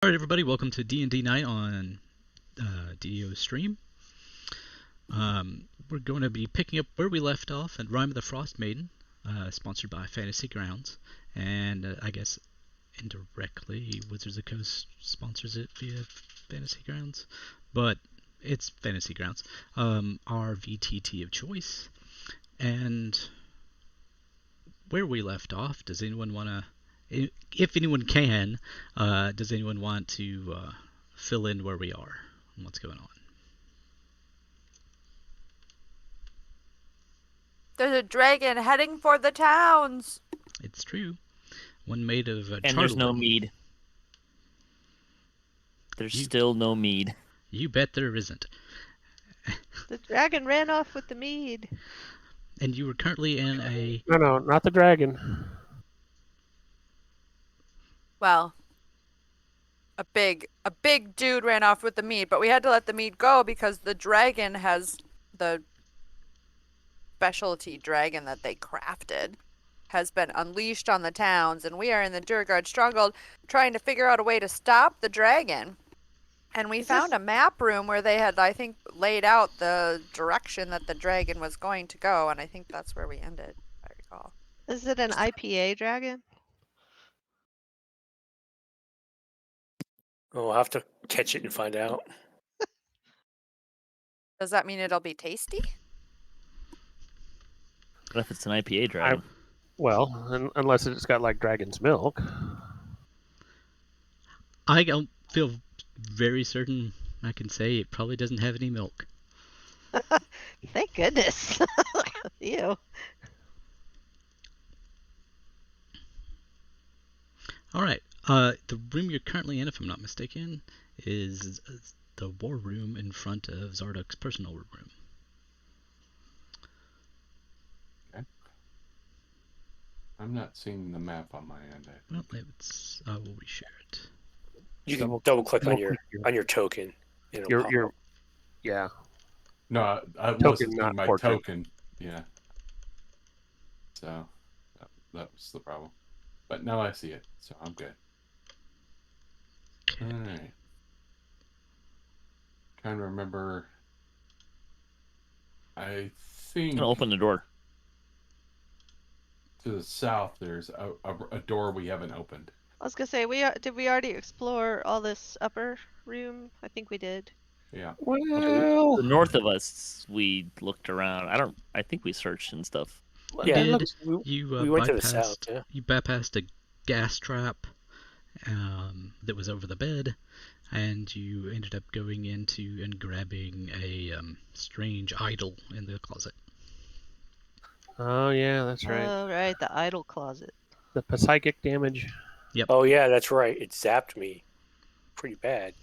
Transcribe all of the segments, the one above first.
Alright everybody, welcome to D&D Night on DDOstream. We're going to be picking up where we left off at Rime of the Frostmaiden, sponsored by Fantasy Grounds, and I guess indirectly Wizards of the Coast sponsors it via Fantasy Grounds, but it's Fantasy Grounds, our VTT of choice. And where we left off, does anyone want to, if anyone can, does anyone want to fill in where we are and what's going on? There's a dragon heading for the towns. It's true. One made of and there's no mead. There's still no mead. You bet there isn't. The dragon ran off with the mead. And you were currently in a... No, not the dragon. Well, a big dude ran off with the mead, but we had to let the mead go because the dragon has the specialty dragon that they crafted has been unleashed on the towns, and we are in the Duergar stronghold trying to figure out a way to stop the dragon. And we found a map room where they had, I think, laid out the direction that the dragon was going to go, and I think that's where we ended, if I recall. Is it an IPA dragon? We'll have to catch it and find out. Does that mean it'll be tasty? What if it's an IPA dragon? Unless it's got like dragon's milk. I don't feel very certain I can say it probably doesn't have any milk. Thank goodness. Ew. Alright, the room you're currently in, if I'm not mistaken, is the war room in front of Zarduk's personal room. Okay. I'm not seeing the map on my end. Well, it's I will reshare it. You can double click on your token. Yeah. No, I Token, wasn't not in my portrait. token. Yeah. So that was the problem. But now I see it, so I'm good. Okay. Alright. Trying to remember. I think I'm gonna open the door. to the south there's a door we haven't opened. I was gonna say, did we already explore all this upper room? I think we did. Yeah. Well, The north of us, we looked around. I think we searched and stuff. Yeah, Did we you went to the south. Yeah. You bypassed a gas trap that was over the bed, and you ended up going into and grabbing a strange idol in the closet. oh yeah, that's right. Oh, right, the idol closet. The psychic damage. Oh yeah, that's right. It zapped me pretty bad.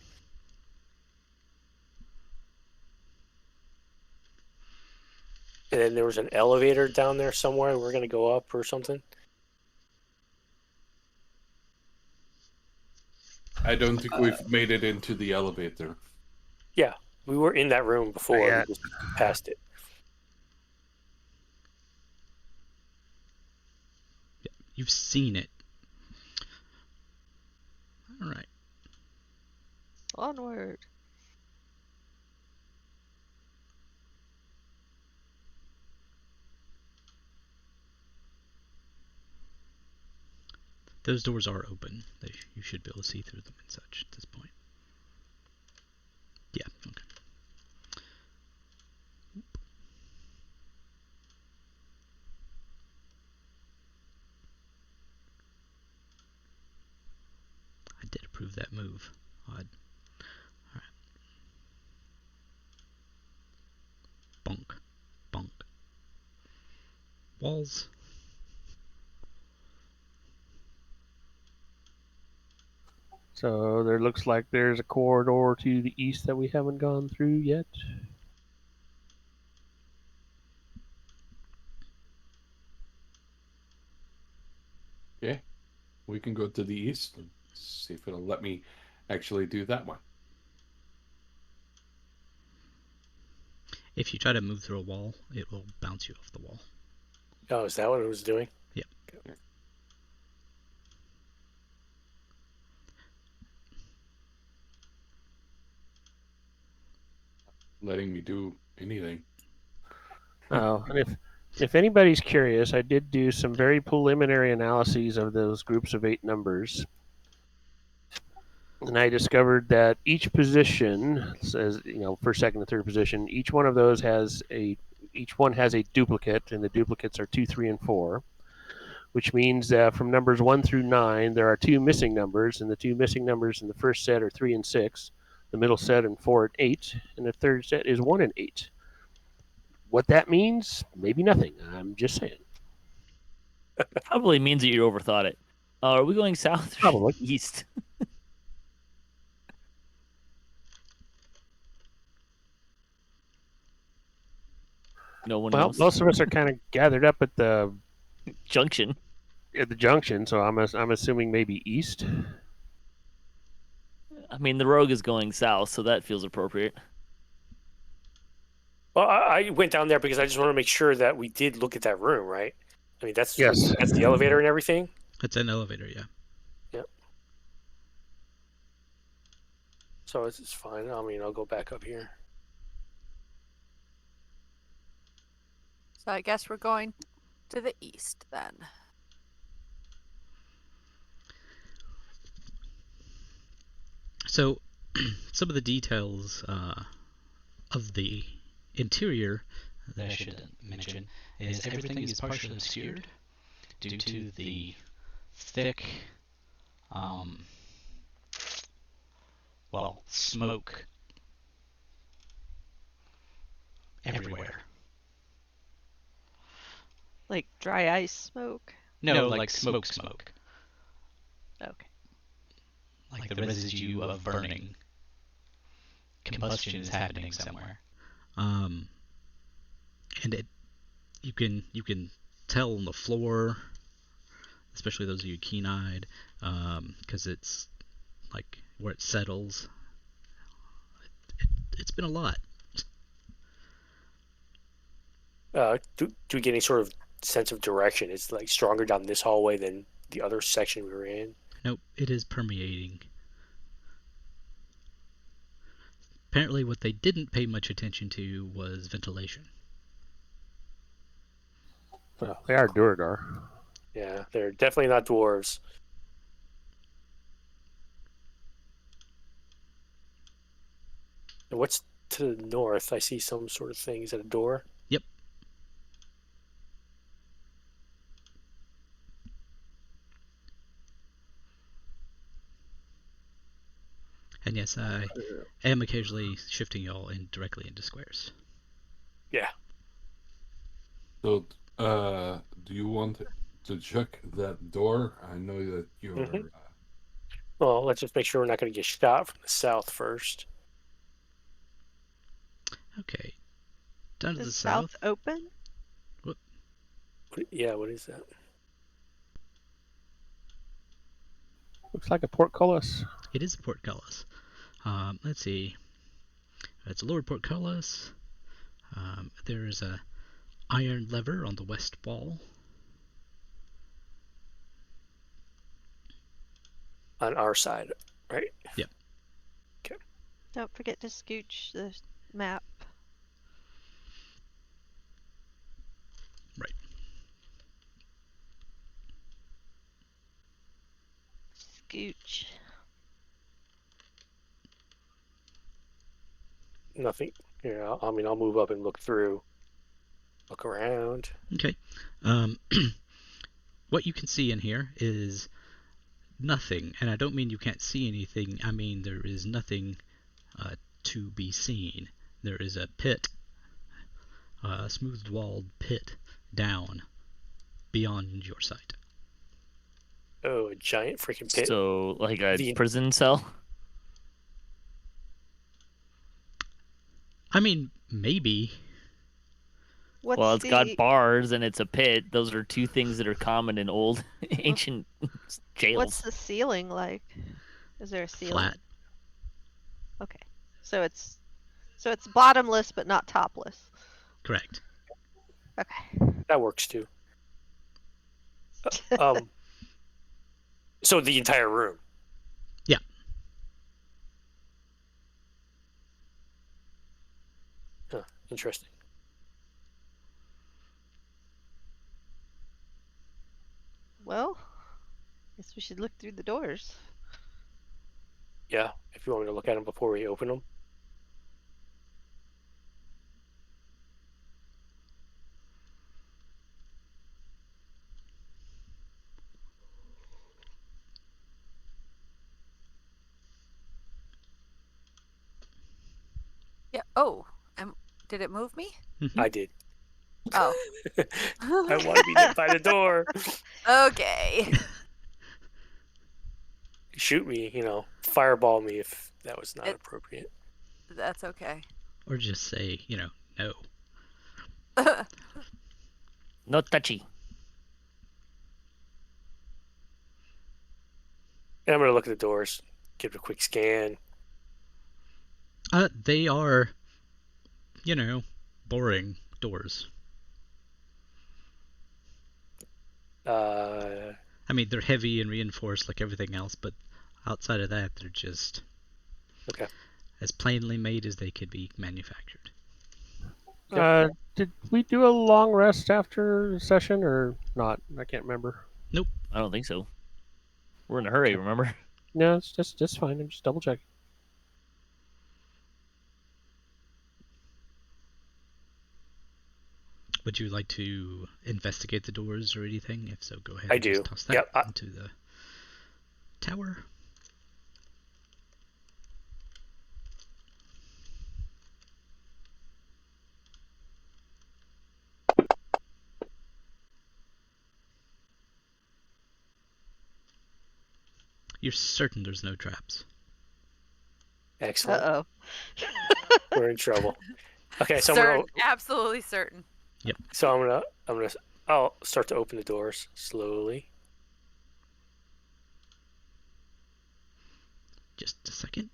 And then there was an elevator down there somewhere. We're gonna go up or something. I don't think we've made it into the elevator. Yeah, we were in that room before. Yeah. We just passed it. You've seen it. Alright. Onward. Those doors are open. You should be able to see through them and such at this point. Yeah, okay. I did approve that move. Odd. Alright. Bonk. Bonk. Walls. So there looks like there's a corridor to the east that we haven't gone through yet. Okay. We can go to the east and see if it'll let me actually do that one. If you try to move through a wall, it will bounce you off the wall. Oh, is that what it was doing? Yep. Okay. letting me do anything. Oh, and if anybody's curious, I did do some very preliminary analyses of those groups of 8 numbers. And I discovered that each position says, first, second, and third position, each one of those has a duplicate, and the duplicates are 2, 3, and 4, which means that from numbers 1 through 9, there are 2 missing numbers, and the 2 missing numbers in the first set are 3 and 6, the middle set and 4 and 8, and the third set is 1 and 8. What that means, maybe nothing. I'm just saying. Probably means that you overthought it. Are we going south or Probably. east? No one Well, knows. most of us are kind of gathered up at the Junction. junction, so I'm assuming maybe east. I mean, the rogue is going south, so that feels appropriate. Well, I went down there because I just want to make sure that we did look at that room, right? I mean, that's Yes. that's the elevator and everything. It's an elevator, yeah. Yep. So it's fine. I mean, I'll go back up here. So I guess we're going to the east then. So, some of the details of the interior that I should mention is everything is partially obscured due to the thick, smoke everywhere. Like dry ice smoke? No, like smoke. Okay. Like the residue of burning. Combustion is happening somewhere. And you can tell on the floor, especially those of you keen-eyed, because it's like where it settles. It's been a lot. Do we get any sort of sense of direction? It's like stronger down this hallway than the other section we were in. Nope, it is permeating. Apparently what they didn't pay much attention to was ventilation. Well, they are Duergar. Yeah, they're definitely not dwarves. And what's to the north? I see some sort of thing. Is that a door? Yep. And yes, I am occasionally shifting y'all directly into squares. Yeah. So, do you want to check that door? I know that you're. Mhm. Well, let's just make sure we're not going to get shot from the south first. Okay. Down to Is the south open? Yeah, what is that? Looks like a portcullis. It is a portcullis. Let's see. It's a lower portcullis. There is a iron lever on the west wall. On our side, right? Yep. Okay. Don't forget to scooch the map. Right. Scooch. Nothing. Yeah, I mean, I'll move up and look through. Look around. Okay. What you can see in here is nothing, and I don't mean you can't see anything. I mean there is nothing to be seen. There is a pit, a smooth-walled pit down beyond your sight. Oh, a giant freaking pit. So, like a The- prison cell? I mean, maybe. What's Well, it's the got bars and it's a pit. Those are two things that are common in old ancient jails. what's the ceiling like? Is there a ceiling? Flat. Okay. So it's bottomless but not topless. Correct. Okay. That works too. So the entire room. Yeah. Huh, interesting. Well, guess we should look through the doors. Yeah, if you want me to look at them before we open them. Yeah. Oh, did it move me? I did. Oh. I want to be by the door. Okay. Shoot me, fireball me if that was not appropriate. That's okay. Or just say, no. No touchy. And I'm going to look at the doors, give it a quick scan. They are, boring doors. I mean, they're heavy and reinforced like everything else, but outside of that, they're just as plainly made as they could be manufactured. Did we do a long rest after the session or not? I can't remember. Nope. I don't think so. We're in a hurry, remember? No, it's just fine. I'm just double checking. Would you like to investigate the doors or anything? If so, go ahead. I and do. Just toss that Yep, into the tower. You're certain there's no traps? Excellent. Uh-oh. We're in trouble. Okay, so Absolutely certain. Yep. So I'll start to open the doors slowly. Just a second.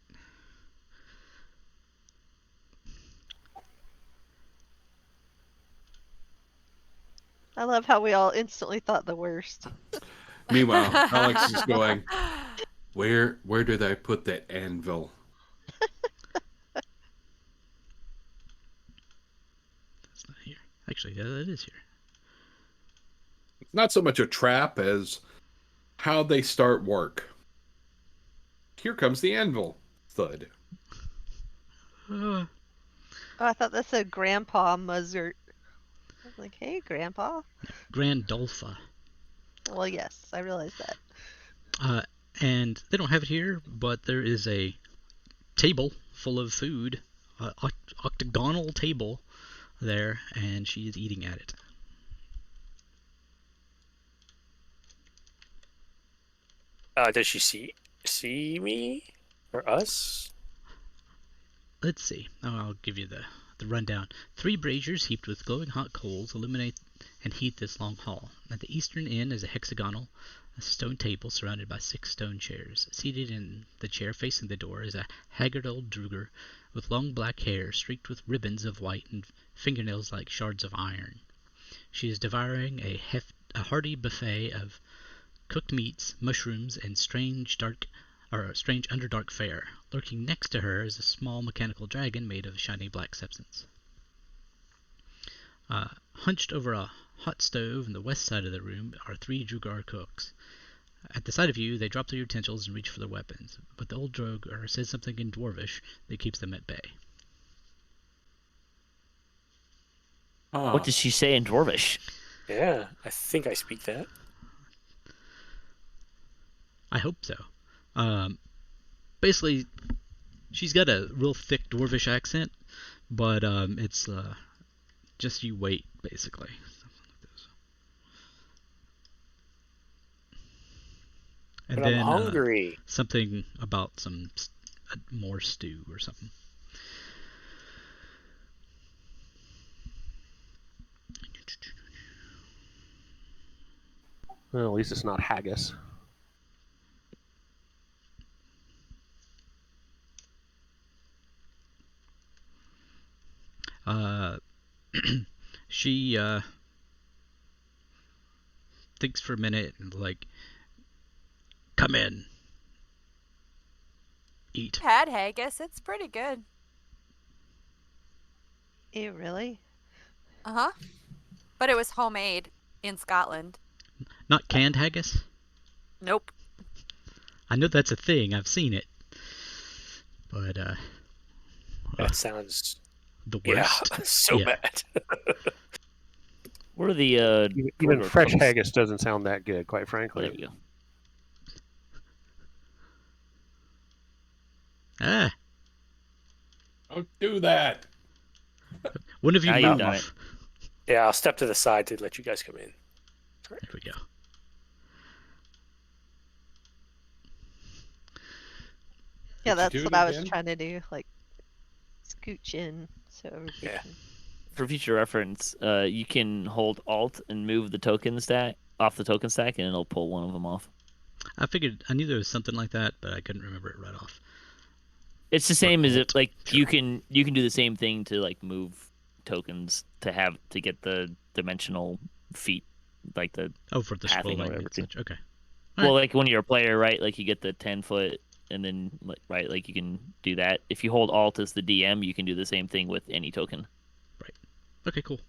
I love how we all instantly thought the worst. Meanwhile, Alex is going, where did I put that anvil? That's not here. Actually, yeah, that is here. It's not so much a trap as how they start work. Here comes the anvil. Thud. Oh, I thought that said Grandpa Muzzert. I was like, hey, Grandpa. Grandolpha. Well, yes, I realize that. And they don't have it here, but there is a table full of food, octagonal table there, and she is eating at it. Does she see me or us? Let's see. Oh, I'll give you the rundown. 3 braziers heaped with glowing hot coals illuminate and heat this long hall. At the eastern end is a hexagonal stone table surrounded by 6 stone chairs. Seated in the chair facing the door is a haggard old Duergar with long black hair streaked with ribbons of white and fingernails like shards of iron. She is devouring a hearty buffet of cooked meats, mushrooms, and strange underdark fare. Lurking next to her is a small mechanical dragon made of shiny black substance. Hunched over a hot stove in the west side of the room are 3 Duergar cooks. At the sight of you, they drop their utensils and reach for their weapons, but the old Duergar says something in Dwarvish that keeps them at bay. What does she say in Dwarvish? Yeah, I think I speak that. I hope so. Basically, she's got a real thick Dwarvish accent, but it's just you wait, basically. And But then I'm hungry. something about some more stew or something. Well, at least it's not haggis. She thinks for a minute and come in, eat. Had haggis. It's pretty good. Really? Uh-huh. But it was homemade in Scotland. Not canned haggis? Nope. I know that's a thing. I've seen it. But, That sounds the worst. yeah, so Yeah. bad. What are the Even Duergar fresh cooks? haggis doesn't sound that good, quite There frankly. we go. Ah, Don't do that. when have you Now you've moved? done it. Yeah, I'll step to the side to let you guys come in. There we go. Yeah, Did you that's do what it I was again? trying to do. Like, scooch in so everybody Yeah. can- For future reference, you can hold Alt and move the token stack off the token stack, and it'll pull one of them off. I knew there was something like that, but I couldn't remember it right off. It's the same as Alt, if like sure. you can do the same thing to like move tokens to get the dimensional feat, like the Oh, for the Pathing or scrolling whatever, and too. such. Okay. well, like when you're a player, right? Like you get the 10-foot, and then right, like you can do that. If you hold Alt as the DM, you can do the same thing with any token, Okay, cool.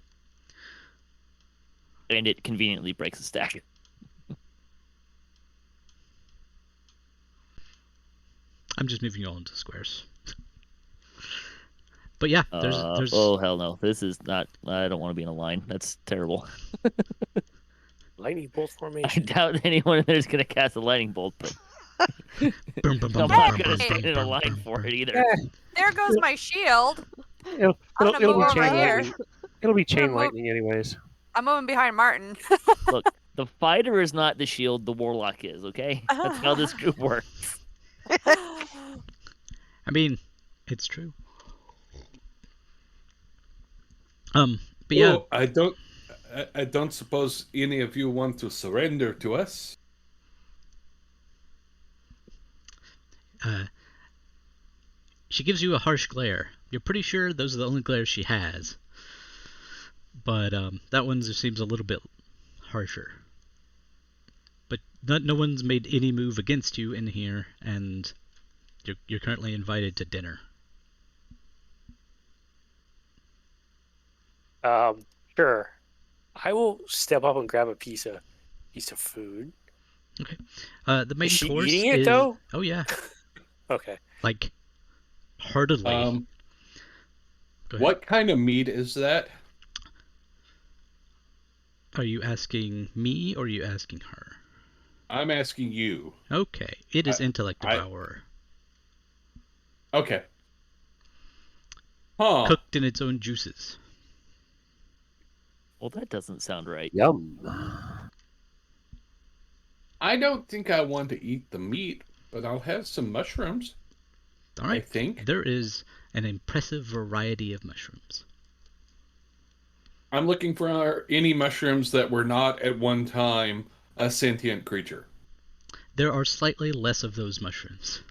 and it conveniently breaks the stack. I'm just moving you all into squares. But yeah, there's Oh hell no! This is not. I don't want to be in a line. That's terrible. Lightning bolt I formation. doubt anyone in there is gonna cast a lightning bolt, but Boom, boom, boom, I'm boom, not boom, gonna boom, stand in a boom, line boom, for boom. it either. Yeah, There goes my shield. it'll, I'm it'll, gonna it'll move be over chain here. lightning. It'll be chain move- lightning anyways. I'm moving behind Marten. Look, the fighter is not the shield. The warlock is. Okay, that's how this group works. I mean, it's true. But yeah, Oh, I don't suppose any of you want to surrender to us. she gives you a harsh glare. You're pretty sure those are the only glares she has. But that one just seems a little bit harsher. But no one's made any move against you in here, and you're currently invited to dinner. Sure. I will step up and grab a piece of food. The main Is she course eating it is... though? Oh yeah, Okay. like heartedly. Go ahead. What kind of meat is that? Are you asking me or are you asking her? I'm asking you. Okay, it is Intellect I- Devourer. Okay. Huh. Cooked in its own juices. Well, that doesn't sound right. Yum. I don't think I want to eat the meat, but I'll have some mushrooms. All I right. think. There is an impressive variety of mushrooms. I'm looking for any mushrooms that were not at one time a sentient creature. There are slightly less of those mushrooms.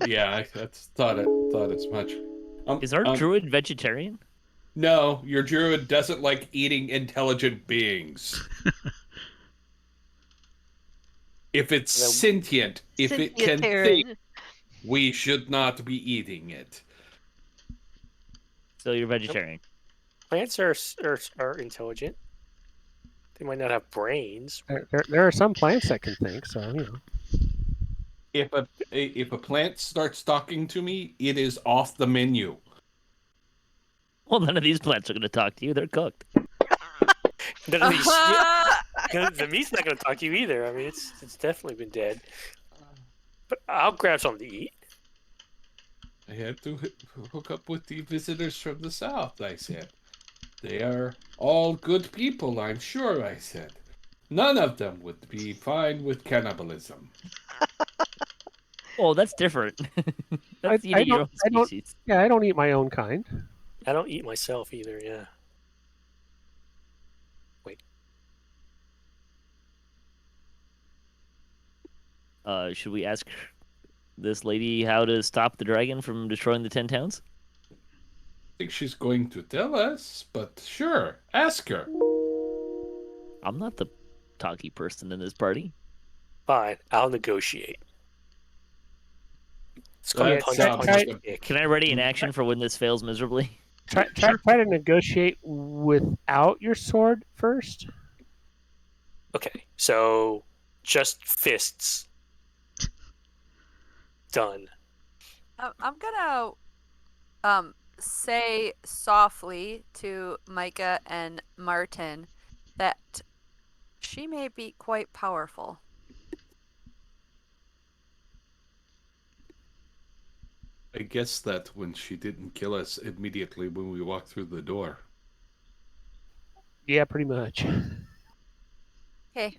Yeah, I thought as much. Is our druid vegetarian? No, your druid doesn't like eating intelligent beings. If it's sentient, if it can think, we should not be eating it. So you're vegetarian. Plants are intelligent. They might not have brains. There are some plants that can think, so you know. If a plant starts talking to me, it is off the menu. Well, none of these plants are going to talk to you. They're cooked. None of these, the meat's not going to talk to you either. I mean, it's definitely been dead. But I'll grab something to eat. I had to hook up with the visitors from the south, I said. They are all good people, I'm sure, I said. None of them would be fine with cannibalism. Oh, that's different. That's I eating your own don't- species. Yeah, I don't eat my own kind. I don't eat myself either, yeah. Should we ask this lady how to stop the dragon from destroying the 10 towns? I think she's going to tell us, but sure, ask her. I'm not the talky person in this party. Fine, I'll negotiate. It's That called punch, sounds punch, like kick. Can I ready an action for when this fails miserably? try to negotiate without your sword first. Okay, so just fists. Done. I'm gonna say softly to Mika and Marten that she may be quite powerful. I guess that when she didn't kill us immediately when we walked through the door. Yeah, pretty much. Okay,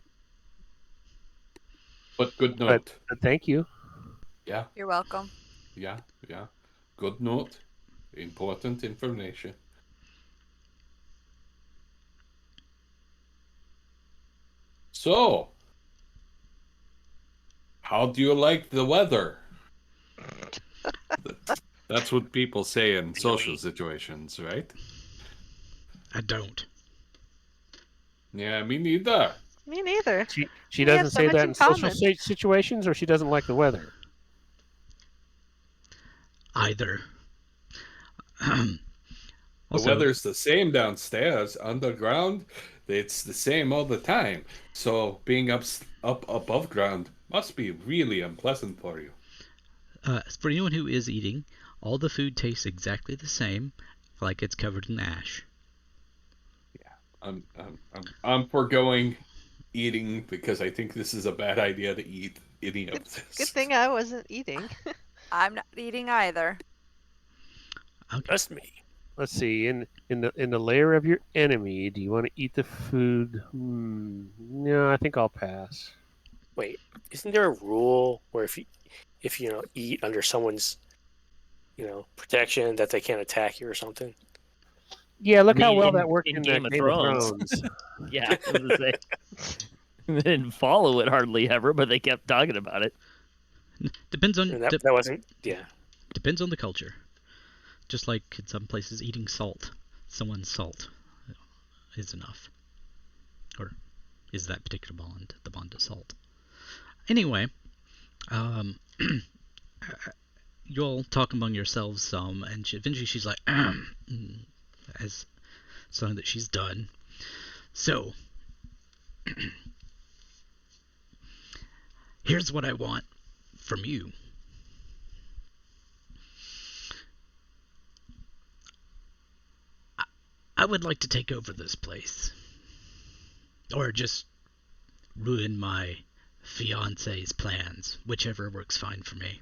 But good But, note. but thank you. Yeah, you're welcome. yeah. Good note. Important information. So, how do you like the weather? That's what people say in social situations, right? I don't. Yeah, me neither. Me neither. She We doesn't have so say much that in in social common. situations, or she doesn't like the weather. Either. The Also, weather's the same downstairs. Underground, it's the same all the time. So being up above ground must be really unpleasant for you. for anyone who is eating, all the food tastes exactly the same, like it's covered in ash. I'm foregoing eating because I think this is a bad idea to eat any of this. Good thing I wasn't eating. I'm not eating either. Okay. Trust me. Let's see. In the lair of your enemy, do you want to eat the food? No, I think I'll pass. Wait, isn't there a rule where if you eat under someone's protection that they can't attack you or something? Yeah, look how mean, well in- that worked in in Game of Game of Thrones. Thrones. Yeah, I was gonna say. They didn't follow it hardly ever, but they kept talking about it. Depends on And that wasn't. Yeah. depends on the culture. Just like in some places, eating salt, someone's salt is enough, or is that particular bond the bond of salt? Anyway, you all talk among yourselves some, and eventually she's like, as something that she's done. So, here's what I want from you. I would like to take over this place. Or just ruin my fiance's plans, whichever works fine for me.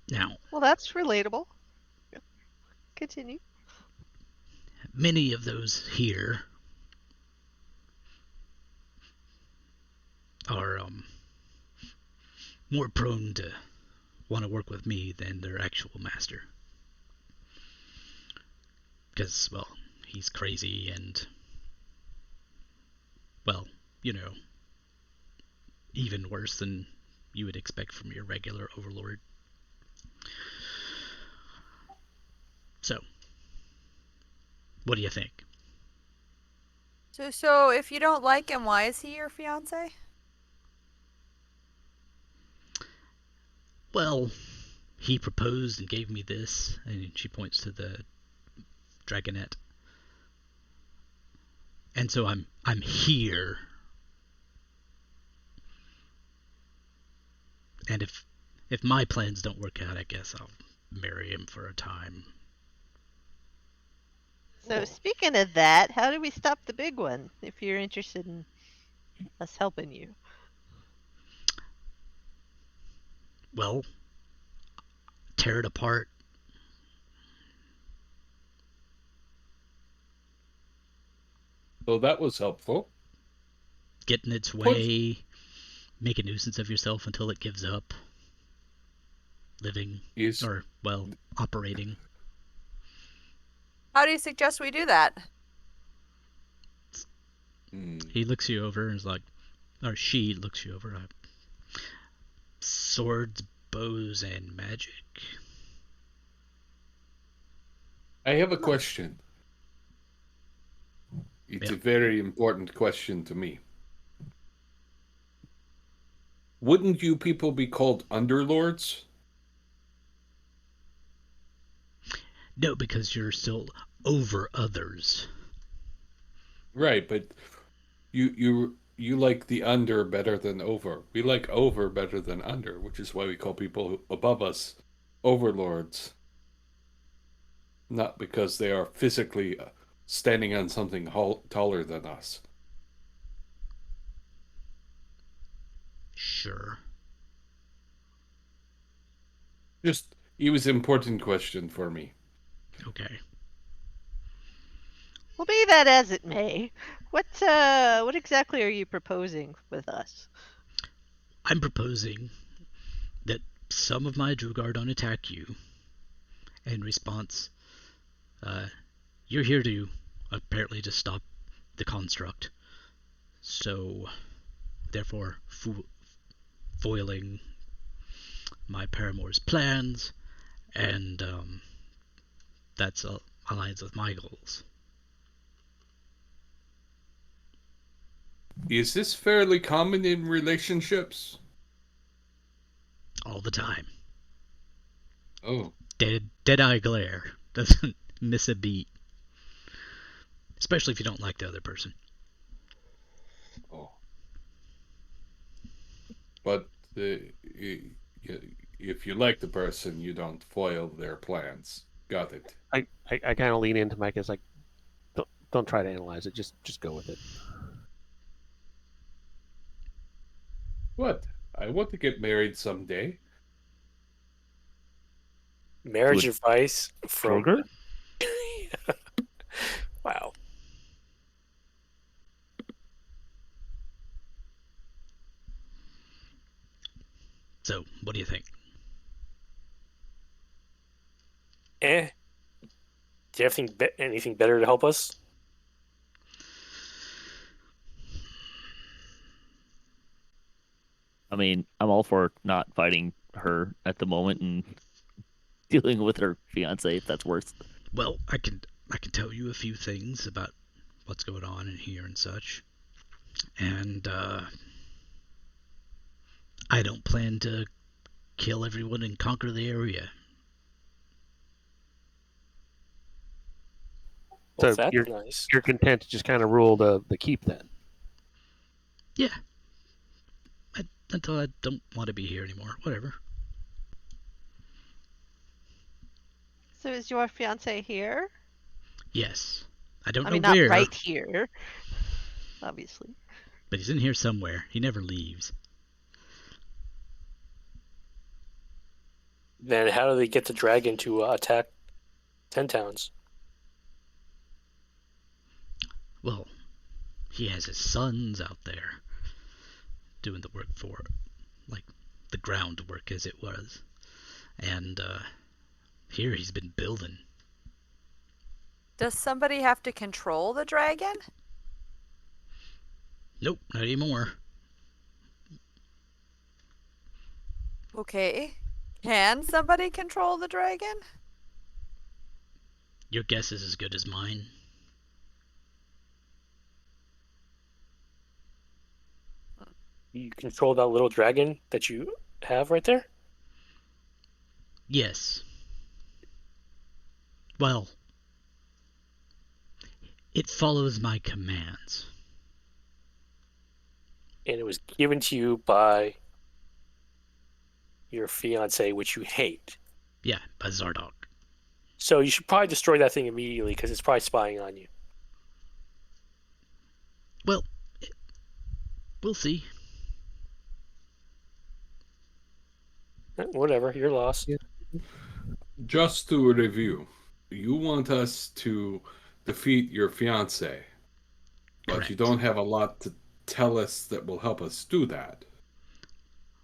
Now, Well, that's relatable. Continue. many of those here are more prone to want to work with me than their actual master. Because, well, he's crazy and, well, even worse than you would expect from your regular overlord. So, what do you think? So if you don't like him, why is he your fiance? Well, he proposed and gave me this, and she points to the dragonette. And so I'm here. And if my plans don't work out, I guess I'll marry him for a time. So speaking of that, how do we stop the big one if you're interested in us helping you? Well, tear it apart. So that was helpful. Get in its way. Make a nuisance of yourself until it gives up. Living. Or, well, operating. How do you suggest we do that? He looks you over and is like, or she looks you over. Swords, bows, and magic. I have a question. It's a very important question to me. Wouldn't you people be called underlords? No, because you're still over others. Right, but you like the under better than over. We like over better than under, which is why we call people above us overlords. Not because they are physically standing on something taller than us. Sure. Just, it was an important question for me. Okay. Well, be that as it may, what exactly are you proposing with us? I'm proposing that some of my Duergar don't attack you. In response, you're here to apparently to stop the construct. So, therefore, foiling my paramour's plans, and that's aligns with my goals. Is this fairly common in relationships? All the time. Oh. Dead eye glare. Doesn't miss a beat. Especially if you don't like the other person. Oh. But if you like the person, you don't foil their plans. Got it. I kind of lean into Mike as like, don't try to analyze it. Just go with it. What? I want to get married someday. Marriage Would- advice from. Kroger? Wow. So, what do you think? Do you have anything better to help us? I mean, I'm all for not fighting her at the moment and dealing with her fiance if that's worse. Well, I can tell you a few things about what's going on in here and such. And I don't plan to kill everyone and conquer the area. Well, So that's you're nice. you're content to just kind of rule the keep then. Yeah. Until I don't want to be here anymore. Whatever. So is your fiance here? Yes. I don't I know mean, not where, right here, obviously. but he's in here somewhere. He never leaves. Then how do they get the dragon to attack 10 towns? Well, he has his sons out there doing the work for it, like the groundwork as it was. And here he's been building. Does somebody have to control the dragon? Nope, not anymore. Okay. Can somebody control the dragon? Your guess is as good as mine. You control that little dragon that you have right there? Yes. Well, it follows my commands. And it was given to you by your fiance, which you hate. Yeah, by Zardoc. So you should probably destroy that thing immediately because it's probably spying on you. Well, we'll see. Whatever, your loss. Just to review, you want us to defeat your fiance, but Correct. you don't have a lot to tell us that will help us do that.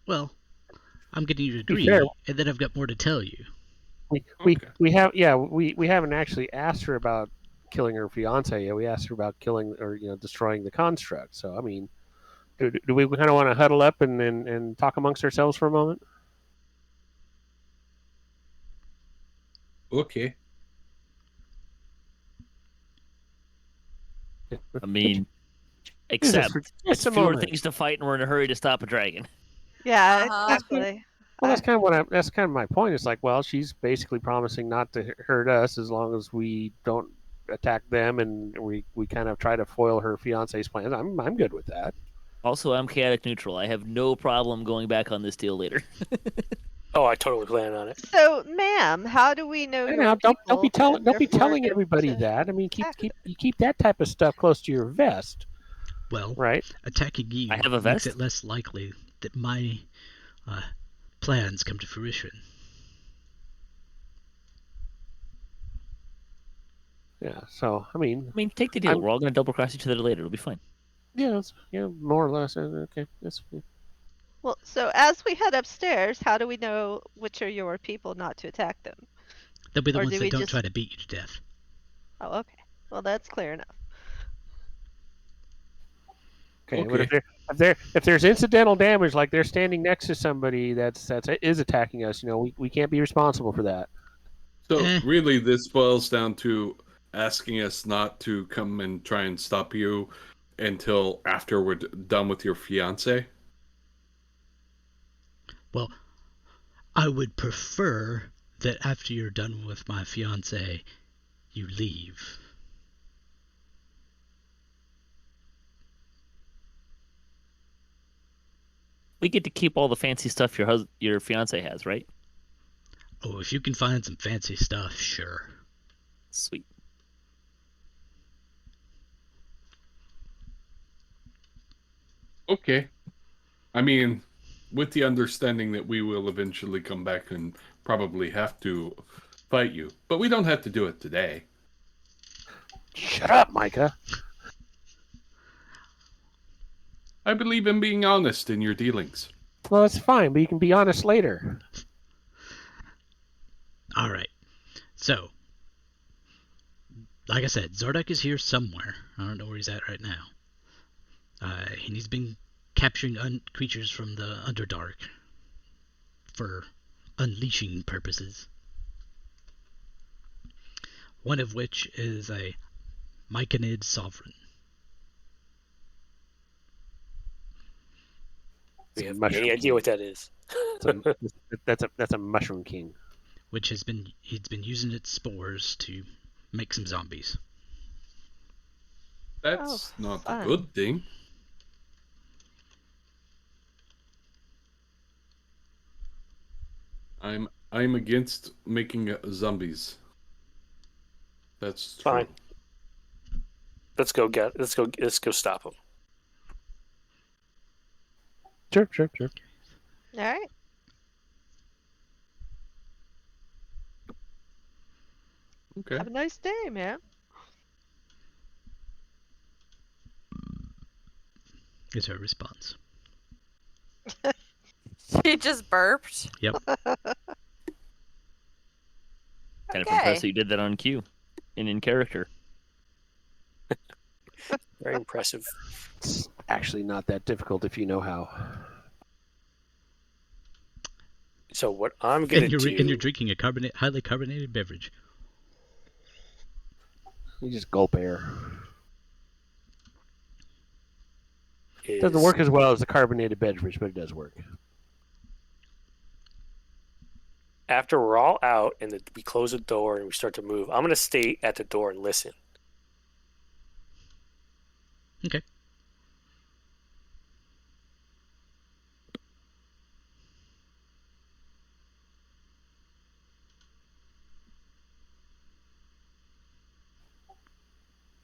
Well, I'm getting you to agree, fair. and then I've got more to tell you. We haven't actually asked her about killing her fiance yet. We asked her about killing or destroying the construct. So I mean, do we kind of want to huddle up and talk amongst ourselves for a moment? Okay. I mean, except just it's a fewer moment. things to fight and we're in a hurry to stop a dragon. Yeah, Uh-huh. exactly. Well, that's kind of my point. It's like, well, she's basically promising not to hurt us as long as we don't attack them, and we kind of try to foil her fiance's plans. I'm good with that. Also, I'm chaotic neutral. I have no problem going back on this deal later. Oh, I totally plan on it. So, ma'am, how do we know Hey, your now, don't be people and therefore telling good everybody to that. I mean, attack keep that type of stuff close to your vest, Well, right? attacking you I have a makes vest? it less likely that my plans come to fruition. Yeah. So, I mean, I mean, take the deal. We're all going to double cross each other later. It'll be fine. yeah, more or less. Okay, that's. Well, so as we head upstairs, how do we know which are your people not to attack them? They'll be the Or ones do that we don't just- try to beat you to death. Oh, okay. Well, that's clear enough. Okay, but if there's incidental damage, like they're standing next to somebody that is attacking us, we can't be responsible for that. So Eh. really, this boils down to asking us not to come and try and stop you until after we're done with your fiance. Well, I would prefer that after you're done with my fiance, you leave. We get to keep all the fancy stuff your fiance has, right? Oh, if you can find some fancy stuff, sure. Sweet. Okay. I mean, with the understanding that we will eventually come back and probably have to fight you, but we don't have to do it today. Shut up, Micah. I believe in being honest in your dealings. Well, it's fine, but you can be honest later. Alright. So, like I said, Zardok is here somewhere. I don't know where he's at right now. And he's been capturing creatures from the Underdark for unleashing purposes. One of which is a Myconid sovereign. We have Mushroom any idea what that is. That's a mushroom king. Which he's been using its spores to make some zombies. That's not a fun. good thing. I'm against making zombies. That's true. Fine. Let's go stop him. Sure. All right. Okay. Have a nice day, man. Is her response. She just burped. Yep. Kind of Okay. impressed that you did that on cue and in character. Very impressive. It's actually not that difficult if you know how. So what I'm gonna And you're do? drinking a highly carbonated beverage. You just gulp air. Is, Doesn't work as well as the carbonated beverage, but it does work. After we're all out and we close the door and we start to move, I'm gonna stay at the door and listen. Okay.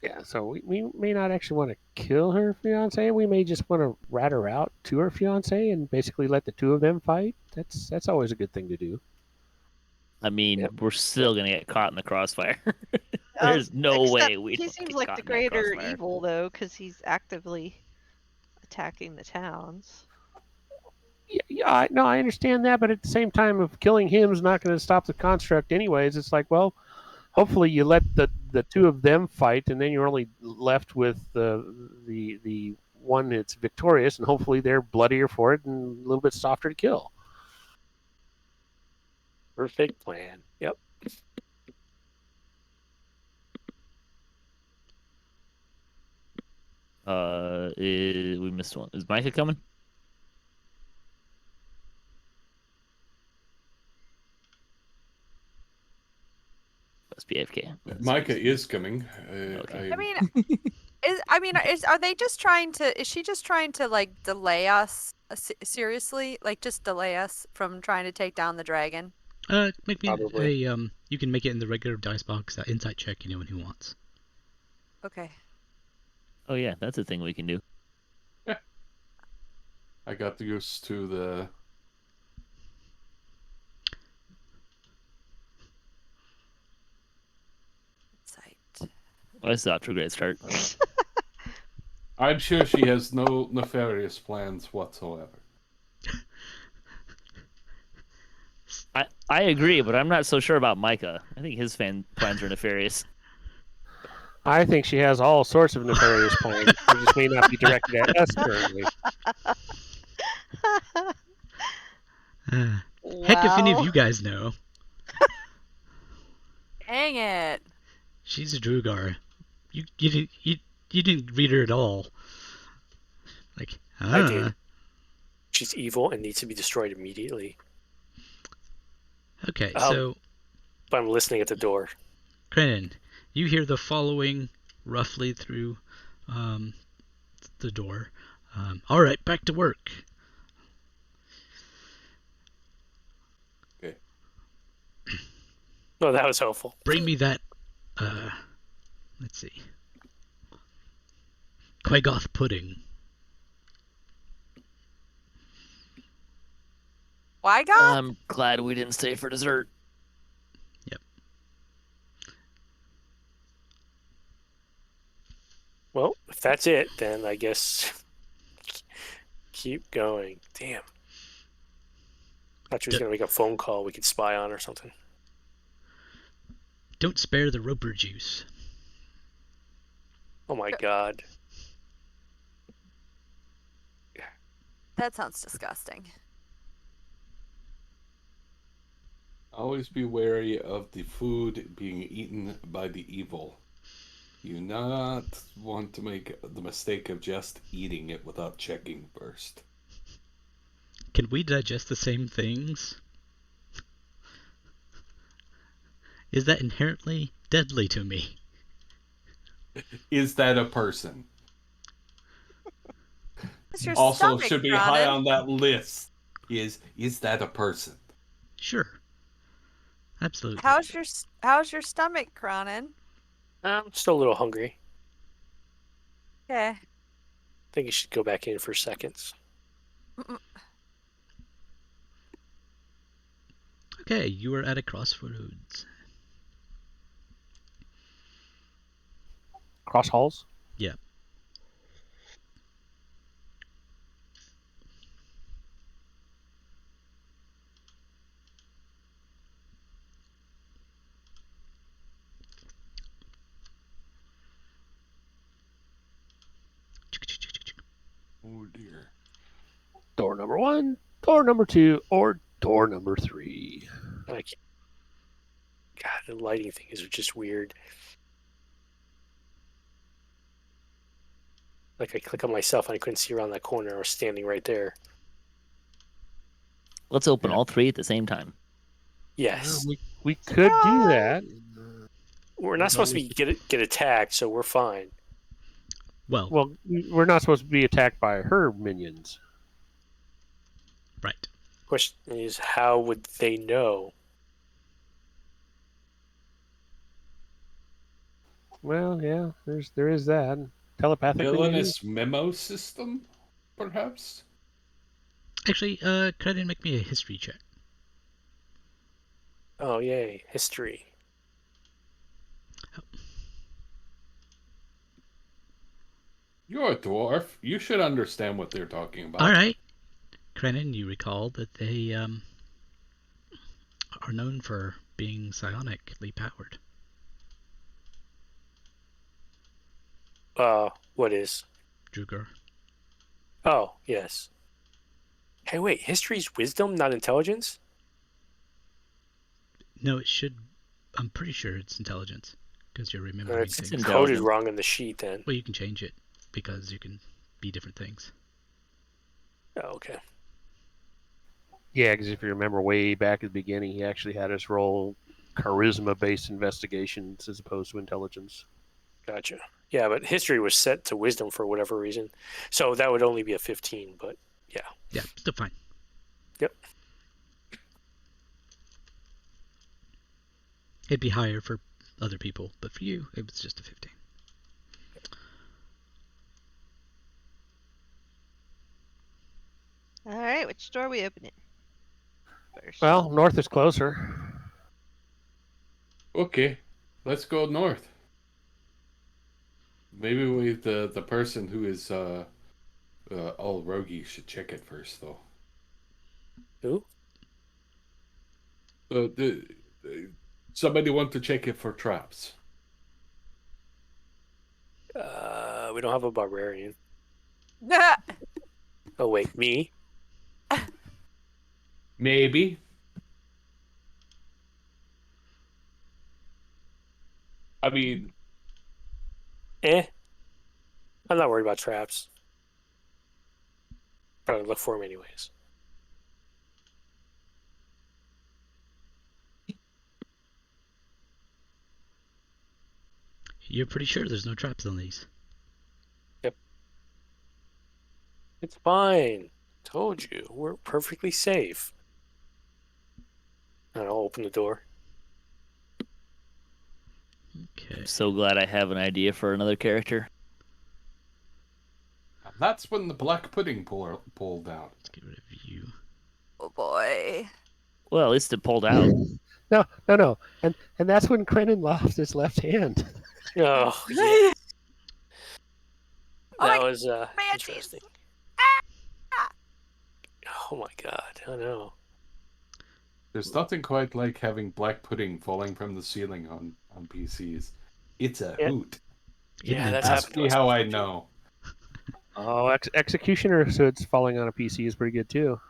Yeah, so we may not actually want to kill her fiance. We may just want to rat her out to her fiance and basically let the two of them fight. That's always a good thing to do. I mean, Yep. we're still going to get caught in the crossfire. There's no Except way we He don't seems get like caught the in that greater crossfire. evil, though, because he's actively attacking the towns. Yeah, no, I understand that, but at the same time, if killing him is not going to stop the construct anyways, it's like, well, hopefully you let the two of them fight, and then you're only left with the one that's victorious, and hopefully they're bloodier for it and a little bit softer to kill. Perfect plan. Yep. We missed one. Is Micah coming? Must be AFK. Micah is coming. Okay. I mean, are they just trying to? Is she just trying to like delay us? Seriously, like just delay us from trying to take down the dragon? Make me Probably. you can make it in the regular dice box. Insight check. Anyone who wants. Okay. Oh yeah, that's a thing we can do. I got used to the. Insight. Well, that's off to a great start. I'm sure she has no nefarious plans whatsoever. I agree, but I'm not so sure about Micah. I think his plans are nefarious. I think she has all sorts of nefarious plans. They just may not be directed at us currently. Heck, if any of you guys know, Dang it! she's a Duergar. You didn't read her at all. Like, I did. She's evil and needs to be destroyed immediately. Okay, so But I'm listening at the door. Kraanan, you hear the following roughly through the door. All right, back to work. Okay. Oh, that was helpful. Bring me that. Let's see. Quagoth pudding. Why God? I'm glad we didn't stay for dessert. Yep. Well, if that's it, then I guess keep going. Damn. Thought she was going to make a phone call we could spy on or something. Don't spare the roper juice. Oh my god. That sounds disgusting. Always be wary of the food being eaten by the evil. You not want to make the mistake of just eating it without checking first. Can we digest the same things? Is that inherently deadly to me? Is that a person? It's your Also, stomach, should be high Kraanan. on that list. Is that a person? Sure. Absolutely. How's your stomach, Kraanan? I'm still a little hungry. Okay. I think you should go back in for seconds. Okay, you are at a crossroads. Cross halls? Yeah. Oh dear. Door number 1, door number 2, or door number 3. God, the lighting thing is just weird. Like I click on myself and I couldn't see around that corner. I was standing right there. Let's open all three at the same time. Yes. We could do that. We're not supposed to be get attacked, so we're fine. Well, we're not supposed to be attacked by her minions. Right. Question is, how would they know? Well, yeah, there is that. Telepathically. Villainous memo system, perhaps? Actually, Kraanan, make me a history check. Oh, yay. History. You're a dwarf. You should understand what they're talking about. All right. Kraanan, you recall that they are known for being psionically powered. What is? Duergar. Oh, yes. Hey, wait. History's wisdom, not intelligence? No, it should. I'm pretty sure it's intelligence because you're remembering It's things. coded intelligence. wrong in the sheet then. Well, you can change it because you can be different things. Oh, okay. Yeah, because if you remember way back at the beginning, he actually had us roll charisma-based investigations as opposed to intelligence. Gotcha. Yeah, but history was set to wisdom for whatever reason. So that would only be a 15, but yeah. Yeah, still fine. Yep. It'd be higher for other people, but for you, it was just a 15. All right, which door are we opening first? Well, north is closer. Okay, let's go north. Maybe the person who is all roguey should check it first, though. Who? Somebody want to check it for traps. We don't have a barbarian. Oh wait, me? Maybe. I mean, I'm not worried about traps. Probably look for them anyways. You're pretty sure there's no traps on these? Yep. It's fine. Told you. We're perfectly safe. And I'll open the door. Okay. I'm so glad I have an idea for another character. that's when the black pudding pulled out. Let's get rid of you. Oh boy. Well, at least it pulled out. No. And that's when Kraanan lost his left hand. Oh, yeah. Oh That my was Banshees. interesting. Oh my god, I know. There's nothing quite like having black pudding falling from the ceiling on PCs. It's a Yeah. hoot. Yeah, that's Ask happened to me us how I before, too. know. Oh, Executioner Sood's falling on a PC is pretty good too.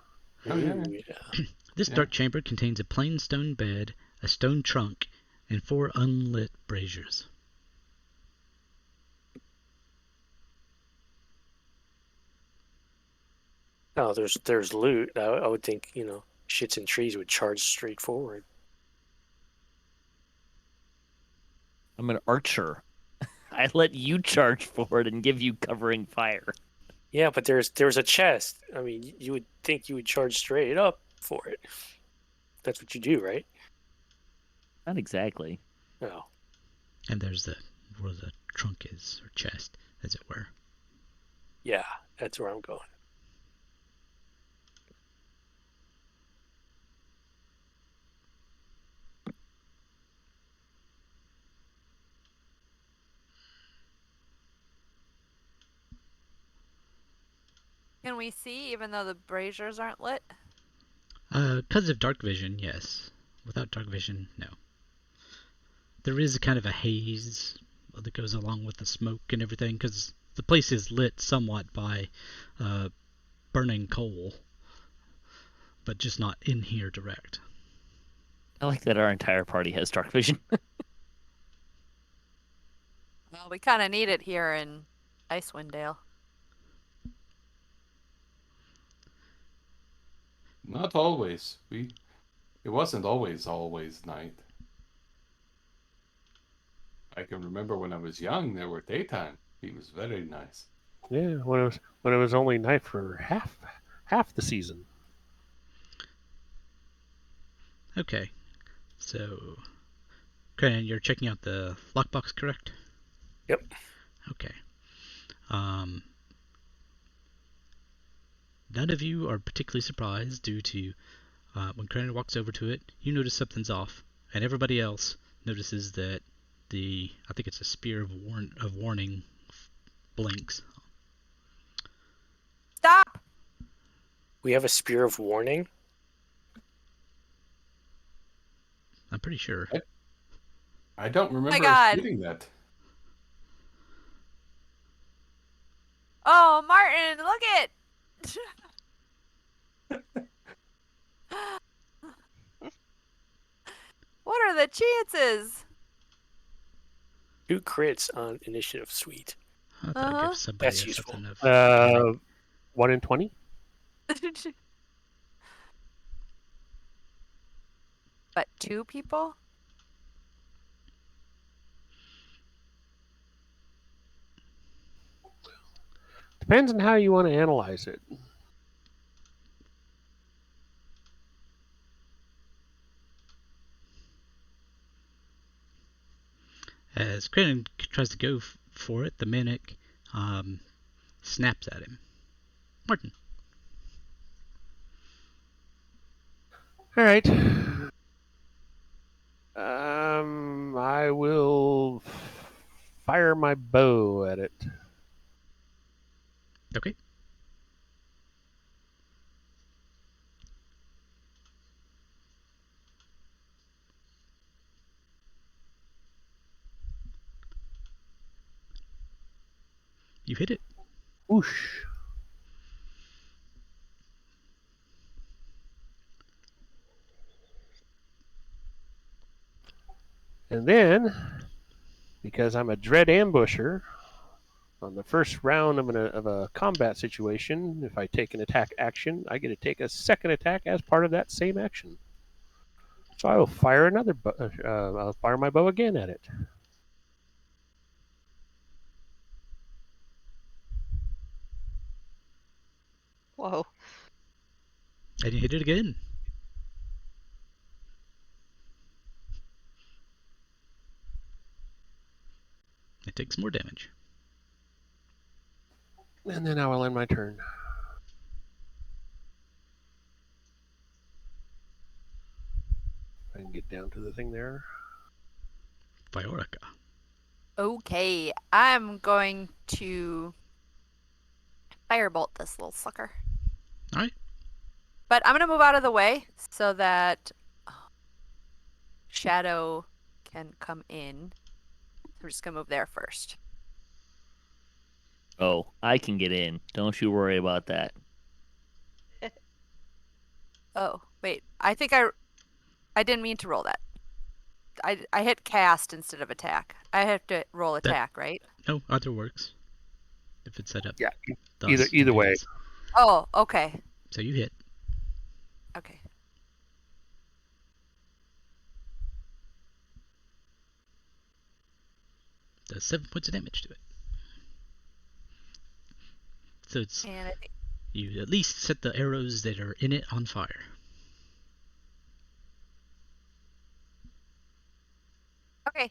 Oh, yeah. Ooh, yeah. This Yeah. dark chamber contains a plain stone bed, a stone trunk, and 4 unlit braziers. Oh, there's loot. I would think, shits and trees would charge straight forward. I'm an archer. I let you charge forward and give you covering fire. Yeah, but there's a chest. I mean, you would think you would charge straight up for it. That's what you do, right? Not exactly. Oh. And there's where the trunk is, or chest, as it were. Yeah, that's where I'm going. Can we see even though the braziers aren't lit? Because of dark vision, yes. Without dark vision, no. There is a kind of a haze that goes along with the smoke and everything, because the place is lit somewhat by burning coal, but just not in here direct. I like that our entire party has dark vision. Well, we kind of need it here in Icewind Dale. Not always. It wasn't always night. I can remember when I was young, there were daytime. It was very nice. Yeah, when it was only night for half the season. Okay, so Kraanan, you're checking out the lockbox, correct? Yep. Okay. None of you are particularly surprised due to when Kraanan walks over to it, you notice something's off, and everybody else notices that I think it's a spear of warning blinks. Stop! We have a spear of warning. I'm pretty sure. I don't remember God. reading that. Oh, Marten, look it! What are the chances? 2 crits on initiative. Sweet. I thought I'd give somebody That's useful. something of 1 in 20. But 2 people? depends on how you want to analyze it. As Kraanan tries to go for it, the mimic snaps at him. Marten. All right. I will fire my bow at it. Okay. You hit it. Whoosh. And then, because I'm a dread ambusher, on the first round of a combat situation, if I take an attack action, I get to take a second attack as part of that same action. So I will fire I'll fire my bow again at it. Whoa. And you hit it again. It takes more damage. And then I will end my turn. I can get down to the thing there. Viorica. Okay, I'm going to firebolt this little sucker. All right. But I'm going to move out of the way so that Shadow can come in. So we're just going to move there first. Oh, I can get in. Don't you worry about that. Oh, wait. I think I didn't mean to roll that. I hit cast instead of attack. I have to roll attack, right? No, either works. If it's set up. Yeah, thus, either way. yes. Oh, okay. So you hit. Okay. Does 7 points of damage to it. So it's And I think you at least set the arrows that are in it on fire. okay.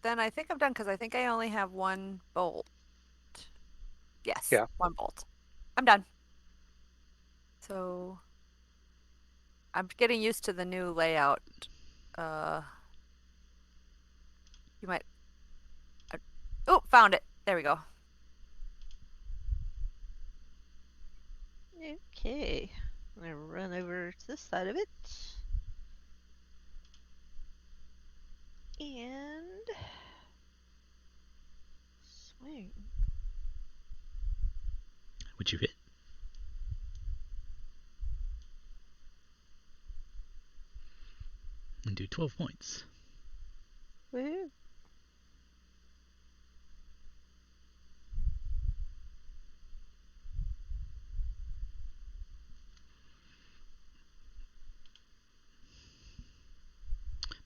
Then I think I'm done because I think I only have one bolt. Yes. Yeah. One bolt. I'm done. So I'm getting used to the new layout. You might. Oh, found it. There we go. Okay. I'm gonna run over to this side of it. And swing. Which you hit. And do 12 points. Woohoo.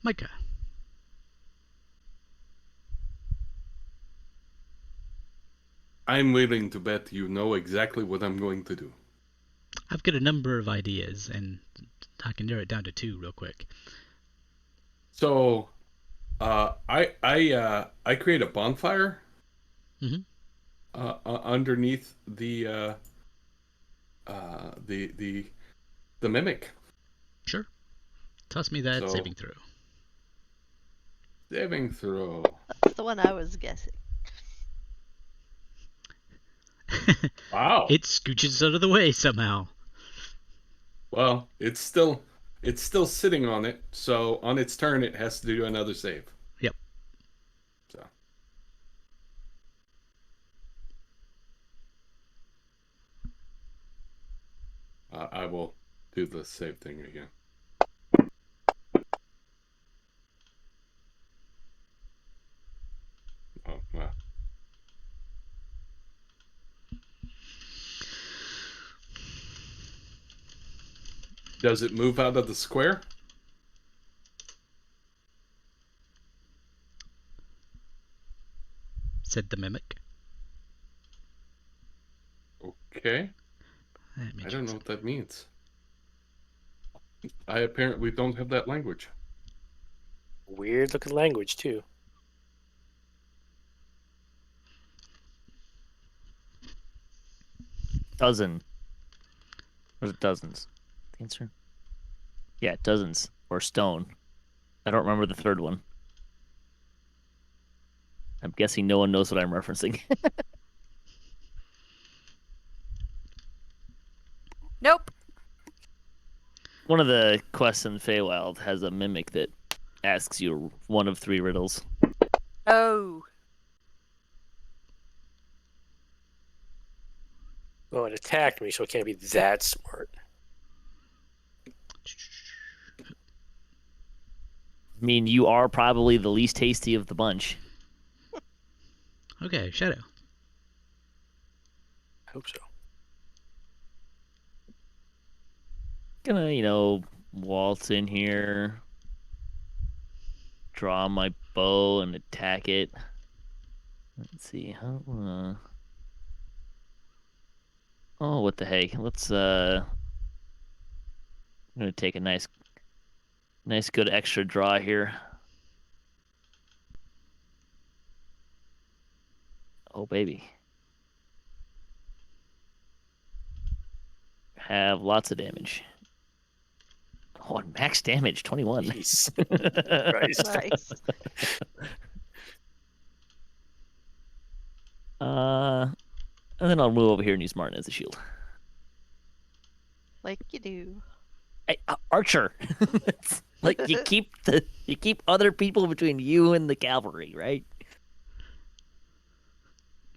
Mika. I'm willing to bet you know exactly what I'm going to do. I've got a number of ideas, and I can narrow it down to 2 real quick. So, I create a bonfire underneath the mimic. Sure. Toss me that So- saving throw. Saving throw. That's the one I was guessing. Wow. It scooches out of the way somehow. Well, it's still sitting on it, so on its turn it has to do another save. Yep. So. I will do the save thing again. Oh, wow. Does it move out of the square? Said the mimic. Okay. Let me I don't check know what that means. I apparently don't have that language. Weird looking language too. Dozen. Or is it dozens? The answer? Yeah, dozens. Or stone. I don't remember the third one. I'm guessing no one knows what I'm referencing. Nope. One of the quests in Feywild has a mimic that asks you one of 3 riddles. Oh. Well, it attacked me, so it can't be that smart. I mean, you are probably the least tasty of the bunch. Okay, Shadow. I hope so. Gonna, waltz in here, draw my bow and attack it. Let's see how. Oh, what the heck? Let's. I'm gonna take a nice good extra draw here. Oh baby. Have lots of damage. Oh, and max damage, 21. Jeez. Christ. Nice. And then I'll move over here and use Marten as a shield. Like you do. Hey, Archer. It's like you keep other people between you and the cavalry, right?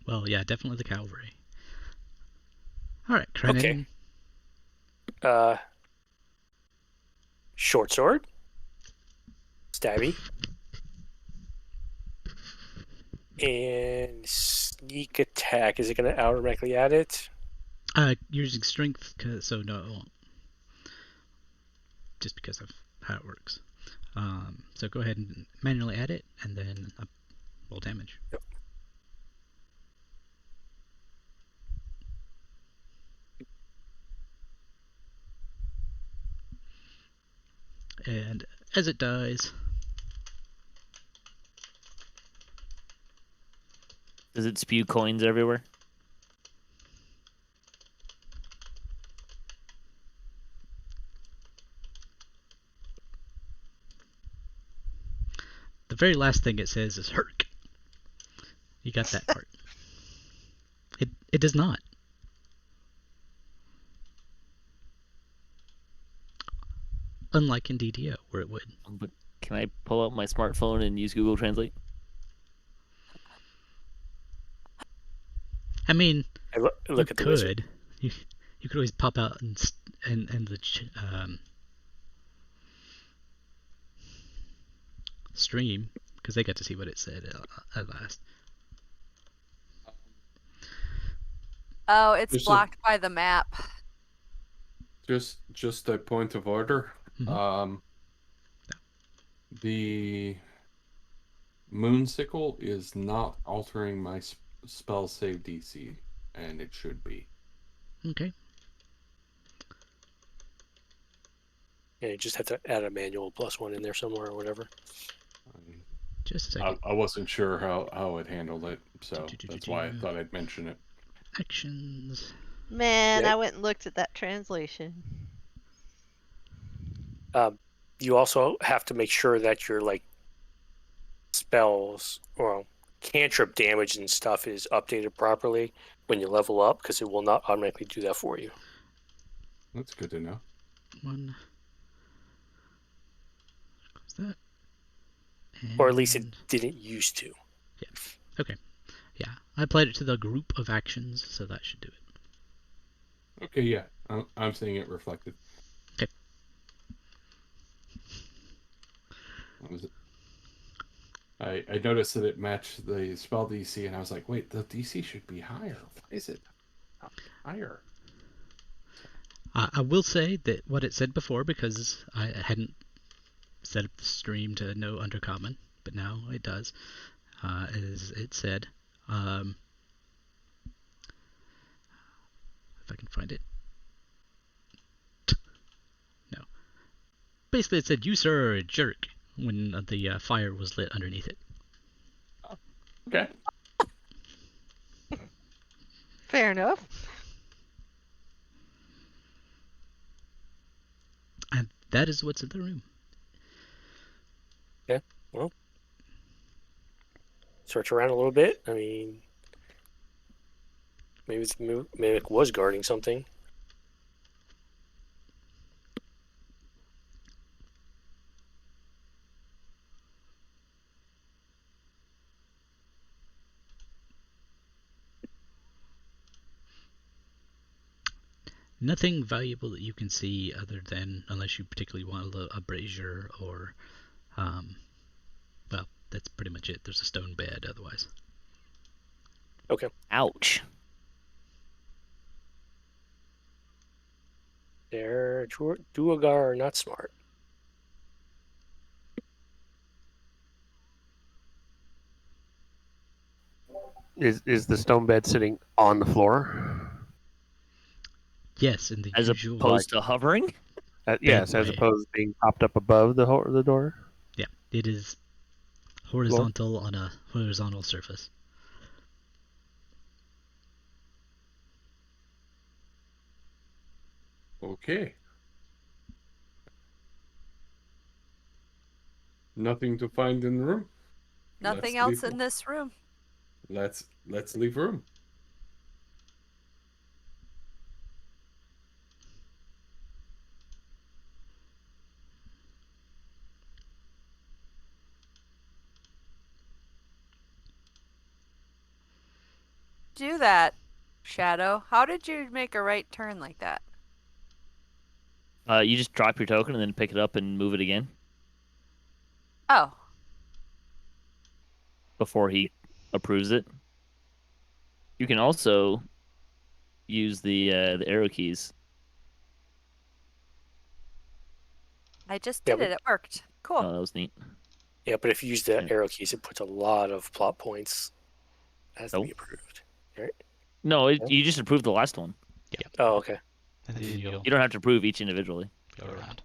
Well, yeah, definitely the cavalry. All right, Kraanan. Okay. Short sword. Stabby. And sneak attack. Is it going to automatically add it? You're using strength, so no, it won't. Just because of how it works. So go ahead and manually add it, and then roll damage. Yep. And as it dies, Does it spew coins everywhere? the very last thing it says is "herk." You got that part. It does not. Unlike in DDO, where it would. But can I pull out my smartphone and use Google Translate? I mean, Look you at the wizard. could. You could always pop out and the stream, because they got to see what it said at last. Oh, it's There's blocked by the map. Just a point of order. Mhm. The Moonsicle is not altering my spell save DC, and it should be. Okay. Yeah, you just have to add a manual +1 in there somewhere or whatever. Just a second. I wasn't sure how it handled it, so that's why I thought I'd mention it. Actions. Man, Yeah. I went and looked at that translation. You also have to make sure that your spells or cantrip damage and stuff is updated properly when you level up, because it will not automatically do that for you. That's good to know. One. Close that. Or at least it And- didn't used to. Okay. Yeah, I applied it to the group of actions, so that should do it. Okay, yeah, I'm seeing it reflected. Okay. What was it? I noticed that it matched the spell DC, and I was like, wait, the DC should be higher. Why is it not higher? I will say that what it said before, because I hadn't set up the stream to know Undercommon, but now it does, is it said, if I can find it. No. Basically, it said, "You, sir, are a jerk," when the fire was lit underneath it. Okay. Fair enough. And that is what's in the room. Search around a little bit. I mean, maybe the mimic was guarding something. Nothing valuable that you can see other than, unless you particularly want a brazier or, well, that's pretty much it. There's a stone bed otherwise. Okay. Ouch. Duergar are not smart. Is the stone bed sitting on the floor? Yes, in the As usual... opposed to hovering? Yes, as way. opposed to being propped up above the door. Yeah, it is horizontal on a horizontal surface. Okay. Nothing to find in the room. Nothing Let's else leave- in this room. Let's leave room. Do that, Shadow. How did you make a right turn like that? You just drop your token and then pick it up and move it again Oh, before he approves it. You can also use the arrow keys. I just Yeah, did but- it. It worked. Cool. Oh, that was neat. Yeah, but if you use the Yeah. arrow keys, it puts a lot of plot points. It has to be Nope. approved. Right? No, Yeah. you just approved the last one. Oh, okay. And then you'll You don't have to approve each individually. go around.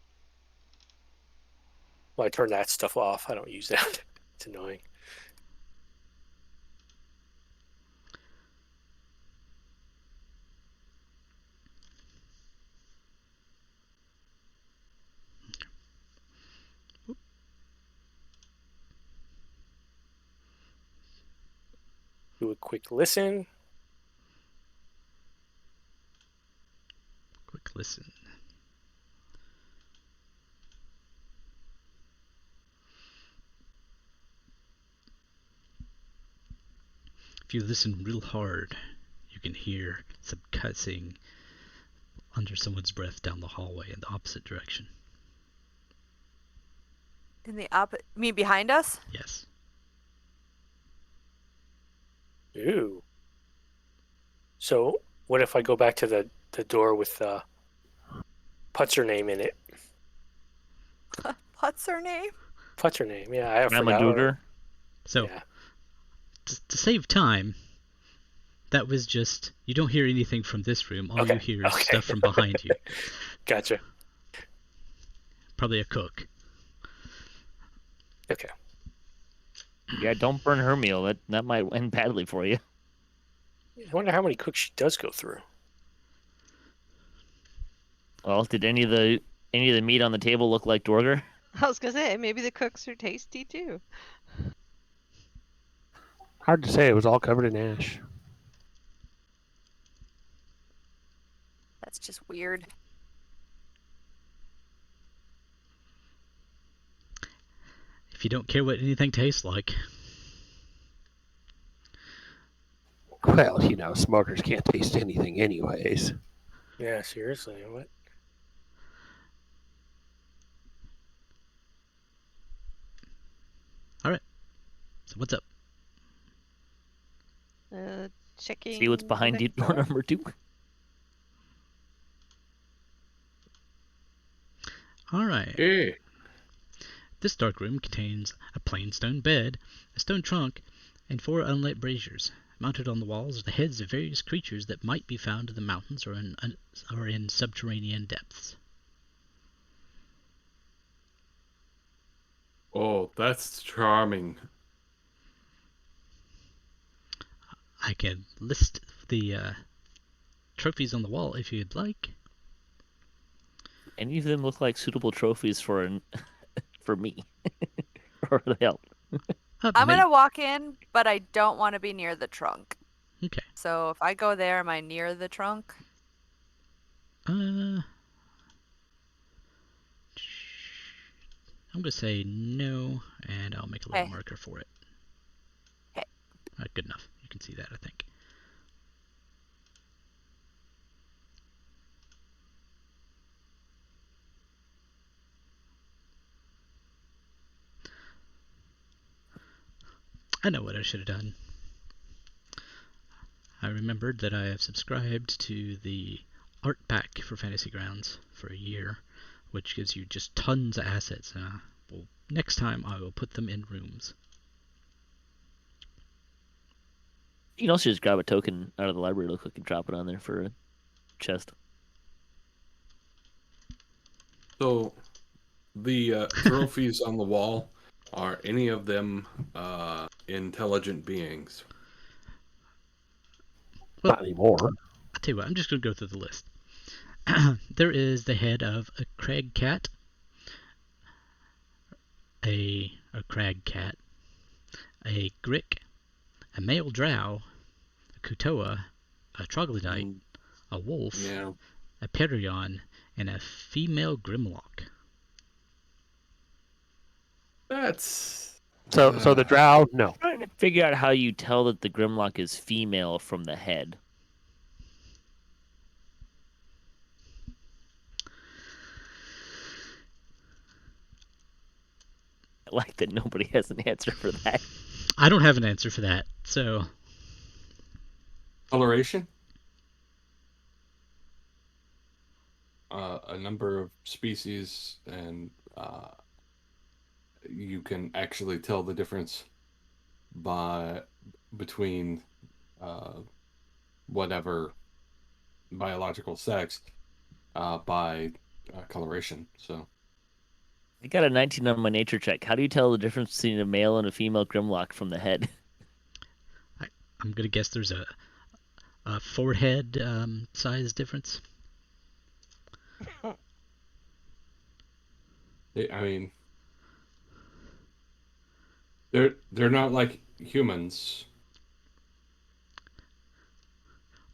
Well, I turn that stuff off. I don't use that. It's annoying. Do a quick listen. Quick listen. If you listen real hard, you can hear some cussing under someone's breath down the hallway in the opposite direction. In the me behind us? Yes. Ooh. So, what if I go back to the door with What's her name in it? What's her name? What's her name? Yeah, I forgot. Ramaduder. So, Yeah. to save time, that was just, you don't hear anything from this room. All Okay, you hear is okay. stuff from behind you. Gotcha. Probably a cook. Okay. Yeah, don't burn her meal. That might end badly for you. I wonder how many cooks she does go through. Well, did any of the meat on the table look like Duergar? I was gonna say maybe the cooks are tasty too. Hard to say. It was all covered in ash. That's just weird. If you don't care what anything tastes like. Well, smokers can't taste anything anyways. Yeah, seriously. What? So what's up? Checking. See what's behind the door door. number 2? Alright. Hey. This dark room contains a plain stone bed, a stone trunk, and 4 unlit braziers. Mounted on the walls are the heads of various creatures that might be found in the mountains or in subterranean depths. Oh, that's charming. I can list the trophies on the wall if you'd like. Any of them look like suitable trophies for me or the help? I'm gonna walk in, but I don't want to be near the trunk. Okay. So if I go there, am I near the trunk? I'm gonna say no, and I'll make a little Okay. marker for it. Okay. Good enough. You can see that, I think. I know what I should have done. I remembered that I have subscribed to the art pack for Fantasy Grounds for a year, which gives you just tons of assets. Well, next time I will put them in rooms. You can also just grab a token out of the library real quick and drop it on there for a chest. So, the trophies on the wall, are any of them intelligent beings? Well, Not anymore. I'll tell you what, I'm just going to go through the list. There is the head of a crag cat, a crag cat, a grick, a male drow, a kutoa, a troglodyte, a wolf, Yeah. a perion, and a female grimlock. That's... So the drow, no. I'm trying to figure out how you tell that the Grimlock is female from the head. I like that nobody has an answer for that. I don't have an answer for that, so Coloration? A number of species, and you can actually tell the difference between whatever biological sex by coloration. So I got a 19 on my nature check. How do you tell the difference between a male and a female Grimlock from the head? I'm gonna guess there's a forehead size difference. I mean, they're not like humans.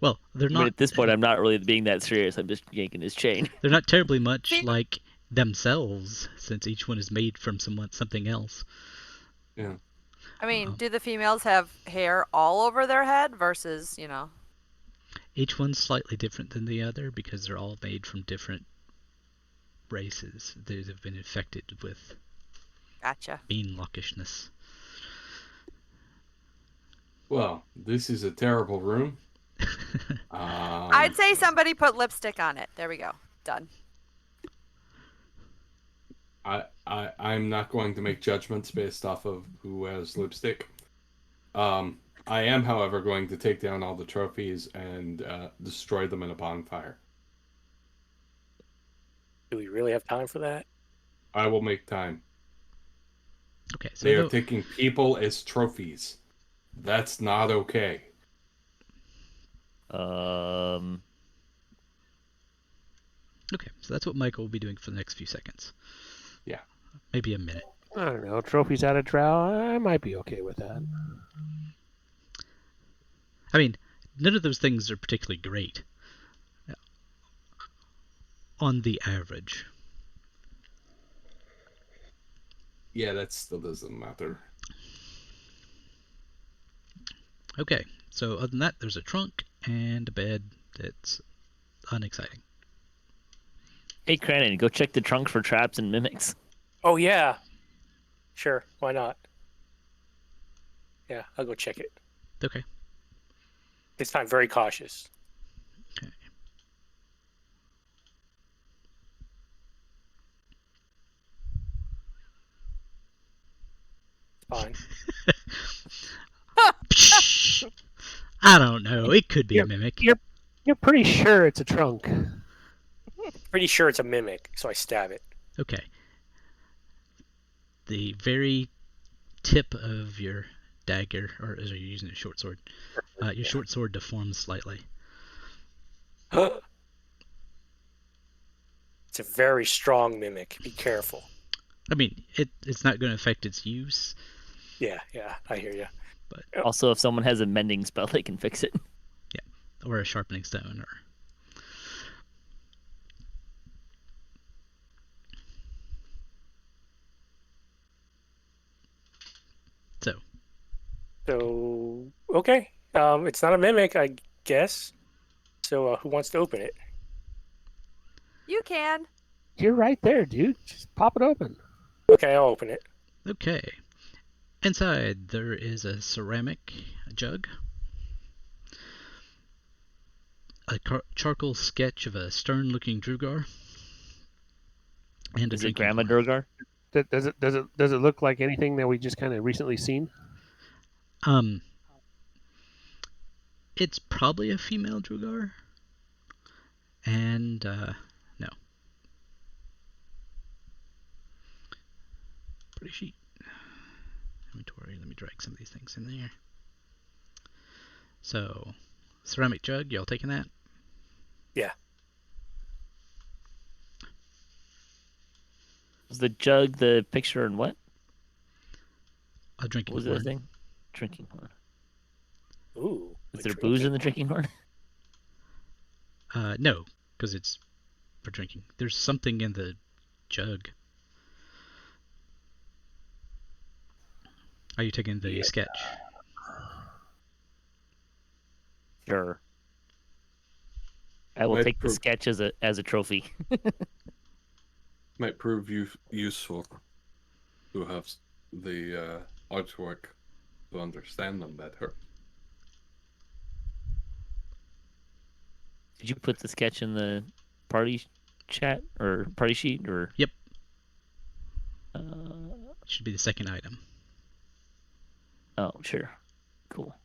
Well, they're I not. mean, at this point, I'm not really being that serious. I'm just yanking his chain. They're not terribly much See? like themselves, since each one is made from something else. Yeah. I mean, do the females have hair all over their head versus, Each one's slightly different than the other because they're all made from different races that have been infected with Gotcha. beanlockishness. Well, this is a terrible room. I'd say somebody put lipstick on it. There we go. Done. I'm not going to make judgments based off of who has lipstick. I am, however, going to take down all the trophies and destroy them in a bonfire. Do we really have time for that? I will make time. Okay, so They are taking people as trophies. That's not okay. okay, so that's what Michael will be doing for the next few seconds. Yeah. Maybe a minute. I don't know. Trophies out of drow, I might be okay with that. I mean, none of those things are particularly great. On the average. Yeah, that still doesn't matter. Okay, so other than that, there's a trunk and a bed that's unexciting. Hey, Kraanan, go check the trunk for traps and mimics. Oh, yeah. Sure, why not? Yeah, I'll go check it. Okay. This time, very cautious. Okay. Fine. I don't know. It could be a mimic. You're pretty sure it's a trunk. Pretty sure it's a mimic, so I stab it. Okay. The very tip of your dagger, or are you using a short sword? Your short sword deforms slightly. It's a very strong mimic. Be careful. I mean, it's not going to affect its use. Yeah, I hear you. But Also, if someone has a mending spell, they can fix it. or a sharpening stone, or So okay, it's not a mimic, I guess. So who wants to open it? You can. You're right there, dude. Just pop it open. Okay, I'll open it. Okay. Inside there is a ceramic jug, a charcoal sketch of a stern-looking Duergar, and a Is it drinking Grandma horn. Duergar? Does it look like anything that we just kind of recently seen? It's probably a female Duergar, and no. Pretty sheet. Inventory. Let me drag some of these things in there. So, ceramic jug. Y'all taking that? Yeah. Was the jug the picture and what? A drinking What was horn. the thing? Drinking horn. Ooh. Is there booze in the drinking horn? No, because it's for drinking. There's something in the jug. Are you taking the sketch? Sure. I will Might take the prove- sketch as a trophy. Might prove useful to have the artwork to understand them better. Did you put the sketch in the party chat or party sheet or? Yep. Uh, Should be the second item. oh, sure. Cool.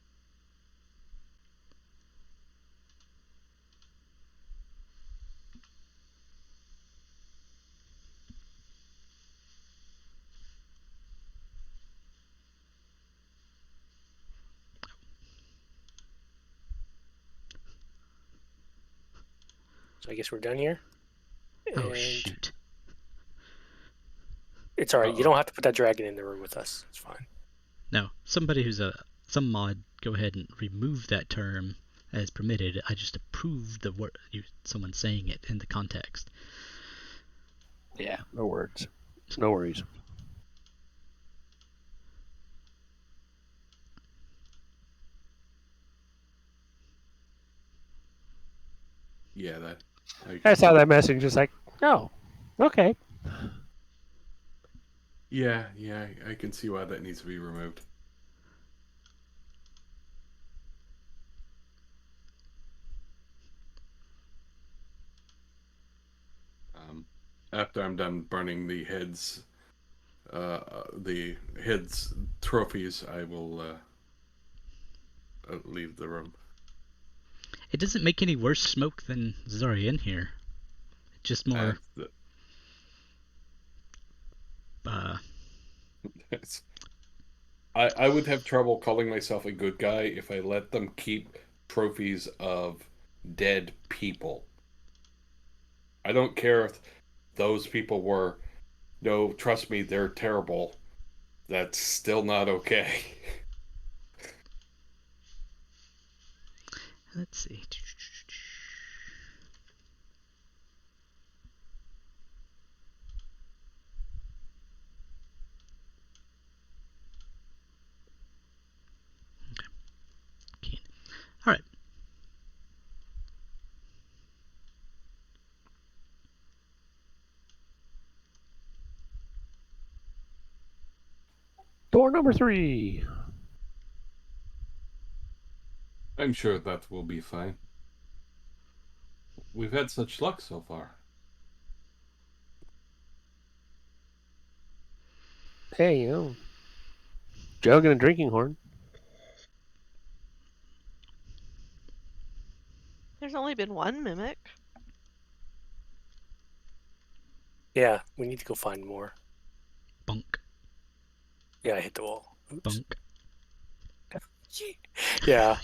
So I guess we're done here. Oh And shoot. it's all right. You don't have to put that dragon in the room with us. It's fine. No, somebody who's some mod, go ahead and remove that term as permitted. I just approve the word someone saying it in the context. Yeah, no words. No worries. Yeah, I saw that message, just like, oh, okay. Yeah, I can see why that needs to be removed. After I'm done burning the heads trophies, I will leave the room. It doesn't make any worse smoke than is already in here. It's just more. I would have trouble calling myself a good guy if I let them keep trophies of dead people. I don't care if those people were... No, trust me, they're terrible. That's still not okay. Let's see. Okay. All right. Door number 3. I'm sure that will be fine. We've had such luck so far. Hey, you know, jug and a drinking horn. There's only been one mimic. Yeah, we need to go find more. Bunk. Yeah, I hit the wall. Oops. Bunk. Yeah.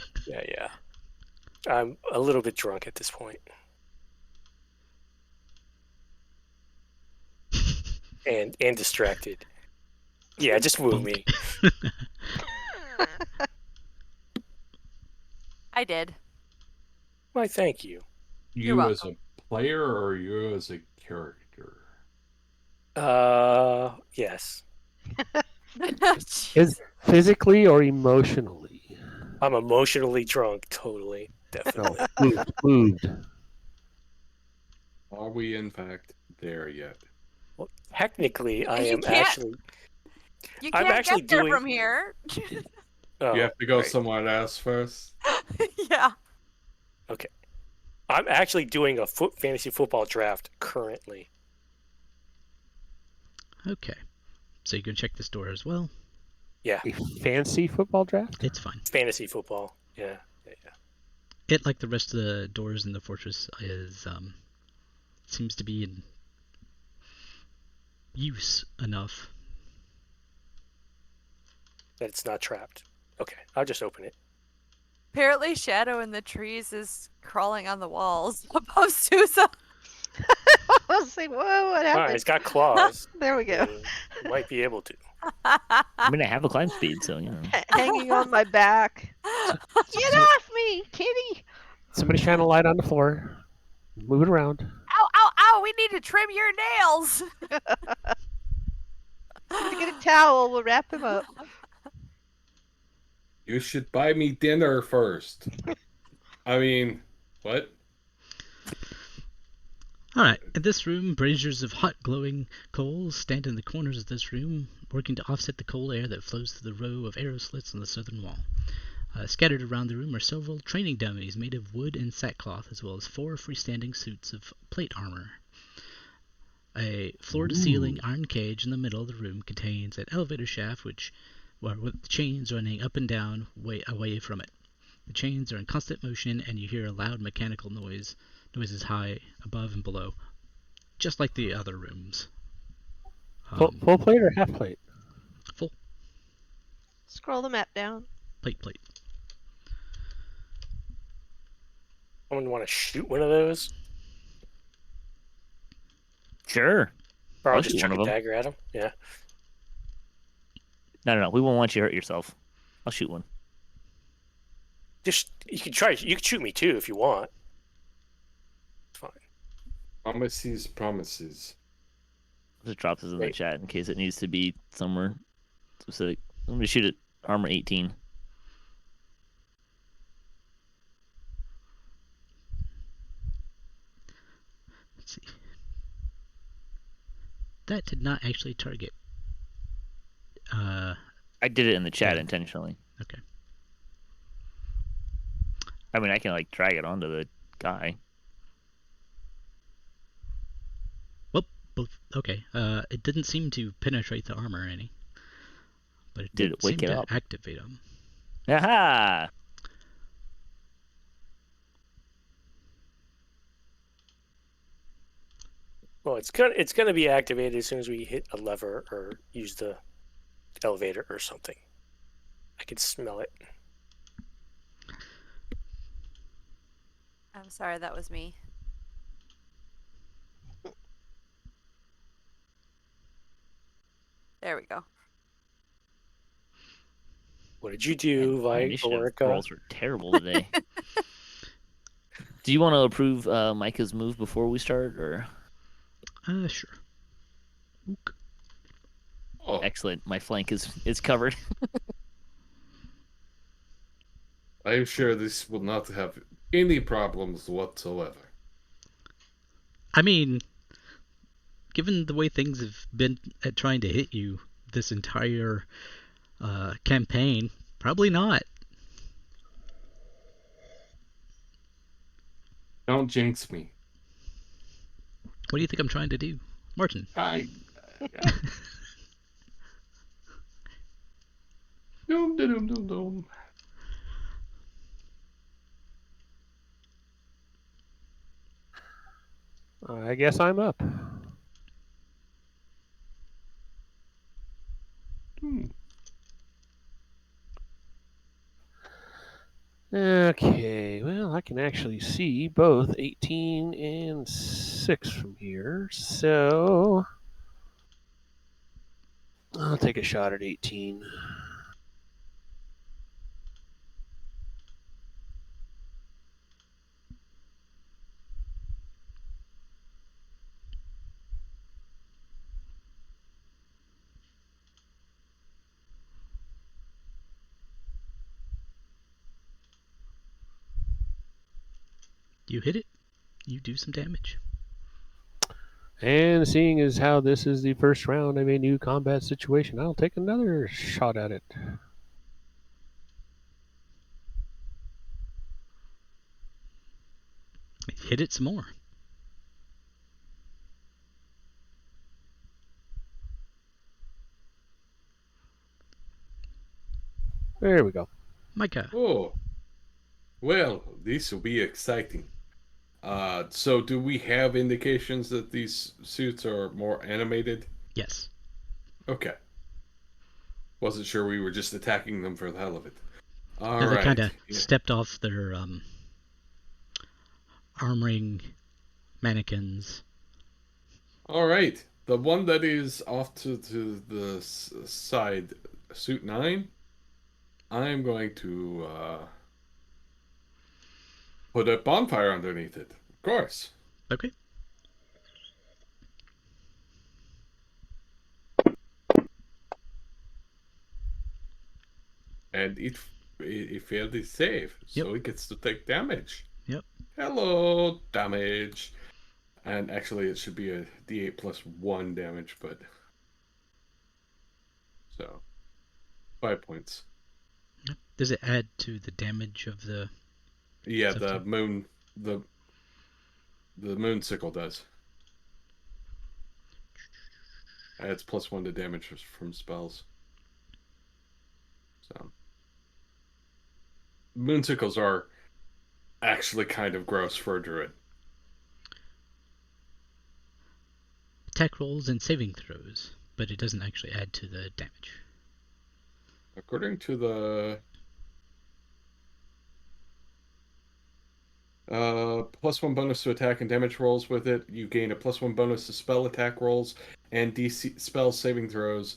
I'm a little bit drunk at this point. And distracted. Yeah, just woo Bunk. me. I did. Why, thank you. You're You as a player or you as a character? Yes. Is physically or emotionally? I'm emotionally drunk, totally. Definitely. No, moved. Are we in fact there yet? Well, technically, I You am can't- actually. You I'm can't actually get there doing- from here. Oh, You have to go right. somewhere else first. Yeah. Okay. I'm actually doing a fantasy football draft currently. Okay. So you can check this door as well. Yeah, A fancy football draft? It's fine. fantasy football. Yeah. It, like the rest of the doors in the fortress, is seems to be in use enough. That it's not trapped. Okay, I'll just open it. Apparently, Shadow in the trees is crawling on the walls above Suzza. I was like, whoa, what All right, happened? it's got claws. There we go. Might be able to. I mean, I have a climb speed, so you know. Hanging on my back. Get off me, kitty! Somebody shine a light on the floor. Move it around. Ow, ow, ow! We need to trim your nails. Get a towel, we'll wrap him up. You should buy me dinner first. I mean, what? Alright, in this room, braziers of hot glowing coals stand in the corners of this room, working to offset the cold air that flows through the row of arrow slits on the southern wall. Scattered around the room are several training dummies made of wood and sackcloth, as well as 4 freestanding suits of plate armor. A floor-to-ceiling iron cage in the middle of the room contains an elevator shaft with chains running up and down away from it. The chains are in constant motion, and you hear a loud mechanical noises high above and below, just like the other rooms. Full plate or half plate? Full Scroll the map down. plate. Someone want to shoot one of those? Sure. Or I'll I'll just shoot chuck one a of 'em. dagger at him. Yeah. No. We won't want you to hurt yourself. I'll shoot one. Just you can try. You can shoot me too if you want. It's fine. Promises. I'll just drop this in the Wait. chat in case it needs to be somewhere specific. I'm going to shoot at armor 18. Let's see. That did not actually target. I did it in the chat Yeah. intentionally. Okay. I mean, I can like drag it onto the guy. Well, both. Okay. It didn't seem to penetrate the armor any, but it Did did it wake seem it to up? activate them. Aha! Well, it's gonna be activated as soon as we hit a lever or use the elevator or something. I can smell it. I'm sorry, that was me. There we go. What did you do, My initiative Viorica? rolls were terrible today. Do you want to approve Micah's move before we start, or? Sure. Ook. Oh, Excellent. My flank is covered. I am sure this will not have any problems whatsoever. I mean, given the way things have been at trying to hit you this entire campaign, probably not. Don't jinx me. What do you think I'm trying to do, Marten? Doom. I guess I'm up. Okay, well, I can actually see both 18 and 6 from here, so I'll take a shot at 18. You hit it. You do some damage. And seeing as how this is the first round of a new combat situation, I'll take another shot at it. Hit it some more. There we go. Mika. Oh, well, this will be exciting. So do we have indications that these suits are more animated? Yes. Okay. Wasn't sure we were just attacking them for the hell of it. All Yeah, they right. kind of stepped off their armoring mannequins. All right. The one that is off to the side, suit 9, I'm going to put a bonfire underneath it. Of course. Okay. And it failed its save, so it gets to take damage. Yep. Hello, damage. And actually, it should be a D8 plus 1 damage, but so 5 points. Yep. Does it add to the damage of the? Yeah, something? the moon sickle does. Adds plus 1 to damage from spells. So moon sickles are actually kind of gross for a druid. Attack rolls and saving throws, but it doesn't actually add to the damage. According to the plus 1 bonus to attack and damage rolls with it, you gain a plus 1 bonus to spell attack rolls and DC spell saving throws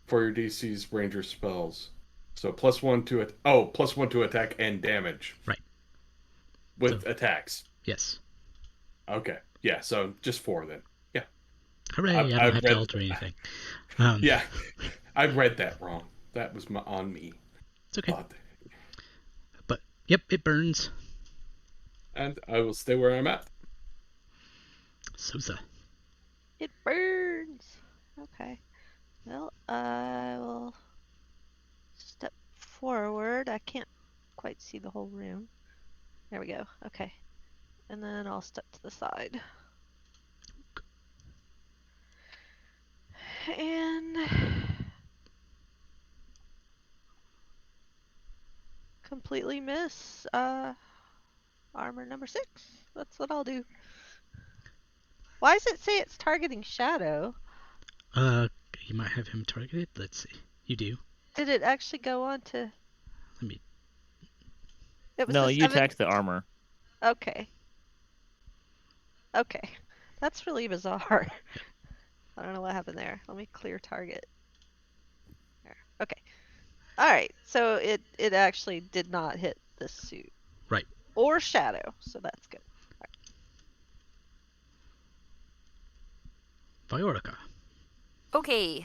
for your DC's ranger spells. So plus 1 to plus 1 to attack and damage. Right. With attacks. Yes. Okay. Yeah, so just 4 then. Yeah. Hooray, I don't have to alter anything. Yeah. I read that wrong. That was on me. It's okay. But, yep, it burns. And I will stay where I'm at. Suzza. It burns. Okay. Well, I will step forward. I can't quite see the whole room. There we go. Okay. And then I'll step to the side. And completely miss armor number 6. That's what I'll do. Why does it say it's targeting Shadow? You might have him targeted. Let's see. You do. Did it actually go on to... Let me... It was No, a you attacked the armor. Okay. Okay. That's really bizarre. I don't know what happened there. Let me clear target. There. Okay. Alright, so it actually did not hit this suit. Right. Or Shadow, so that's good. Viorica. Okay,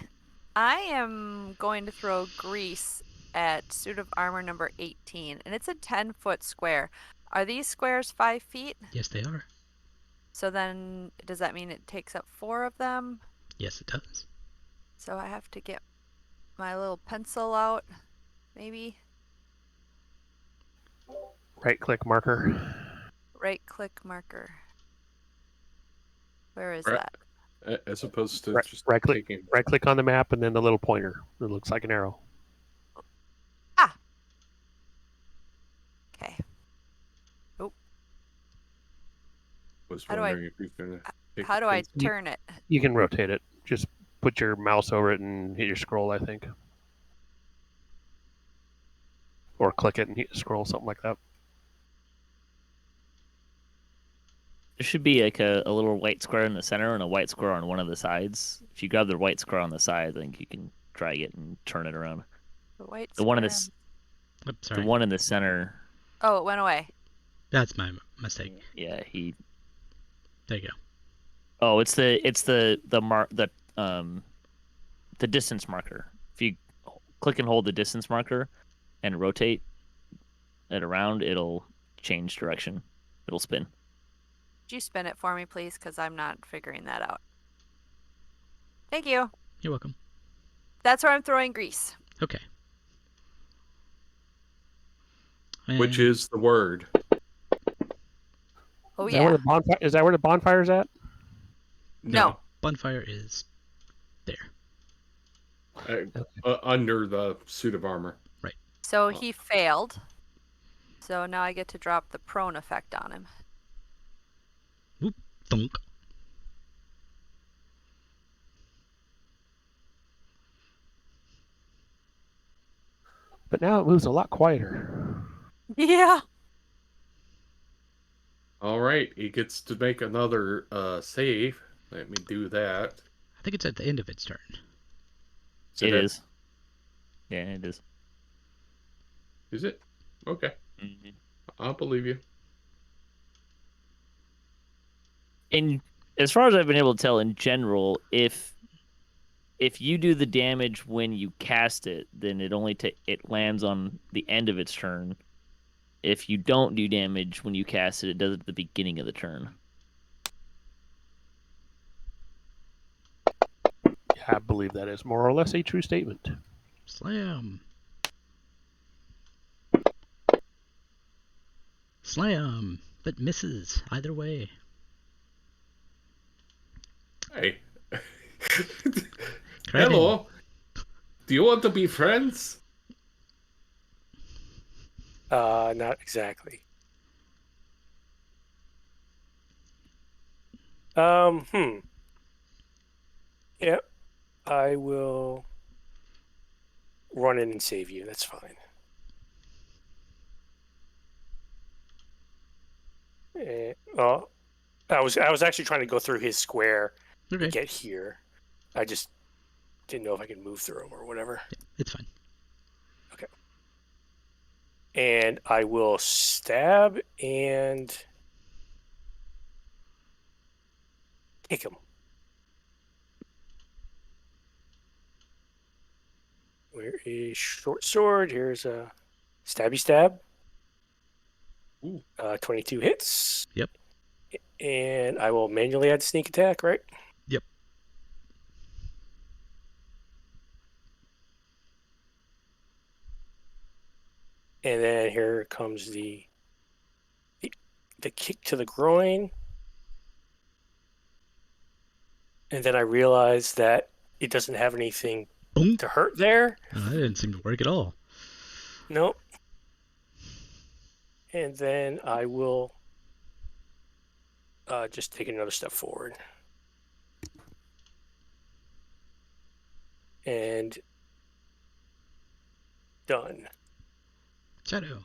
I am going to throw grease at suit of armor number 18, and it's a 10-foot square. Are these squares 5 feet? Yes, they are. So then, does that mean it takes up 4 of them? Yes, it does. So I have to get my little pencil out, maybe? Right-click marker. Right-click marker. Where is Right. that? As opposed to just Right-click taking... right-click on the map and then the little pointer. It looks like an arrow. Ah! Okay. was How do I- wondering if you can... How do I turn it? You can rotate it. Just put your mouse over it and hit your scroll, I think. Or click it and hit scroll, something like that. There should be like a little white square in the center and a white square on one of the sides. If you grab the white square on the side, I think you can drag it and turn it around. The white The one in square the Oops, sorry. the one in the center. Oh, it went away. That's my mistake. Yeah, There you go. Oh, it's the distance marker. If you click and hold the distance marker and rotate it around, it'll change direction. It'll spin. Could you spin it for me, please? Because I'm not figuring that out. Thank you. You're welcome. That's where I'm throwing grease. Okay. Which And is the word. Oh, Is that where yeah. the bonfire? Is that where the bonfire's at? No. bonfire is there. Under the suit of armor. So he failed. So now I get to drop the prone effect on him. Thunk. But now it moves a lot quieter. Yeah. All right, he gets to make another save. Let me do that. I think it's at the end of its turn. It is. Yeah, it is. Is it? Okay, Mm-hmm. I'll believe you. And as far as I've been able to tell, in general, if you do the damage when you cast it, then it lands on the end of its turn. If you don't do damage when you cast it, it does it at the beginning of the turn. Yeah, I believe that is more or less a true statement. Slam. Slam. But misses either way. Hey. Kraanan. Hello. Do you want to be friends? Not exactly. Yeah, I will run in and save you. That's fine. Well, I was actually trying to go through his square Okay. to get here. I just didn't know if I could move through him or whatever. It's fine. And I will stab and kick him. Where is short sword? Here's a stabby stab. Ooh. 22 hits. Yep. And I will manually add sneak attack, right? Yep. And then here comes the kick to the groin. And then I realize that it doesn't have anything Boom. to hurt there. Oh, that didn't seem to work at all. Nope. And then I will just take another step forward. And done. Shadow.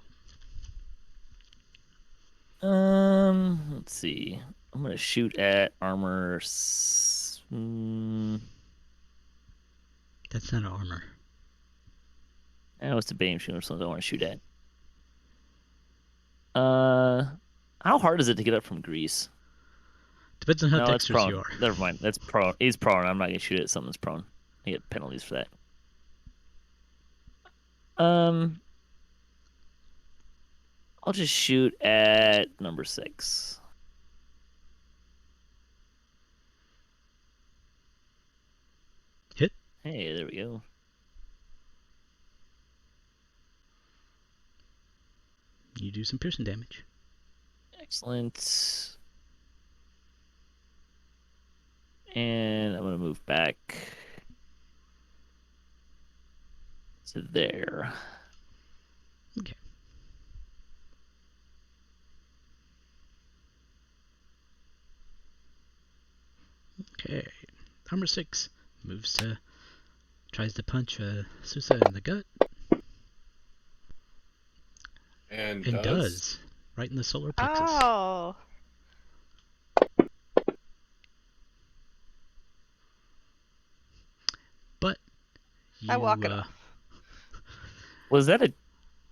Let's see. I'm gonna shoot at armor. That's not armor. I was debating shooting something I want to shoot at. How hard is it to get up from Grease? Depends on how No, that's dexterous prone. you are. Never mind. That's prone. He's prone. I'm not gonna shoot at something that's prone. I get penalties for that. I'll just shoot at number 6. Hit. Hey, there we go. You do some piercing damage. Excellent. And I'm gonna move back to there. Okay. Okay. Armor 6 moves to tries to punch Suzza in the gut And and does. does right in the solar plexus. Oh. But you I walk it off. Was that a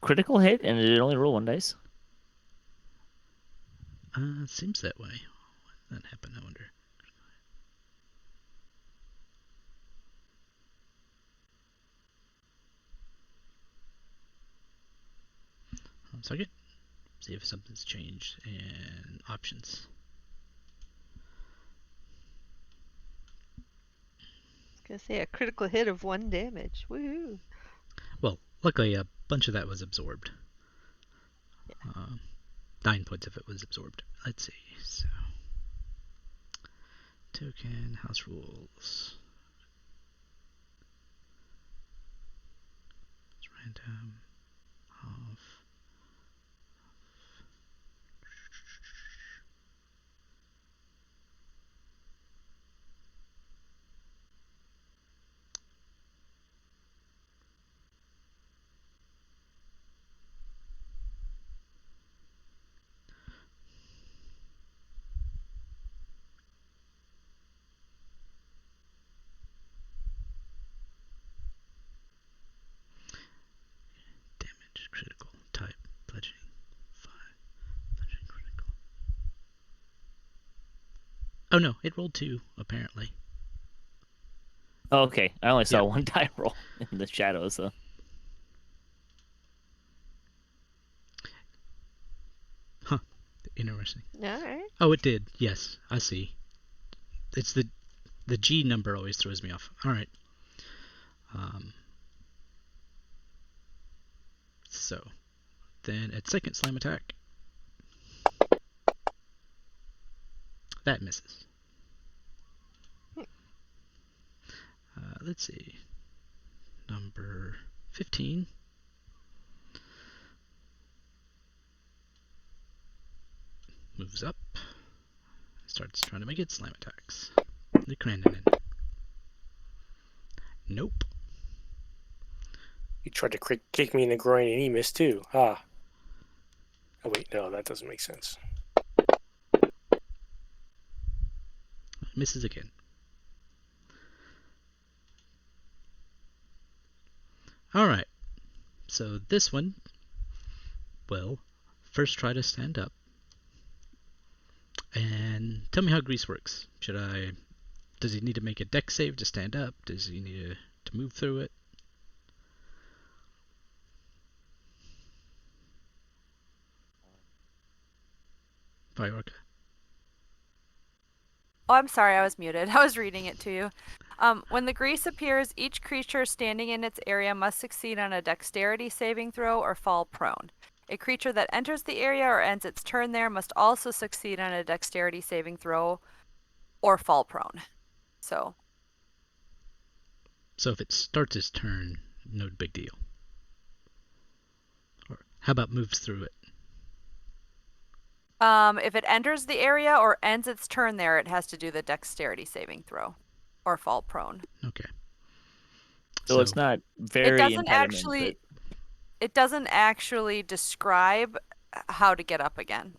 critical hit, and did it only roll 1 dice? seems that way. Why did that happen? I wonder. 1 second. See if something's changed in options. I was gonna say a critical hit of 1 damage. Woohoo! Well, luckily a bunch of that was absorbed. 9 points of it was absorbed. Let's see. So, token, house rules. It's random. Off. Damage, critical, type, bludgeoning, 5, bludgeoning, critical. Oh no, it rolled 2, apparently. Oh, okay. I only saw Yeah. 1 die roll in the shadows, though. Interesting. Alright. Oh, it did. Yes, I see. It's the G number always throws me off. All right. So, then at second slam attack, that misses. Let's see. Number 15. Moves up. Starts trying to make it slam attacks. The Kraanan. Nope. He tried to kick me in the groin and he missed too. Ah. Oh wait, no, that doesn't make sense. Misses again. Alright. So this one will first try to stand up. And tell me how grease works. Does he need to make a dex save to stand up? Does he need to move through it? Viorica. Oh, I'm sorry, I was muted. I was reading it to you. When the grease appears, each creature standing in its area must succeed on a dexterity saving throw or fall prone. A creature that enters the area or ends its turn there must also succeed on a dexterity saving throw or fall prone. So if it starts its turn, no big deal. Or how about moves through it? if it enters the area or ends its turn there, it has to do the dexterity saving throw or fall prone. Okay. So it's not very It doesn't actually describe how to get up again.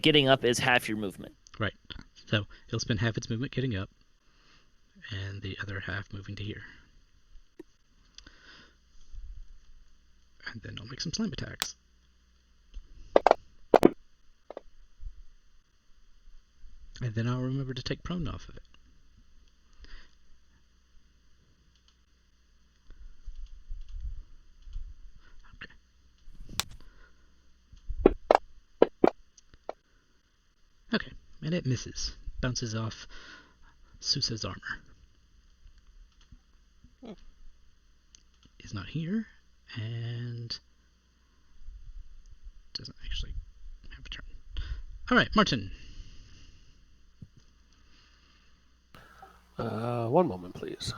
Getting up is half your movement. Right. So it'll spend half its movement getting up, and the other half moving to here. And then I'll make some slam attacks. And then I'll remember to take prone off of it. Okay, and it misses. Bounces off Suzza's armor. Is not here, and doesn't actually have a turn. Alright, Marten. 1 moment, please.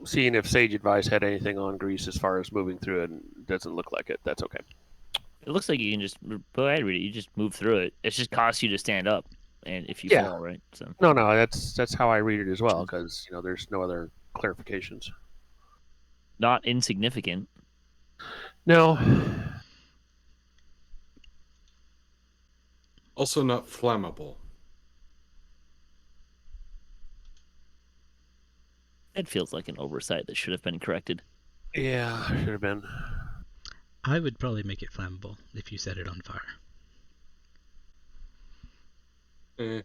seeing if Sage Advice had anything on Grease as far as moving through it, and it doesn't look like it. That's okay. It looks like you can just go ahead and read it. You just move through it. It just costs you to stand up, and if you Yeah. fall, right? So No, that's how I read it as well, because there's no other clarifications. not insignificant. No. Also not flammable. It feels like an oversight that should have been corrected. Yeah, should have been. I would probably make it flammable if you set it on fire. Eh.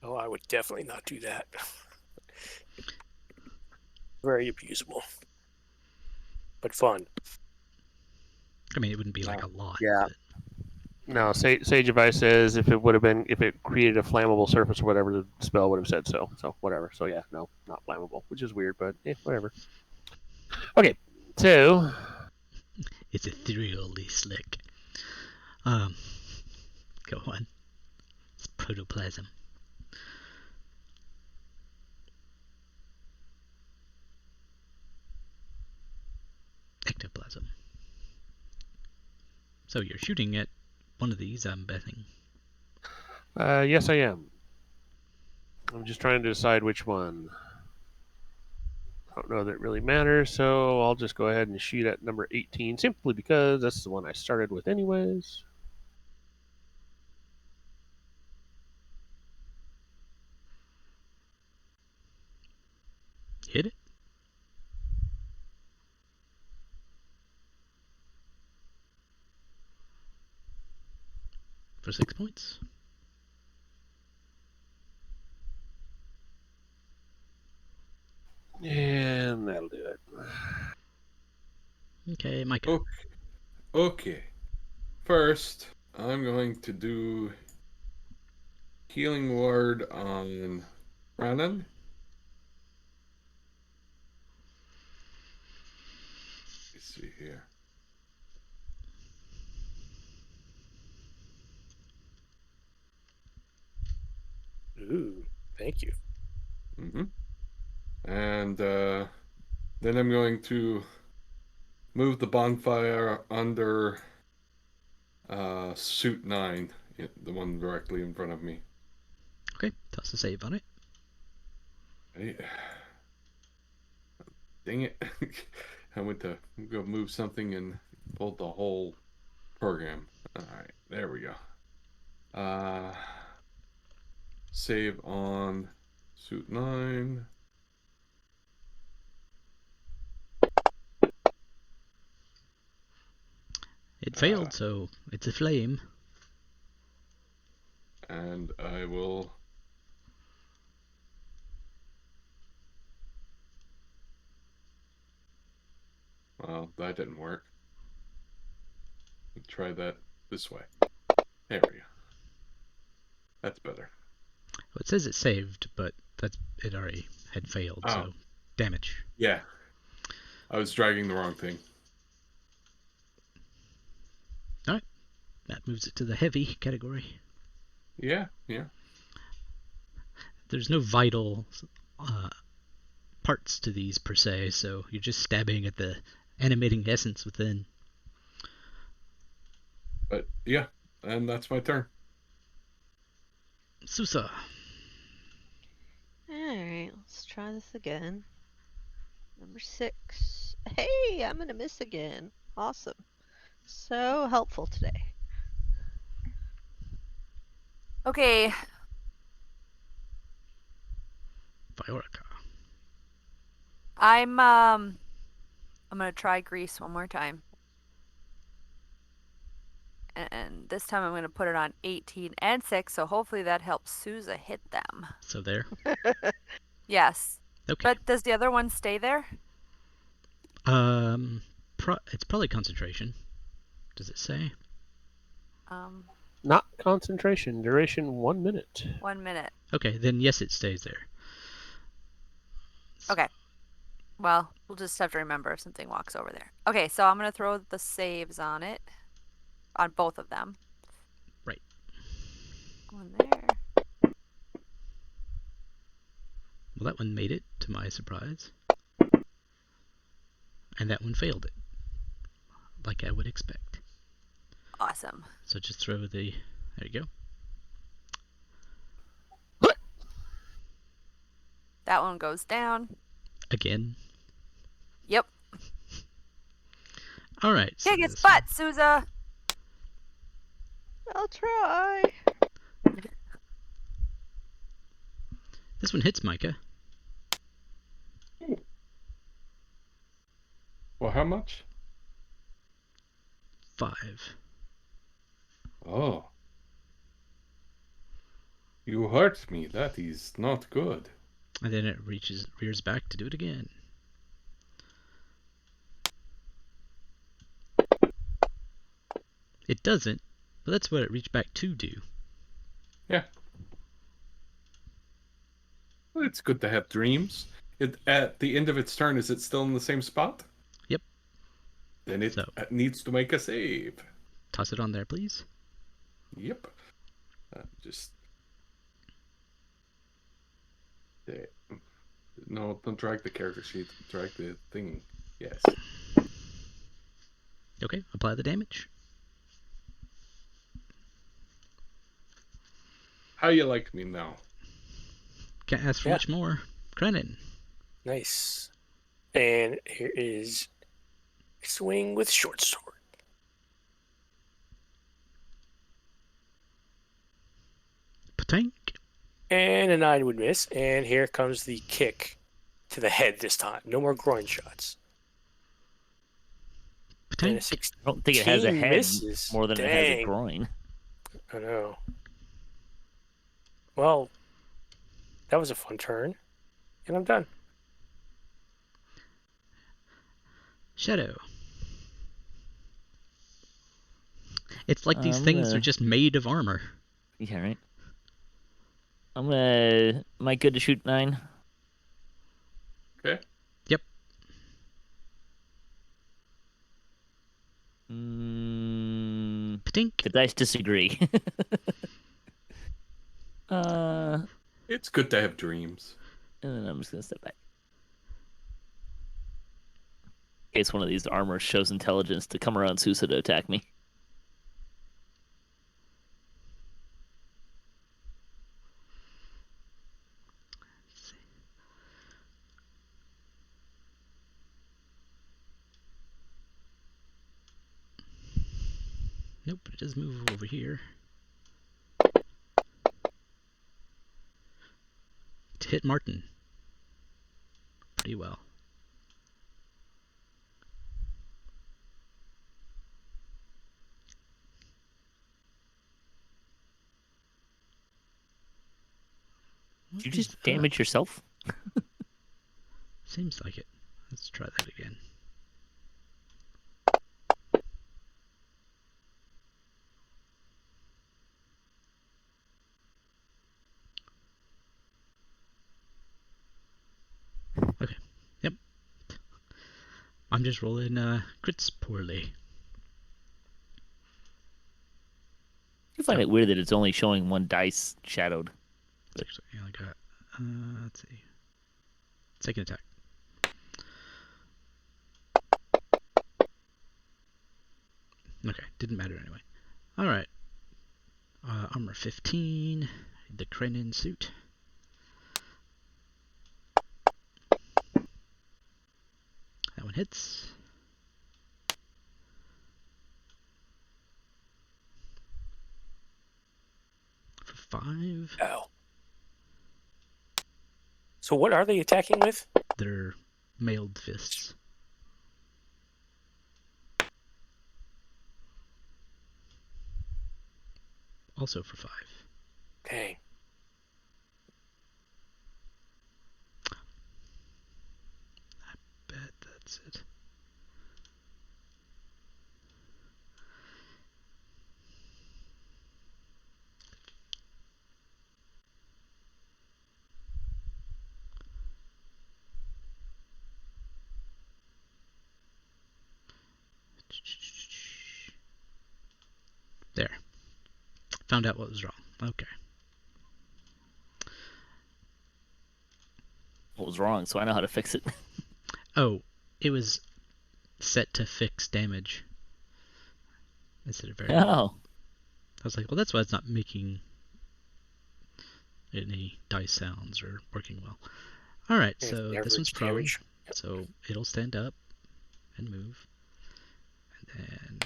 Oh, I would definitely not do that. Very abusable. But fun. I mean, it wouldn't be like a lot. Yeah. But No, Sage Advice says if it created a flammable surface or whatever, the spell would have said so. So whatever. So yeah, no, not flammable, which is weird, but whatever. Okay, so it's ethereally slick. Go on. It's protoplasm. Ectoplasm. So you're shooting at one of these, I'm betting. yes, I am. I'm just trying to decide which one. I don't know that it really matters, so I'll just go ahead and shoot at number 18, simply because that's the one I started with anyways. Hit it. For 6 points. And that'll do it. Okay, Mika. Okay. First, I'm going to do Healing Word on Kraanan. Let's see here. Ooh, thank you. Mm-hmm. And then I'm going to move the bonfire under suit 9, the one directly in front of me. Okay, toss a save on it. Hey. Dang it. I went to go move something and pulled the whole program. Alright, there we go. Save on suit 9. It failed, so it's a flame. And I will... Well, that didn't work. Let's try that this way. There we go. That's better. Well, it says it saved, but it already had failed, so damage. Yeah. I was dragging the wrong thing. Alright. That moves it to the heavy category. Yeah. There's no vital parts to these per se, so you're just stabbing at the animating essence within. But yeah, and that's my turn. Suzza. Alright, let's try this again. Number 6. Hey, I'm gonna miss again. Awesome. So helpful today. Okay, Viorica. I'm gonna try grease one more time. And this time I'm gonna put it on 18 and 6, so hopefully that helps Suzza hit them. So there. Yes. Okay. But does the other one stay there? It's probably concentration. Does it say? Not concentration. Duration 1 minute. 1 minute. Okay, then yes, it stays there. Okay. Well, we'll just have to remember if something walks over there. Okay, so I'm gonna throw the saves on it. On both of them. Right. One there. Well, Well, that one made it, to my surprise. And that one failed it, like I would expect. Awesome. So just throw the... There you go. That one goes down. Again. Yep. Alright. So Kick its this butt, Suzza. I'll try. This one hits Micah. Well, how much? 5. Oh. You hurt me. That is not good. And then it rears back to do it again. It doesn't, but that's what it reached back to do. Yeah. Well, it's good to have dreams. At the end of its turn, is it still in the same spot? Yep. Then it So. needs to make a save. Toss it on there, please. Yep. Just... No, don't drag the character sheet. Drag the thing. Yes. Okay, apply the damage. How you like me now? Can't ask for Yeah. much more. Kraanan. Nice. And here is a swing with short sword. Patank. And a 9 would miss. And here comes the kick to the head this time. No more groin shots. And a Patank. 16 I don't think it has a head misses. more than it has a Dang. groin. I know. Well, that was a fun turn. And I'm done. Shadow. It's like these things are just made of armor. Yeah, right. I'm gonna... Am I good to shoot 9? Okay. Yep. Patink. The dice disagree. It's good to have dreams. And then I'm just gonna step back. In case one of these armor shows intelligence to come around Suzza to attack me. Nope, but it does move over here. To hit Marten. Pretty well. Did you just damage yourself? Seems like it. Let's try that again. Okay. Yep. I'm just rolling crits poorly. I find it weird that it's only showing one dice shadowed. It's actually only got let's see. Second attack. Okay, didn't matter anyway. Alright. Armor 15. The Kraanan suit. That one hits. For 5. Ow. So what are they attacking with? They're mailed fists. Also for 5. Dang. I bet that's it. There. Found out what was wrong. Okay. what was wrong, so I know how to fix it. Oh, it was set to fix damage instead of variable. Oh. I was like, well, that's why it's not making any dice sounds or working well. All right, Yeah, so this average one's prone, damage. so it'll stand up and move, and then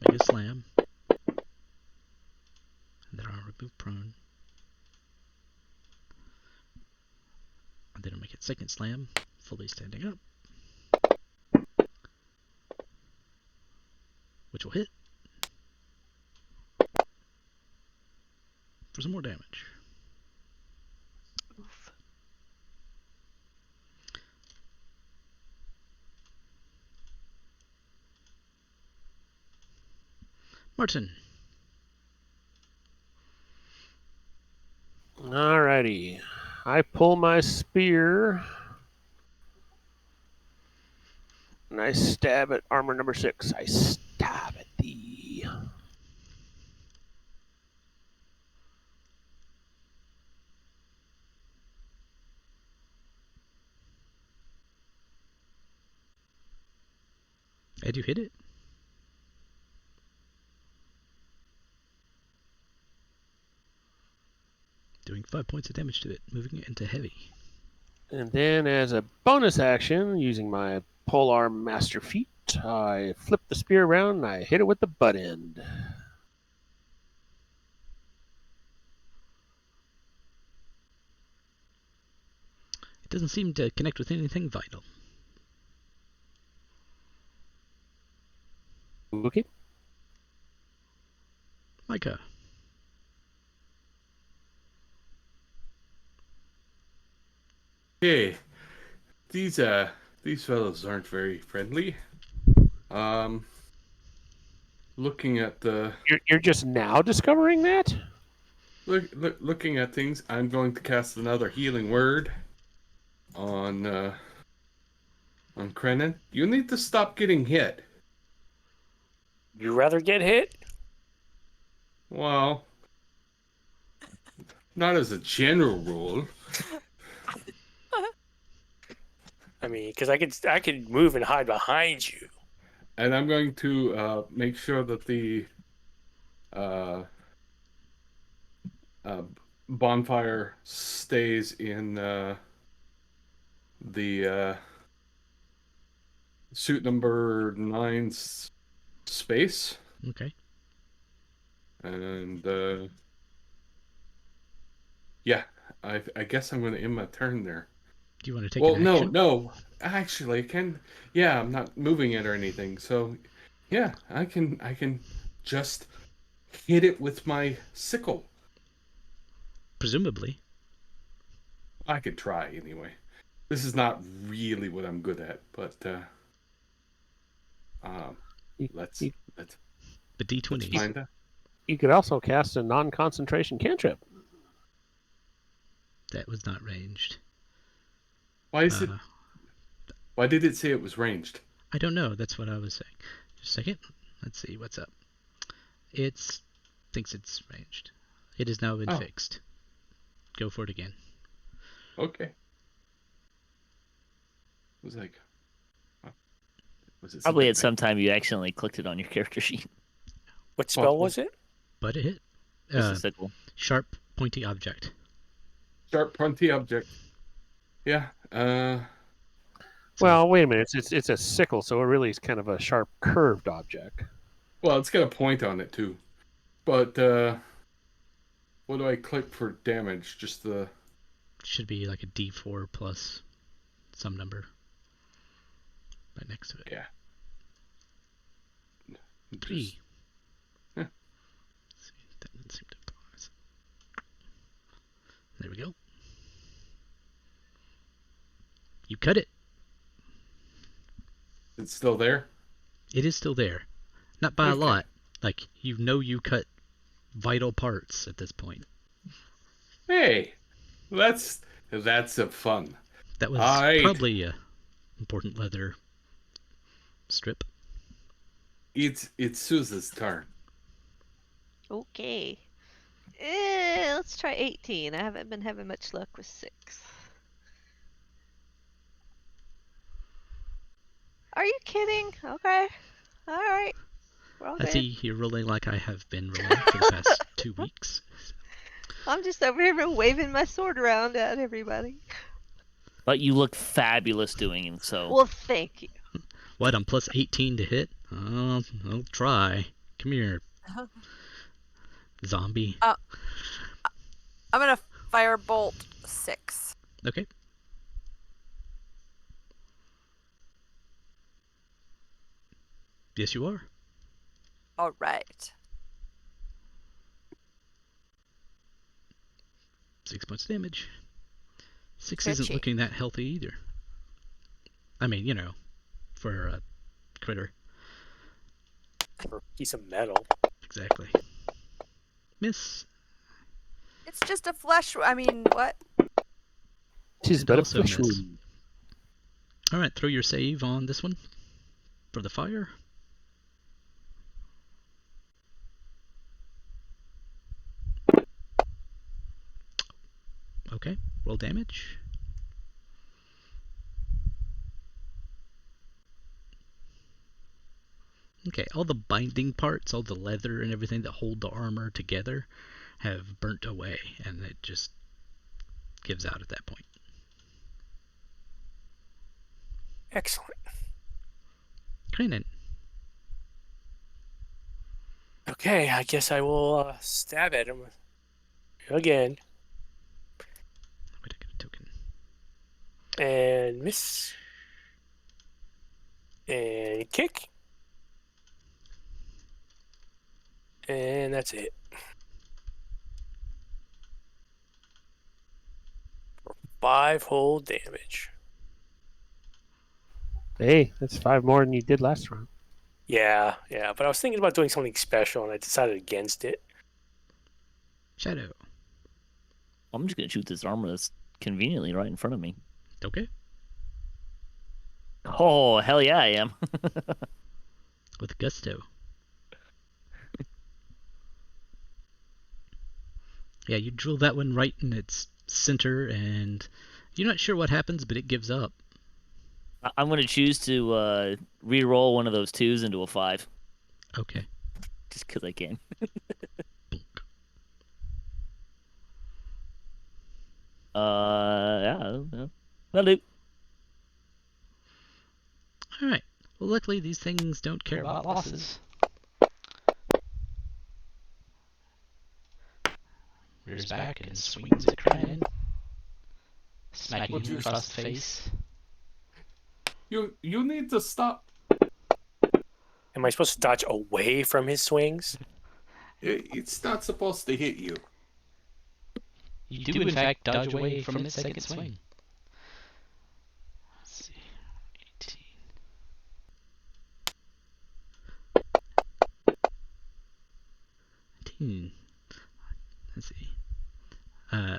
make a slam, and then I'll remove prone, and then I'll make it second slam, fully standing up, which will hit for some more damage. Oof. Marten. Alrighty. I pull my spear. And I stab at armor number 6. I stab at thee. And you hit it. Doing 5 points of damage to it, moving it into heavy. And then as a bonus action, using my polearm master feat, I flip the spear around and I hit it with the butt end. It doesn't seem to connect with anything vital. Okay. Mika. Hey, these fellows aren't very friendly. Looking at the You're just now discovering that? looking at things, I'm going to cast another healing word on Kraanan. You need to stop getting hit. You rather get hit? Well, not as a general rule. I mean, because I could move and hide behind you. And I'm going to make sure that the bonfire stays in the suit number 9's space. Okay. And yeah, I guess I'm going to end my turn there. Do you want to take Well, an action? no. Actually, I can. Yeah, I'm not moving it or anything. So, yeah, I can just hit it with my sickle. Presumably. I could try anyway. This is not really what I'm good at, but let's But D20. find out. You could also cast a non-concentration cantrip. That was not ranged. Why is it? Why did it say it was ranged? I don't know. That's what I was saying. Just a second. Let's see what's up. It thinks it's ranged. It has now been fixed. Go for it again. Okay. It was like. Was it Probably at something some time you accidentally clicked it on your character sheet. What spell was it? But it hit. Just a sickle. Sharp, pointy object. Sharp, pointy object. Yeah. Well, wait a minute. It's a sickle, so it really is kind of a sharp, curved object. Well, it's got a point on it too. But what do I click for damage? Just the. Should be like a D4 plus some number. Right next to it. Yeah. 3. Huh. See, that didn't seem to apply. There we go. You cut it. It's still there? It is still there. Not by a Okay. lot. Like, you cut vital parts at this point. Hey, that's a fun. That was Alright. probably a important leather strip. It's Suzza's turn. Okay. Let's try 18. I haven't been having much luck with 6. Are you kidding? Okay. All right. We're all I good. see you're rolling like I have been rolling for the past 2 weeks. I'm just over here waving my sword around at everybody. But you look fabulous doing so. Well, thank you. What, I'm plus 18 to hit? I'll try. Come here, zombie. I'm gonna firebolt 6. Okay. Yes, you are. All right. 6 points of damage. 6 isn't Sketchy. looking that healthy either. I mean, you know, for a critter. For a piece of metal. Exactly. Miss. It's just a flesh. I mean, what? She's And but a also fish miss. wound. Alright, throw your save on this one. For the fire. Okay, roll damage. Okay, all the binding parts, all the leather and everything that hold the armor together have burnt away, and it just gives out at that point. Excellent. Kraanan. Okay, I guess I will stab at him again Wait, I got a token. and miss and kick, and that's it. For 5 whole damage. Hey, that's 5 more than you did last round. Yeah, but I was thinking about doing something special, and I decided against it. Shadow. I'm just gonna shoot this armor that's conveniently right in front of me. Okay. Oh, hell yeah, I am. With gusto. Yeah, you drill that one right in its center, and you're not sure what happens, but it gives up. I'm gonna choose to re-roll one of those 2s into a 5, Okay. just because I can. Boink. Yeah, that'll do. Alright. Well, luckily these things don't care about losses. Rears back and swings at Kraanan, smacking him across the face. You need to stop. Am I supposed to dodge away from his swings? It's not supposed to hit you. You do in fact dodge away from its second swing. Let's see. 18. Let's see.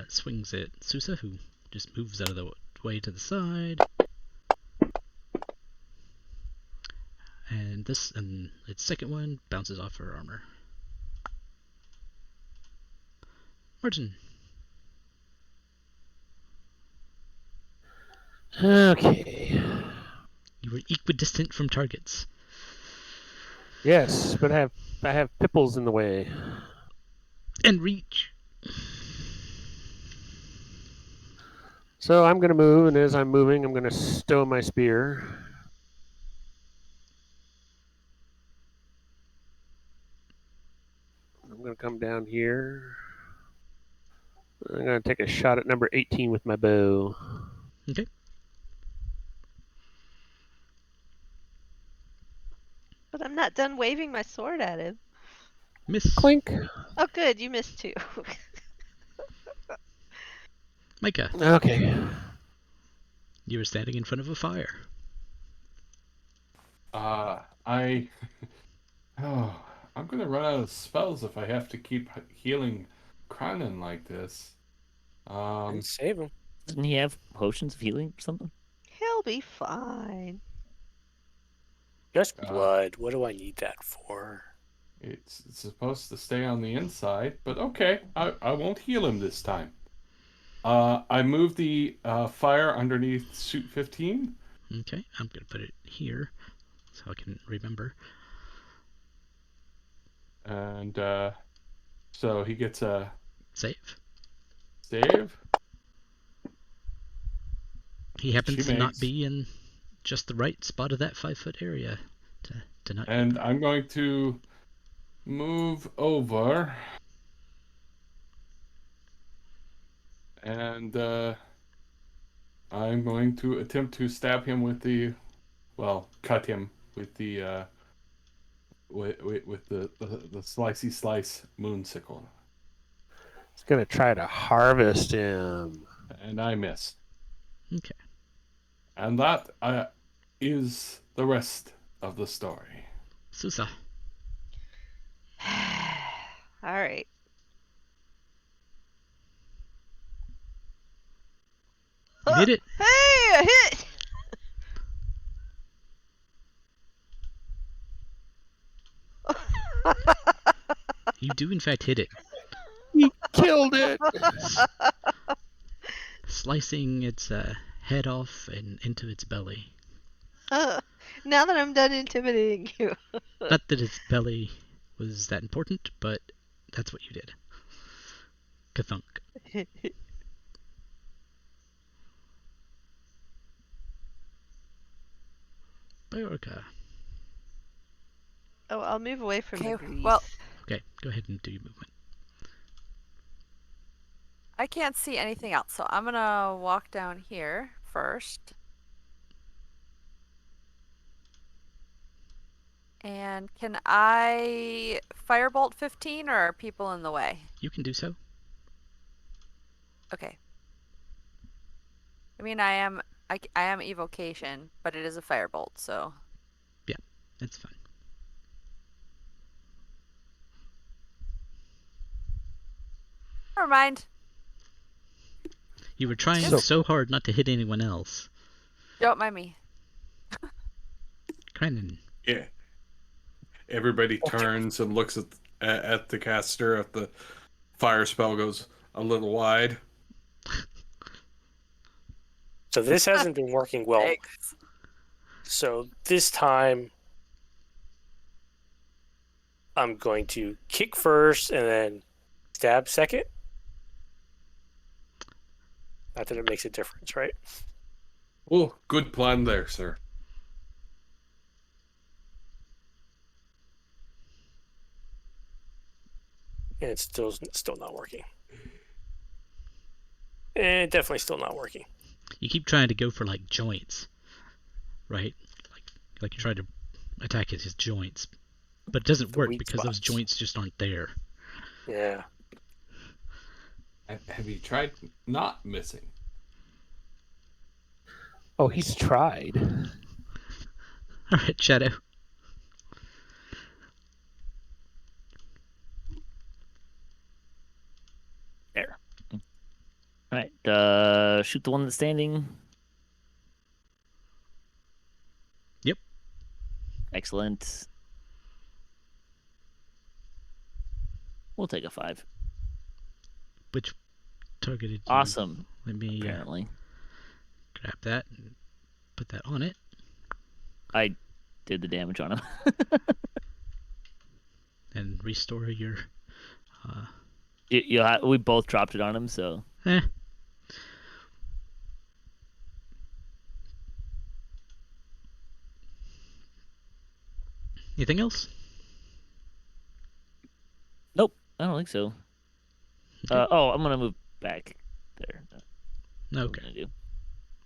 Swings at Suzza, who just moves out of the way to the side. And its second one bounces off her armor. Marten. Okay. You were equidistant from targets. Yes, but I have pipples in the way. And reach. So I'm going to move, and as I'm moving, I'm going to stow my spear. I'm going to come down here. I'm going to take a shot at number 18 with my bow. Okay. But I'm not done waving my sword at him. Miss. Clink. Oh, good. You missed too. Mika. Okay. You were standing in front of a fire. I'm gonna run out of spells if I have to keep healing Kraanan like this. And save him. Doesn't he have potions of healing or something? He'll be fine. Just blood. What do I need that for? It's supposed to stay on the inside, but okay, I won't heal him this time. I move the fire underneath suit 15 Okay, I'm gonna put it here so I can remember. And so he gets a Save. save. He happens She to not makes. be in just the right spot of that 5-foot area to not. And I'm going to move over. And I'm going to attempt to stab him with the, well, cut him with the with the slicey slice moonsicle, It's gonna try to harvest him. and I miss. Okay. And that is the rest of the story. Suzza. All right. You hit it. Hey, I hit! You do in fact hit it, He killed it. slicing its head off and into its belly. Now that I'm done intimidating you. Not that its belly was that important, but that's what you did. Kathunk. Viorica. Oh, I'll move away from the Okay, grease. well- Okay, go ahead and do your movement. I can't see anything else, so I'm gonna walk down here first. And can I firebolt 15, or are people in the way? You can do so. Okay. I mean, I am evocation, but it is a firebolt, so. That's fine. Never mind. You were trying So- so hard not to hit anyone else. Don't mind me. Kraanan. Yeah. Everybody turns and looks at the caster. If the fire spell goes a little wide. So this hasn't been working well. Thanks. So this time, I'm going to kick first and then stab second. Not that it makes a difference, right? Oh, good plan there, sir. And it's still not working. And definitely still not working. You keep trying to go for like joints, right? Like you try to attack his joints, but it doesn't The work weak because those spots. joints just aren't there. Yeah. Have you tried not missing? Oh, he's tried. All right, Shadow. There. Alright, shoot the one that's standing. Yep. Excellent. We'll take a 5. Which targeted you? Awesome, Let me apparently. grab that and put that on it. I did the damage on him. And restore your. We both dropped it on him, so. Eh. Anything else? Nope, I don't think so. Okay. I'm gonna move back there. What Okay. I'm gonna do.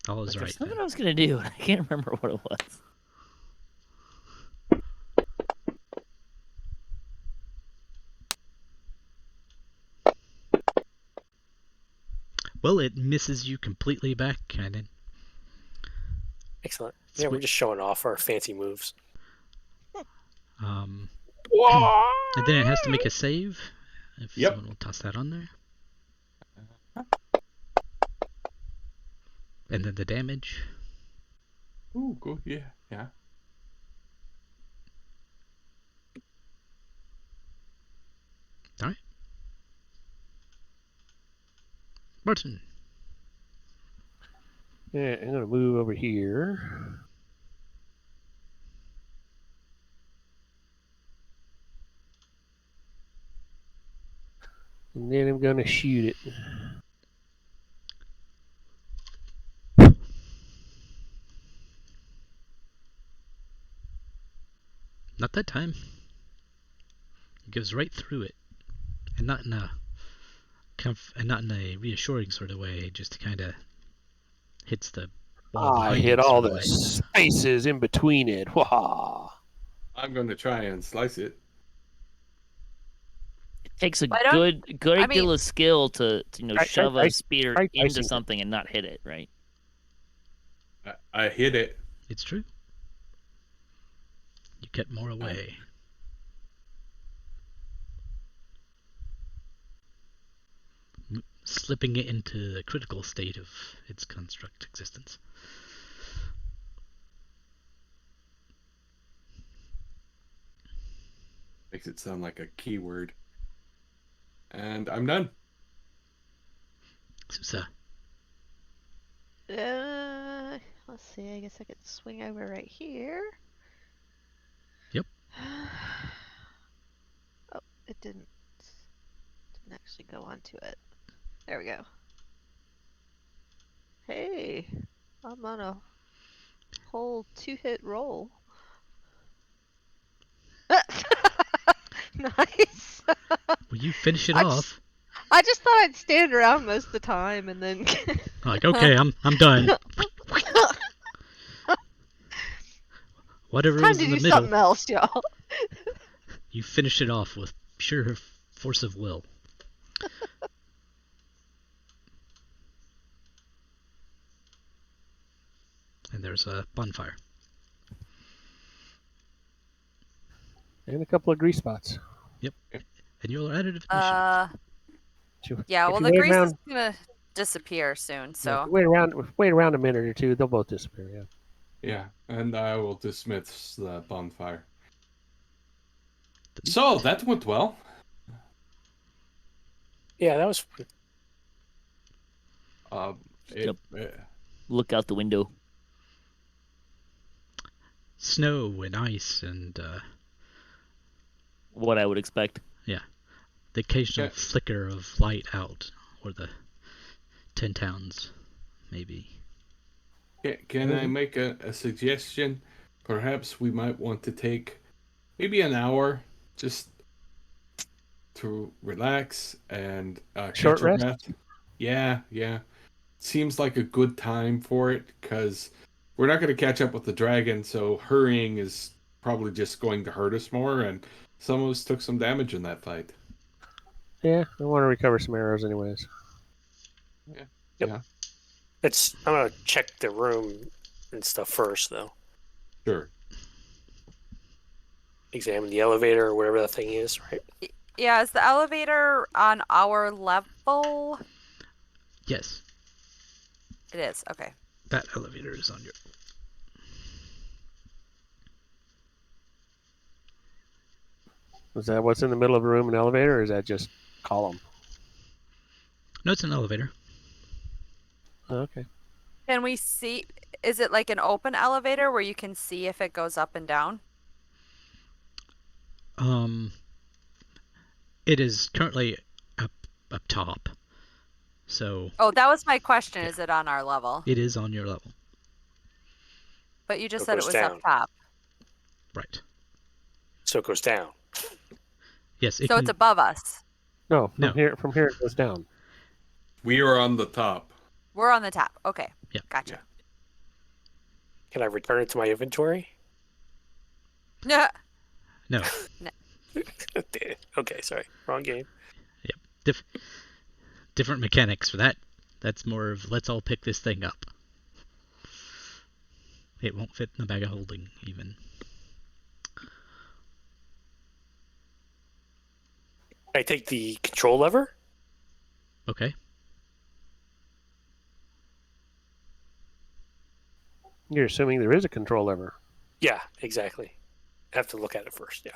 All is There's right something then. I was gonna do, and I can't remember what it was. Well, it misses you completely back, Kraanan. Excellent. Yeah, we're just showing off our fancy moves. And then it has to make a save. If Yep. someone will toss that on there. And then the damage. Ooh, good. Yeah. Alright. Marten. Yeah, I'm gonna move over here. And then I'm gonna shoot it. Not that time. It goes right through it, and not in a reassuring sort of way. It just kind of hits the wall I behind hit it all sort of the way. spaces in between it. Wah! I'm going to try and slice it. It takes a Why don't- great I mean- deal of skill to shove a I- spear try into dicing it. something and not hit it, right? I hit it. It's true. You get more away. Slipping it into the critical state of its construct existence. Makes it sound like a keyword. And I'm done. Suzza. Let's see. I guess I could swing over right here. Yep. Oh, it didn't actually go onto it. There we go. Hey, I'm on a whole 2-hit roll. Nice. Will you finish it I off? I just thought I'd stand around most of the time and then. Like, okay, I'm done. Whatever Time was to in do the middle, something else, y'all. you finish it off with pure force of will. And there's a bonfire. And a couple of grease spots. And you're at it initiative. Yeah, If well, you the wait grease around, is gonna disappear soon, if so. you wait around a minute or two, they'll both disappear. Yeah. Yeah, and I will dismiss the bonfire. So, that went well. Yeah, that was. It, Look out the window. Snow and ice and What I would expect. the occasional Yeah. flicker of light out, or the 10 towns, maybe. Can I make a suggestion? Perhaps we might want to take maybe an hour just to relax and Short catch our rest? breath. Yeah. Seems like a good time for it because we're not going to catch up with the dragon, so hurrying is probably just going to hurt us more, and some of us took some damage in that fight. Yeah, I want to recover some arrows anyways. I'm gonna check the room and stuff first, though. Sure. Examine the elevator or whatever that thing is, right? Yeah, is the elevator on our level? Yes, It is, okay. that elevator is on your... Is that what's in the middle of a room, an elevator, or is that just column? No, it's an elevator. Oh, okay. Can we see, is it like an open elevator where you can see if it goes up and down? It is currently up top. So Oh, that was my question. Is it on our level? it is on your level. But you just So it said it goes was down. up top. Right. So it goes down. Yes, So it's above us. No, No. From here it goes down. We are on the top. We're on the top. Okay. Yeah. Gotcha. Can I return it to my inventory? Yeah. No. Okay, sorry. Wrong game. Different mechanics for that. That's more of let's all pick this thing up. It won't fit in the bag of holding, even. I take the control lever. Okay. You're assuming there is a control lever. Yeah, exactly. I have to look at it first, yeah.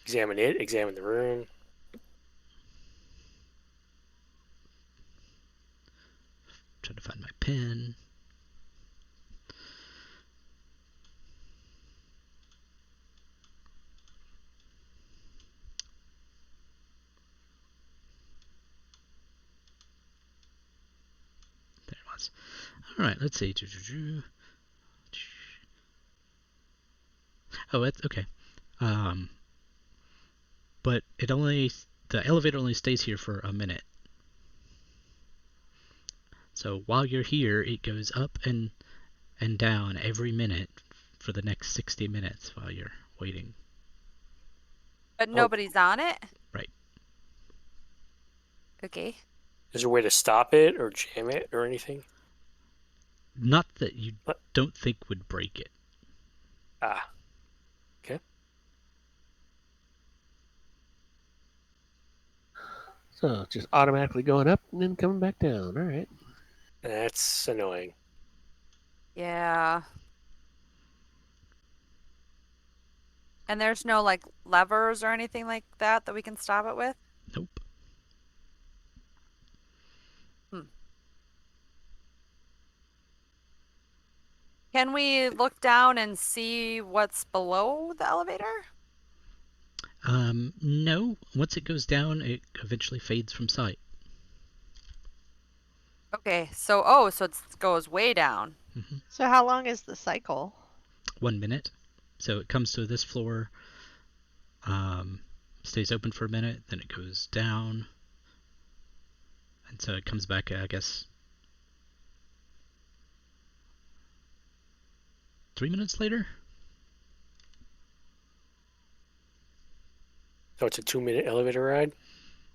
Examine it, examine the room. Trying to find my pen. things. All right, let's see. Oh, that's okay. But the elevator only stays here for a minute. So while you're here, it goes up and down every minute for the next 60 minutes while you're waiting. But nobody's on it? Right. Okay. Is there a way to stop it or jam it or anything? Not that you What? don't think would break it. Ah. Okay. So just automatically going up and then coming back down. All right. That's annoying. Yeah. And there's no, like, levers or anything like that we can stop it with? Nope. Can we look down and see what's below the elevator? No. Once it goes down, it eventually fades from sight. Okay, so it goes way down. So how long is the cycle? 1 minute. So it comes to this floor, stays open for a minute, then it goes down, and so it comes back, I guess, 3 minutes later? So it's a 2-minute elevator ride?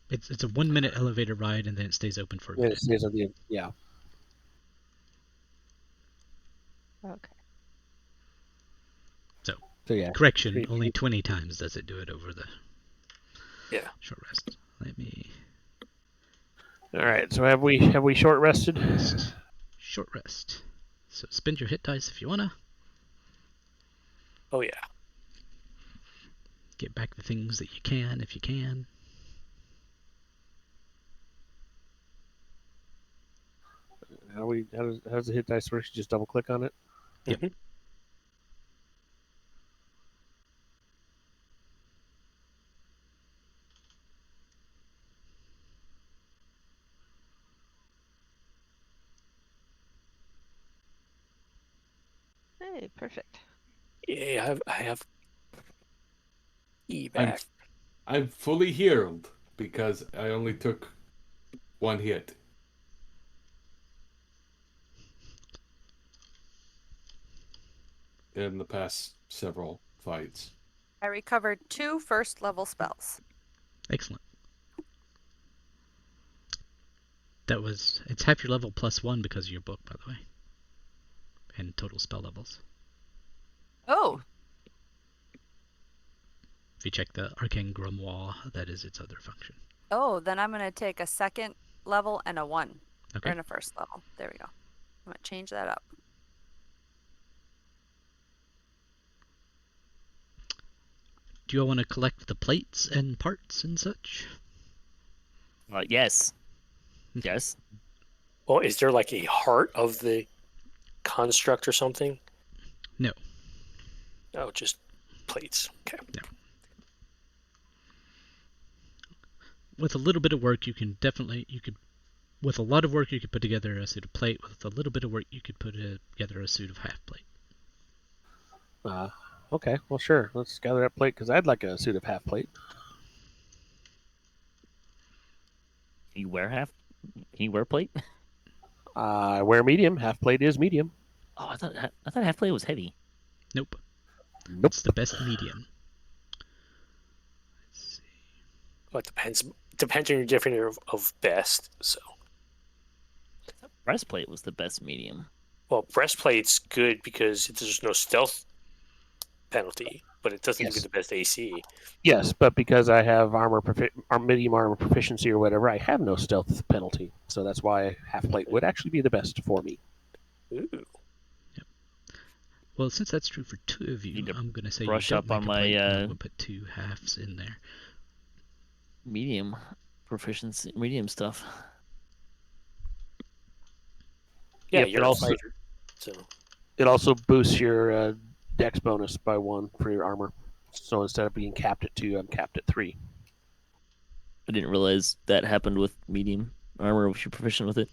It's a 1 minute elevator ride, and then it stays open for a minute. Yeah. Okay. So yeah. Correction, only 20 times does it do it over the short rest. Let me... All right. So have we short rested? Short rest. So spend your hit dice if you wanna. Oh, yeah. Get back the things that you can if you can. How does the hit dice work? You just double click on it. Yep. Mhm. Hey, perfect. Yeah, I have E back. I'm fully healed because I only took 1 hit. In the past several fights. I recovered 2 first-level spells. Excellent. It's half your level plus 1 because of your book, by the way. And total spell levels. Oh, If you check the Arcane Grimoire, that is its other function. then I'm going to take a second level and a 1. Okay. Or in a first level. There we go. I'm going to change that up. Do you all want to collect the plates and parts and such? Yes. Yes. Well, is there like a heart of the construct or something? No. Oh, just plates. Okay. With a little bit of work, with a lot of work, you could put together a suit of plate. With a little bit of work, you could put together a suit of half plate. Okay. Well, sure. Let's gather that plate because I'd like a suit of half plate. You wear plate? I wear medium. Half plate is medium. Oh, I thought half plate was heavy. Nope. Nope. It's the best medium. Let's see. Well, it depends on your definition of best. So, Breastplate was the best medium. well, breastplate's good because there's no stealth penalty, but it doesn't give you the best AC. Yes, but because I have medium armor proficiency or whatever, I have no stealth penalty. So that's why half plate would actually be the best for me. Ooh. Well, since that's true for 2 of you, Need to I'm going to say brush you don't up make on a my, plate, and I'm going to put 2 halves in there. Medium proficiency, medium stuff. Yeah, Yep, you're it a also- fighter. So, It also boosts your dex bonus by 1 for your armor. So instead of being capped at 2, I'm capped at 3. I didn't realize that happened with medium armor if you're proficient with it.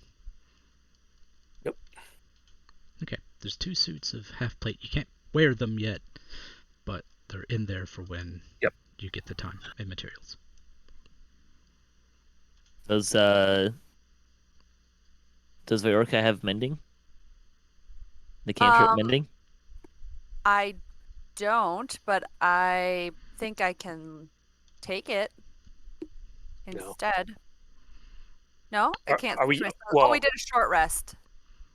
Okay, there's 2 suits of half plate. You can't wear them yet, but they're in there for when you get the time and materials. Does Viorica have mending? The cantrip mending? I don't, but I think I can take it instead. No, I can't. Are we? Oh, Well, we did a short rest.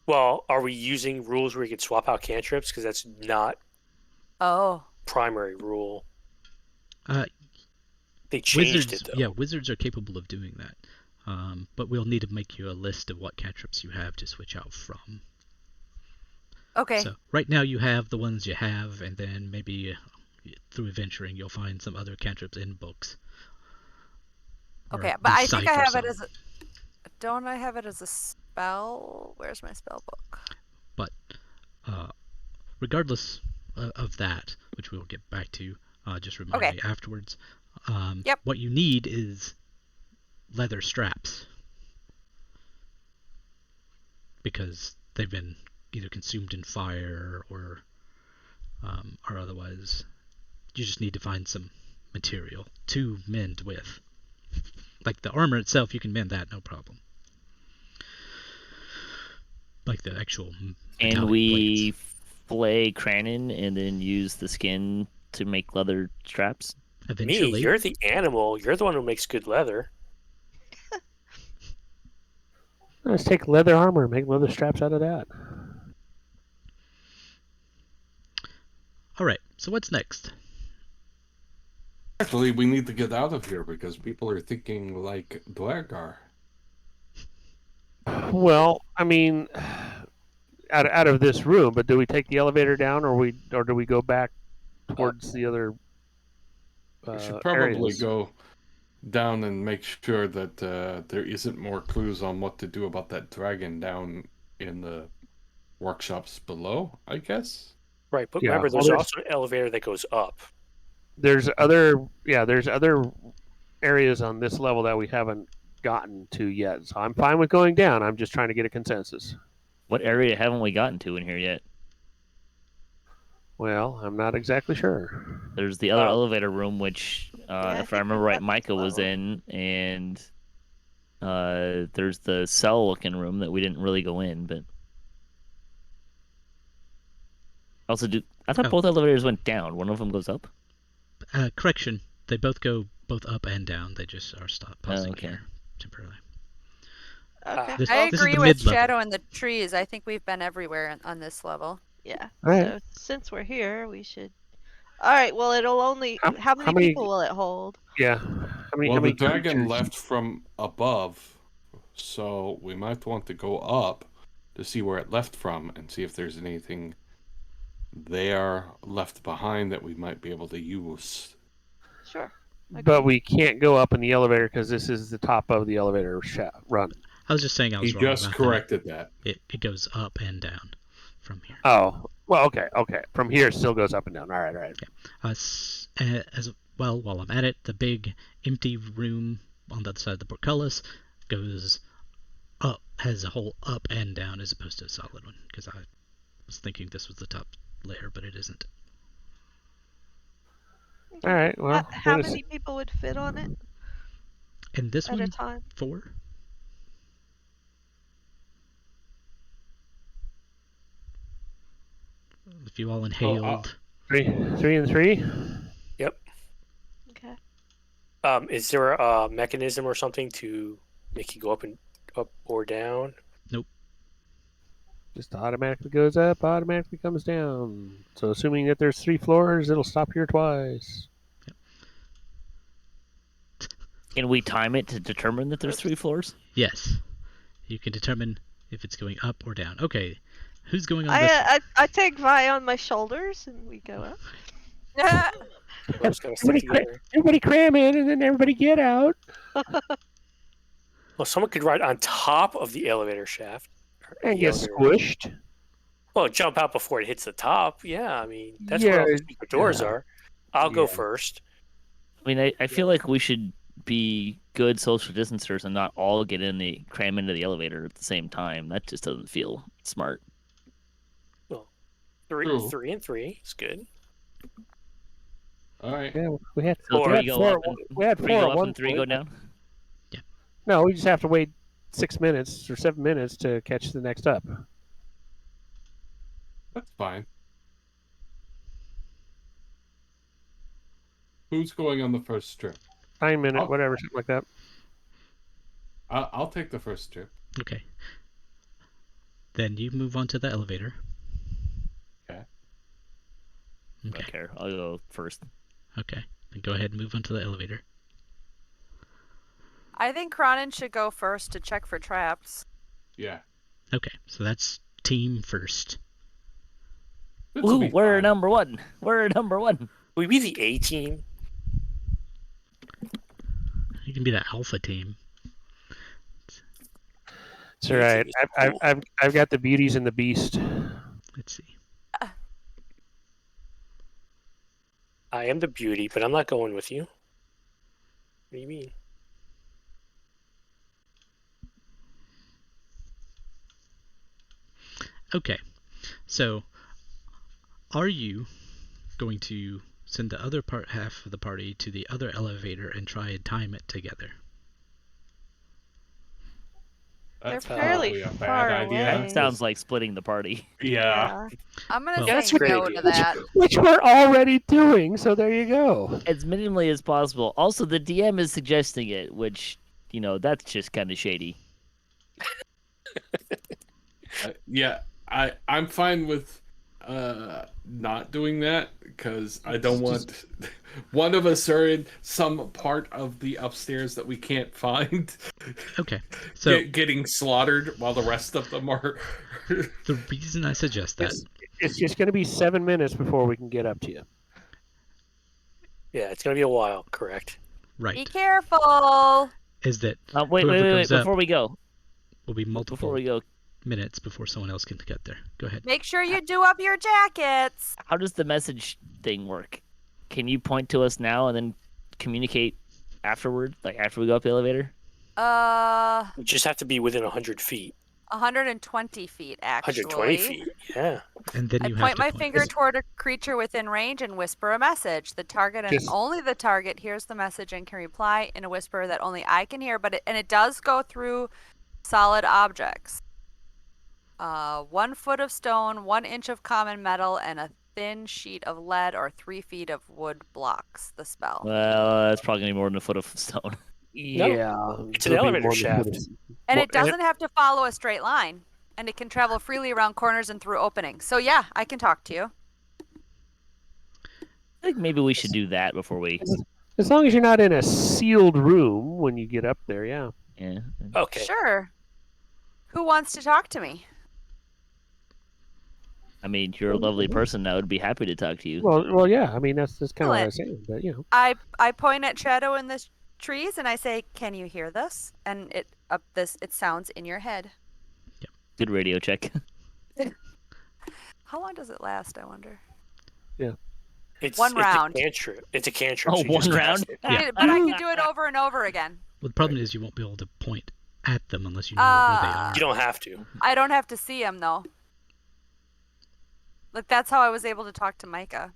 Well, are we using rules where you can swap out cantrips? Because that's not primary rule. They changed it, though. Yeah, wizards are capable of doing that. But we'll need to make you a list of what cantrips you have to switch out from. Okay. So right now you have the ones you have, and then maybe through adventuring you'll find some other cantrips in books. Okay, but I think I have it as a... Don't I have it as a spell? Where's my spell book? But regardless of that, which we'll get back to, just remind me afterwards. What you need is leather straps, because they've been either consumed in fire or otherwise. You just need to find some material to mend with. Like the armor itself, you can mend that, no problem. Like the actual And we blades. flay Kraanan and then use the skin to make leather straps? Eventually. Me, you're the animal. You're the one who makes good leather. Let's take leather armor and make leather straps out of that. Alright, so what's next? Actually, we need to get out of here because people are thinking like Duergar. Well, I mean, out of this room, but do we take the elevator down, or do we go back towards the other We should probably areas? go down and make sure that there isn't more clues on what to do about that dragon down in the workshops below, I guess. Right, but Yeah, remember, there's also an elevator that goes up. There's other areas on this level that we haven't gotten to yet. So I'm fine with going down. I'm just trying to get a consensus. What area haven't we gotten to in here yet? Well, I'm not exactly sure. There's the other elevator room, which, if I remember right, Mika was low. in, and there's the cell-looking room that we didn't really go in, but... Also, I thought both elevators went down. One of them goes up? Correction. They both go both up and down. They just are stopped pausing here temporarily. Okay. This I is the agree with mid-level. Shadow and the trees. I think we've been everywhere on this level. Yeah. All right. So since we're here, we should. All right. Well, it'll only. How many people will it hold? Yeah. How many the dragon creatures? left from above, so we might want to go up to see where it left from and see if there's anything there left behind that we might be able to use. Sure. Okay. But we can't go up in the elevator because this is the top of the elevator run. I was just saying I was He wrong just about corrected that. It goes up and down from here. Oh, well, okay. From here, it still goes up and down. All right. Okay. As well, while I'm at it, the big empty room on the other side of the portcullis goes up, has a whole up and down as opposed to a solid one, because I was thinking this was the top layer, but it isn't. All right. Well, How many people would fit on it And this at one, a time? 4. If you all inhaled. 3 and 3. Yep. Okay. Is there a mechanism or something to make you go up or down? Nope. Just automatically goes up, automatically comes down. So assuming that there's 3 floors, it'll stop here twice. Can we time it to determine that there's 3 floors? Yes. You can determine if it's going up or down. Okay. Who's going on this? I take Vi on my shoulders and we go up. We're just gonna stick together. Everybody cram in and then everybody get out. Well, someone could ride on top of the elevator shaft. And The get elevator. squished. Well, jump out before it hits the top. Yeah, I mean, that's Yeah, where all the secret doors yeah. are. I'll go Yeah. first. I mean, I feel like we should be good social distancers and not all cram into the elevator at the same time. That just doesn't feel smart. True. 3 and 3 is good. All right. Yeah, we had So Or we three had go four. up and We had three four go at up one and three point, go but- down. No, we just have to wait 6 minutes or 7 minutes to catch the next up. That's fine. Who's going on the first trip? 9 minute, Oh. whatever, something like that. I'll take the first trip. Okay. Then you move on to the elevator. Okay. I don't care. I'll go first. Okay. Then go ahead and move on to the elevator. I think Kraanan should go first to check for traps. Yeah. Okay. So that's team first. This'll Ooh, be we're fine. number one. We're number one. Will we be the A team? You can be the alpha team. It's all right. I've got the beauties and the beast. Let's see. I am the beauty, but I'm not going with you. What do you mean? Okay. So, are you going to send the other half of the party to the other elevator and try and time it together? That's They're fairly probably a far bad idea. away. That sounds like splitting the party. Yeah. I'm gonna Well- say That's a great no idea. to that. Which we're already doing, so there you go. As minimally as possible. Also, the DM is suggesting it, which, that's just kind of shady. Yeah. I'm fine with not doing that because I don't want one of us are in some part of the upstairs that we can't find. Okay. So, Getting slaughtered while the rest of them are. the reason I suggest that It's just going to be 7 minutes before we can get up to you. Yeah, it's gonna be a while. Correct. Be right careful. is that Wait, Whoever wait. comes up Before we go. will be multiple Before we go. minutes before someone else can get there. Go ahead. Make sure you do up your jackets. How does the message thing work? Can you point to us now and then communicate afterward, like after we go up the elevator? You just have to be within 100 feet. 120 feet actually. 120 feet. Yeah. And then I you have point to my finger toward a creature within range and whisper a message. The target and Just- only the target hears the message and can reply in a whisper that only I can hear. But it does go through solid objects. 1 foot of stone, 1 inch of common metal, and a thin sheet of lead or 3 feet of wood blocks the spell. Well, that's probably gonna be more than a foot of stone. Yeah. It's an elevator shaft. And it doesn't have to follow a straight line. And it can travel freely around corners and through openings. So yeah, I can talk to you. I think maybe we should do that before we. As long as you're not in a sealed room when you get up there, yeah. Yeah. Okay. Sure. Who wants to talk to me? I mean, you're a lovely person. I would be happy to talk to you. Well, yeah. I mean, that's kind of what I was Excellent. saying. But I point at shadow in the trees and I say, "Can you hear this?" And it sounds in your head. Good radio check. How long does it last? I wonder. It's One round. A cantrip. It's a cantrip. Oh, so you one just round? cast it. Yeah. But I can do it over and over again. Well, the problem is you won't be able to point at them unless you know where they are. You don't have to. I don't have to see him though. Like that's how I was able to talk to Mika.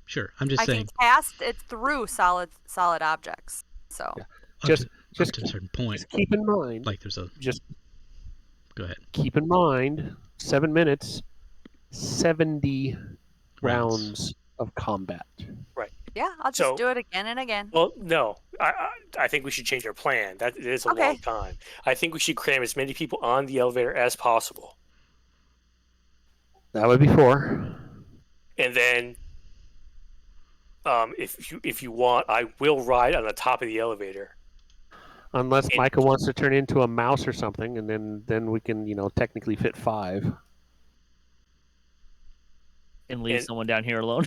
Sure, I'm just I saying. can cast it through solid objects. So Yeah. Up just to a certain point, keep in mind. like there's a. Just Go ahead. keep in mind. 7 minutes, 70 rounds of combat. yeah, I'll just So- do it again and again. Well, no. I think we should change our plan. That is a Okay. long time. I think we should cram as many people on the elevator as possible, That would be 4. and then, if you want, I will ride on the top of the elevator. Unless It- Micah wants to turn into a mouse or something, and then we can, technically fit 5. And leave And- someone down here alone.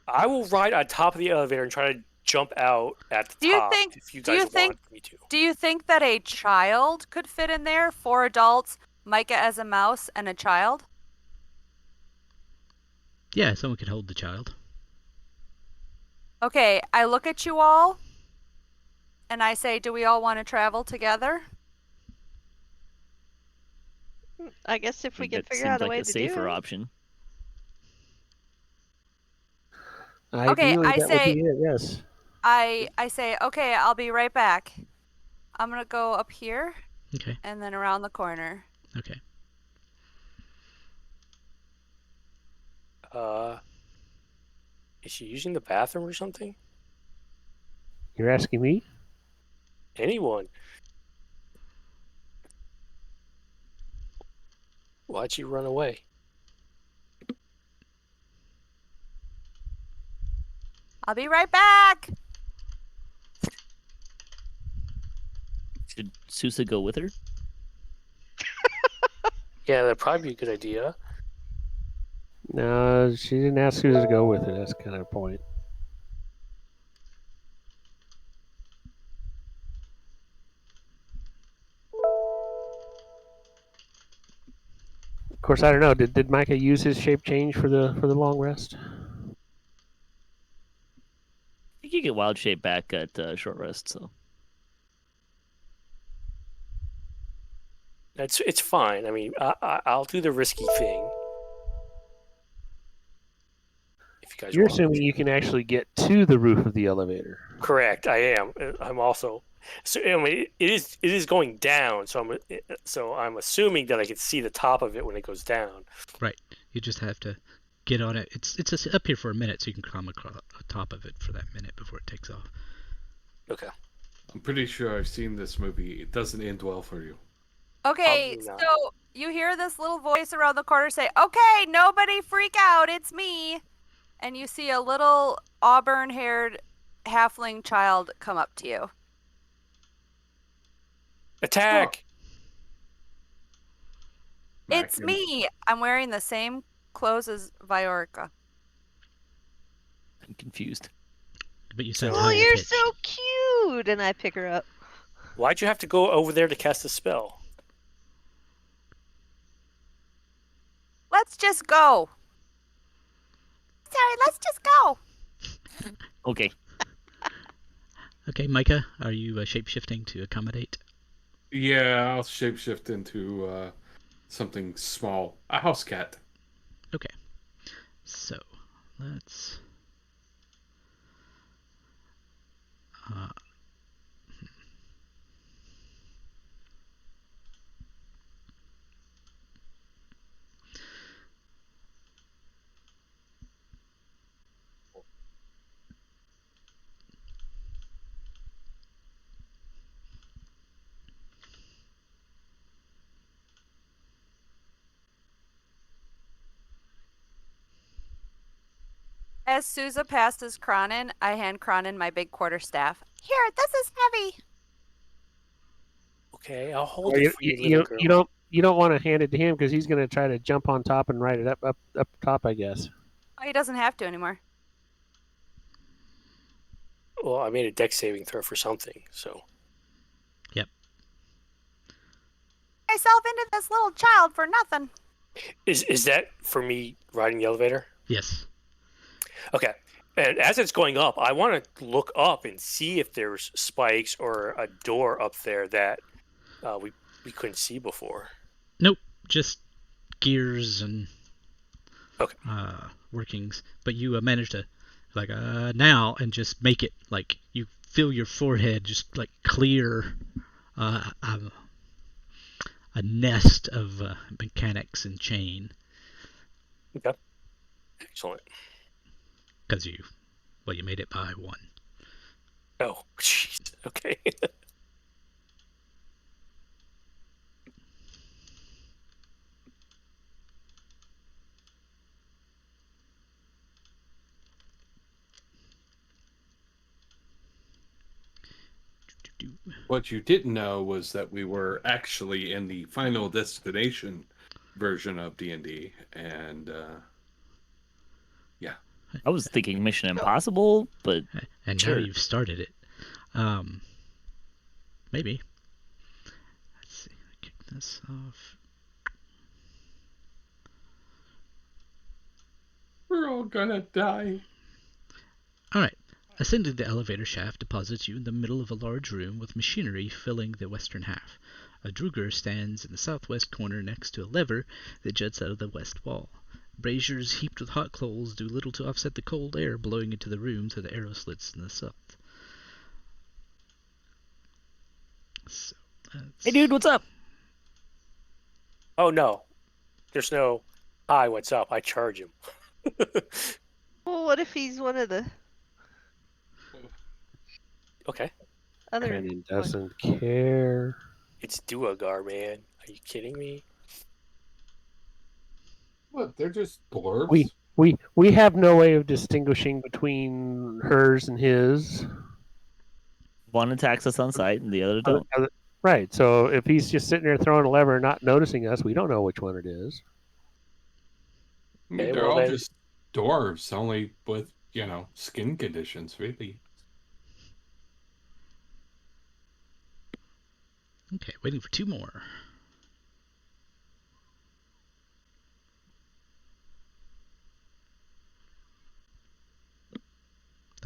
I will ride on top of the elevator and try to jump out at the Do you top. think- If you do you guys think- want me to. Do you think that a child could fit in there? 4 adults, Micah as a mouse, and a child? Yeah, someone could hold the child. Okay, I look at you all, and I say, "Do we all want to travel together?" I guess if we can That figure seems out a like way a to safer do it. option. Okay, Ideally, I that would say- be it. Yes. I say, okay, I'll be right back. I'm gonna go up here Okay. and then around the corner. Okay. Is she using the bathroom or something? You're asking me? Anyone? Why'd she run away? I'll be right back. Should Suzza go with her? Yeah, that'd probably be a good idea. No, she didn't ask Suzza to go with her. That's kind of the point. Of course, I don't know. Did Micah use his shape change for the long rest? I think you get wild shape back at short rest. So It's fine. I mean, I'll do the risky thing. If you guys You're want. assuming you can actually get to the roof of the elevator. Correct, I am. I'm also. So I mean, it is going down. So I'm assuming that I can see the top of it when it goes down. Right. You just have to get on it. It's just up here for a minute, so you can climb across the top of it for that minute before it takes off. Okay. I'm pretty sure I've seen this movie. It doesn't end well for you. Okay, Probably not. so you hear this little voice around the corner say, "Okay, nobody freak out, it's me." And you see a little auburn-haired halfling child come up to you. Attack! It's Mackin- me. I'm wearing the same clothes as Viorica. I'm confused. But you sound Oh, higher you're pitched. so cute! And I pick her up. Why'd you have to go over there to cast a spell? Let's just go. Sorry, let's just go. Okay. Okay, Micah, are you shape-shifting to accommodate? Yeah, I'll shapeshift into something small. A house cat. Okay. So, let's... As Suzza passes Kraanan, I hand Kraanan my big quarterstaff. Here, this is heavy. Okay, I'll hold Well, it for you, little girl. you don't want to hand it to him because he's going to try to jump on top and ride it up top, I guess. Oh, he doesn't have to anymore. Well, I made a dex saving throw for something, so. Yep. Myself into this little child for nothing. Is that for me riding the elevator? Yes. Okay. And as it's going up, I want to look up and see if there's spikes or a door up there that we couldn't see before. Nope. Just gears and Okay. workings. But you managed to, like, now and just make it, like, you feel your forehead just, like, clear a nest of mechanics and chain. Okay. Excellent. Because you made it by one. Oh, jeez. Okay. What you didn't know was that we were actually in the Final Destination version of D&D, and yeah. I was thinking Mission Impossible, but And Sure. now you've started it. Maybe. Let's see. Kick this off. We're all gonna die. Alright. Ascending the elevator shaft deposits you in the middle of a large room with machinery filling the western half. A Duergar stands in the southwest corner next to a lever that juts out of the west wall. braziers heaped with hot coals do little to offset the cold air blowing into the room through the arrow slits in the south. So, Hey, dude, what's up? Oh no, there's no. Hi, what's up? I charge him. Well, what if he's one of the Okay, other Trencherman ones? doesn't care. it's Duergar, man. Are you kidding me? What? They're just dwarves. We have no way of distinguishing between hers and his. One attacks us on sight, and the other don't. Right. So if he's just sitting there throwing a lever and not noticing us, we don't know which one it is. I mean, Okay, they're well all then- just dwarves, only with, skin conditions, really. okay, waiting for 2 more.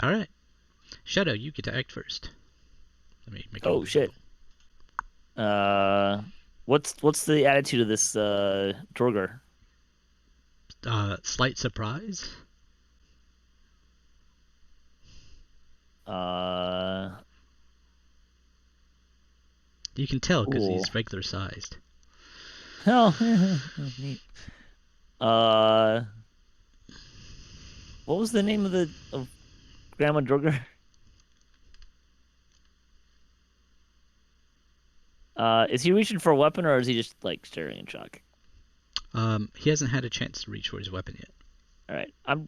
All right, Shadow, you get to act first. Let me make it Oh, all shit. visible. What's the attitude of this Duergar? Slight surprise. You can tell because Cool. he's regular sized. Oh, neat. What was the name of Grandma Duergar? Is he reaching for a weapon, or is he just like staring in shock? He hasn't had a chance to reach for his weapon yet. All right, I'm.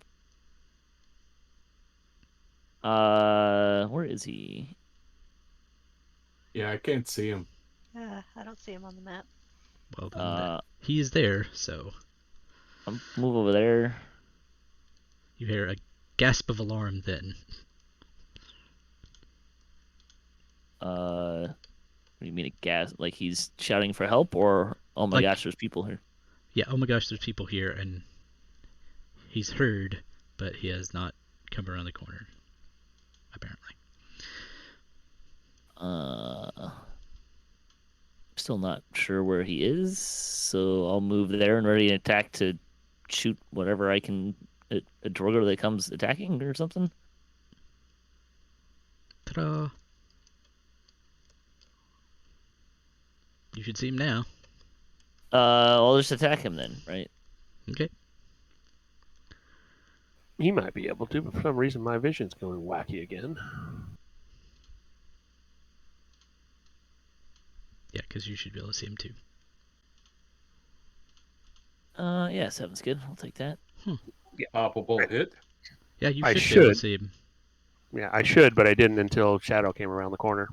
Where is he? Yeah, I can't see him. I don't see him on the map. Well, then he is there, so I'm move over there. you hear a gasp of alarm then. What do you mean a gas? Like he's shouting for help, or oh my Like- gosh, there's people here. Yeah, oh my gosh, there's people here, and he's heard, but he has not come around the corner, apparently. Still not sure where he is, so I'll move there and ready to attack to shoot whatever I can. A Duergar that comes attacking or something. Ta-da! You should see him now. I'll just attack him then, right? Okay. He might be able to, but for some reason my vision's going wacky again. Yeah, because you should be able to see him too. Yeah, 7's good. I'll take that. Oppable hit. Yeah, you I should be able to should. see him. Yeah, I should, but I didn't until Shadow came around the corner.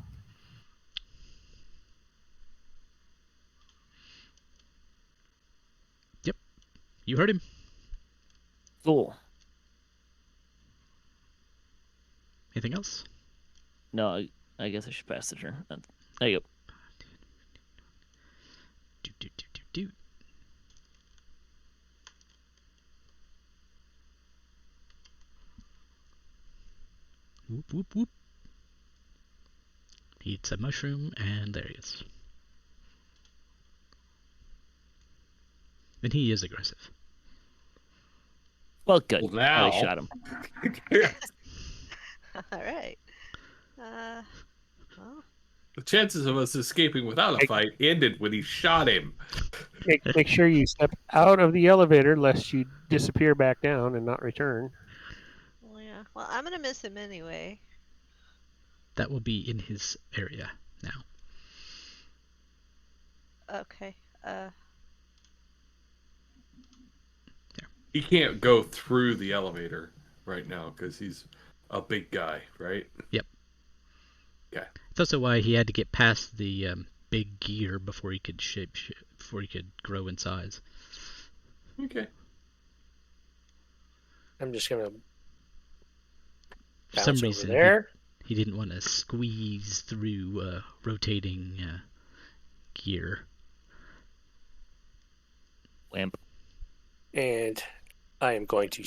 You heard him. Cool. Anything else? No, I guess I should pass the turn. There you go. Do. Whoop, whoop, whoop. He eats a mushroom, and there he is. And he is aggressive. Well, good. Well, now- I shot him. All right. Well, The chances of us escaping without a fight ended when he shot him. Make sure you step out of the elevator lest you disappear back down and not return. yeah. Well, I'm gonna miss him anyway. That will be in his area now. Okay. He can't go through the elevator right now because he's a big guy, right? Yep. Okay. That's also why he had to get past the big gear before he could before he could grow in size. Okay. I'm just gonna For bounce some over reason, there. he didn't want to squeeze through rotating gear. Wimp. And I am going to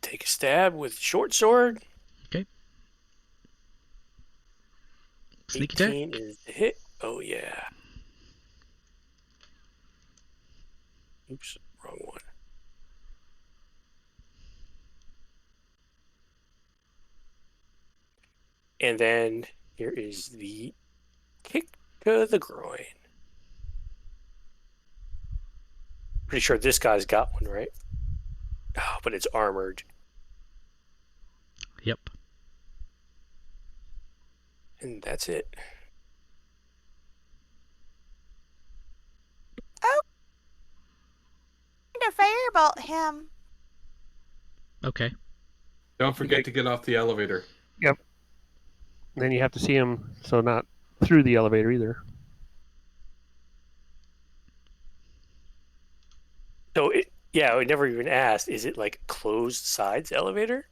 take a stab with short sword. Okay. Sneak attack. 18 is the hit. Oh yeah. Oops, wrong one. And then here is the kick to the groin. Pretty sure this guy's got one, right? Oh, but it's armored. Yep. And that's it. Oh! To firebolt him. Okay. Don't forget to get off the elevator. Then you have to see him, so not through the elevator either. So, we never even asked, is it like closed sides elevator?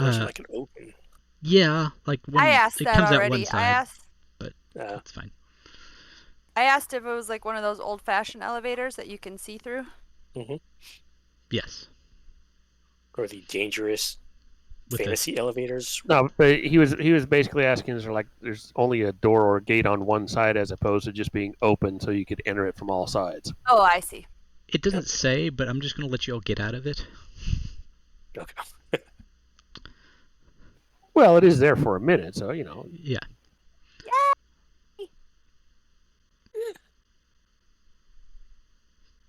Or is it like an open? Yeah, like when I asked it that comes out already. one side, Uh, that's fine. I asked if it was like one of those old-fashioned elevators that you can see through. Yes. or the dangerous With the- fantasy elevators? No, but he was basically asking, is there like there's only a door or a gate on one side as opposed to just being open so you could enter it from all sides. Oh, I see. It doesn't say, but I'm just going to let you all get out of it. Okay. Well, it is there for a minute, so you know. Yeah.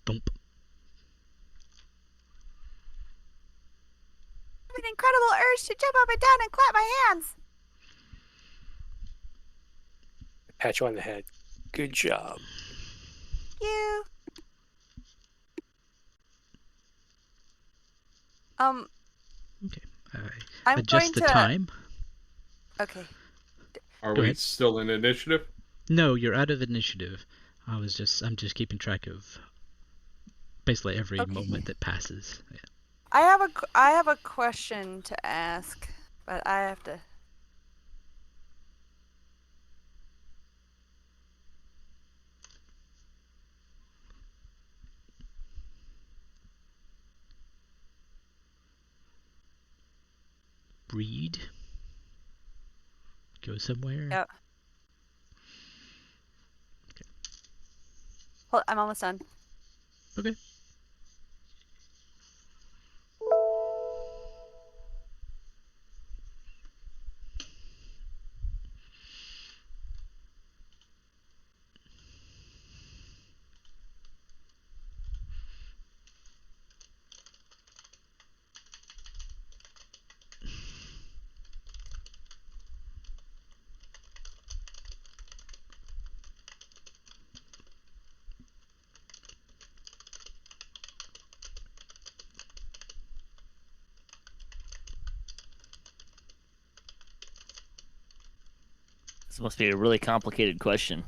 Dump. I have an incredible urge to jump up and down and clap my hands. Pat you on the head. Good job. You. Okay. I'm Adjust going the to. time. Okay. Are Go we ahead. still in initiative? No, you're out of initiative. I'm just keeping track of basically every Okay. moment that passes. Yeah. I have a question to ask, but I have to. Read. Go somewhere. Yep. Hold, I'm almost done. Okay. This must be a really complicated question.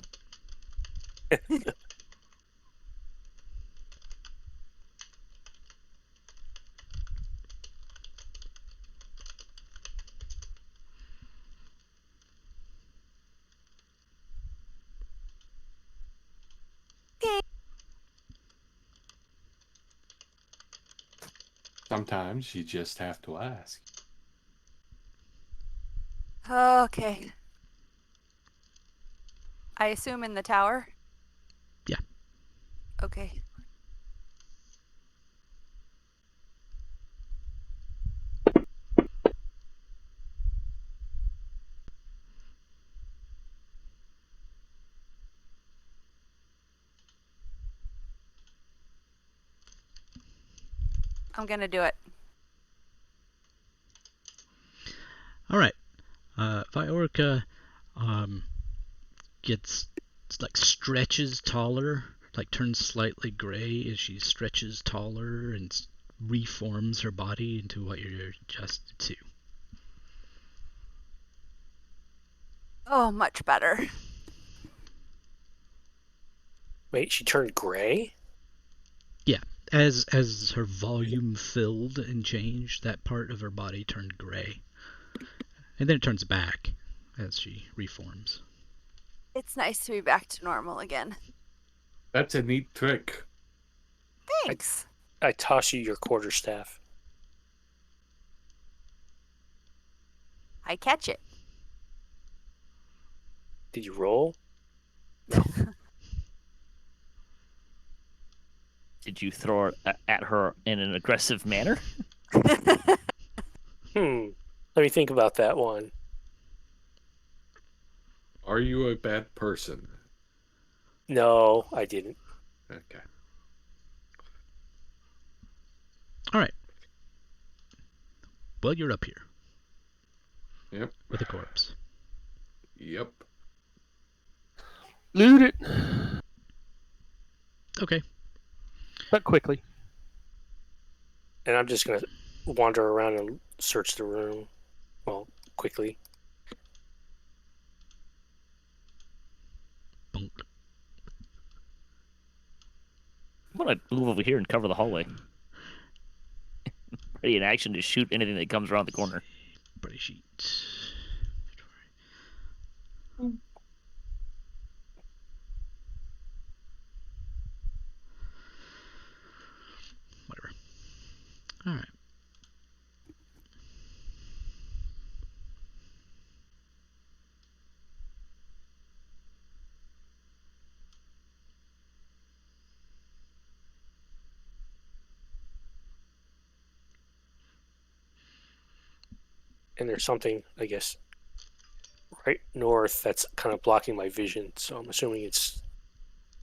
Sometimes you just have to ask. Okay. I assume in the tower? Yeah. Okay. I'm gonna do it. All right. Viorica gets like stretches taller, like turns slightly gray as she stretches taller and reforms her body into what you're adjusted to. Oh, much better. Wait, she turned gray? Yeah, as her volume filled and changed, that part of her body turned gray. And then it turns back as she reforms. It's nice to be back to normal again. That's a neat trick. Thanks. I toss you your quarterstaff. I catch it. Did you roll? Did you throw it at her in an aggressive manner? Let me think about that one. Are you a bad person? No, I didn't. Okay. All right. Well, you're up here Yep. with a corpse. Yep. Loot it, Okay. but quickly. And I'm just gonna wander around and search the room. Well, quickly. Bunk. I'm gonna move over here and cover the hallway. Ready in action to shoot anything that comes around the corner. Buddy sheet. Whatever. All right. And there's something, I guess, right north that's kind of blocking my vision. So I'm assuming it's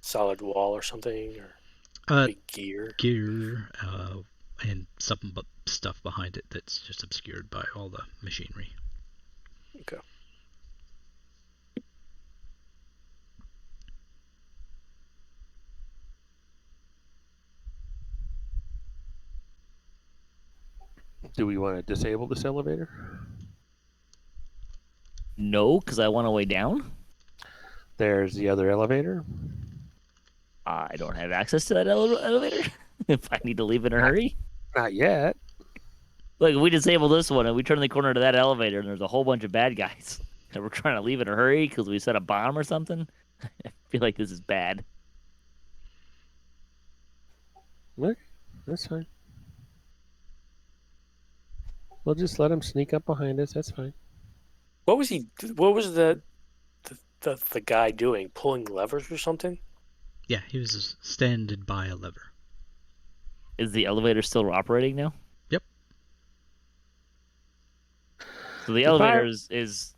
solid wall or something, or big gear. Gear, and some stuff behind it that's just obscured by all the machinery. Okay. Do we want to disable this elevator? No, because I want a way down. There's the other elevator. I don't have access to that elevator. If I need to leave in a hurry. Not yet. Look, if we disable this one and we turn the corner to that elevator and there's a whole bunch of bad guys and we're trying to leave in a hurry because we set a bomb or something, I feel like this is bad. Okay, that's fine. We'll just let him sneak up behind us. That's fine. What was he? What was the guy doing? Pulling levers or something? Yeah, he was standing by a lever. Is the elevator still operating now? Yep. So the elevator is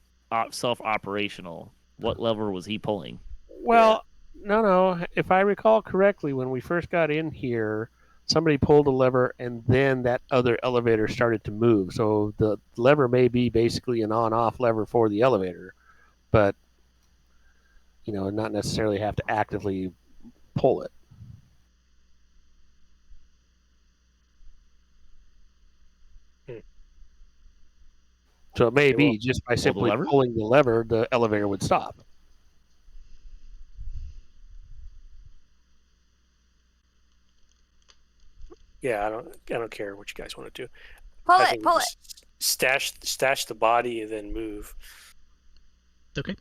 self-operational. What lever was he pulling? Well, no. If I recall correctly, when we first got in here, somebody pulled a lever and then that other elevator started to move. So the lever may be basically an on-off lever for the elevator, but, not necessarily have to actively pull it. So it may be just by simply pulling the lever, the elevator would stop. Yeah, I don't care what you guys want to do. Pull I it, think pull we it. just stash the body and then move. Okay.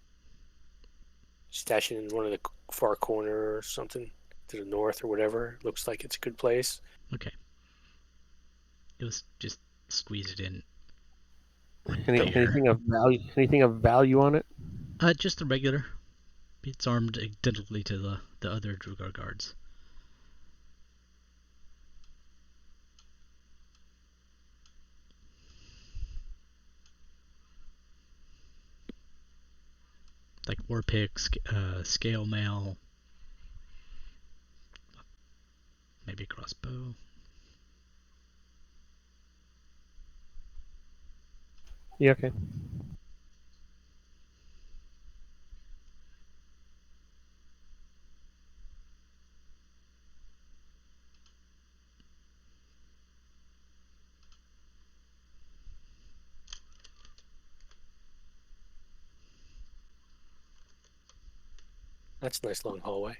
Stash it in one of the far corner or something to the north or whatever. Looks like it's a good place. Okay. It was just squeeze it in. Anything of value? Anything of value on it? Just the regular. It's armed identically to the other Duergar guards. Like war pick, scale mail, maybe a crossbow. Yeah, okay. That's a nice long hallway.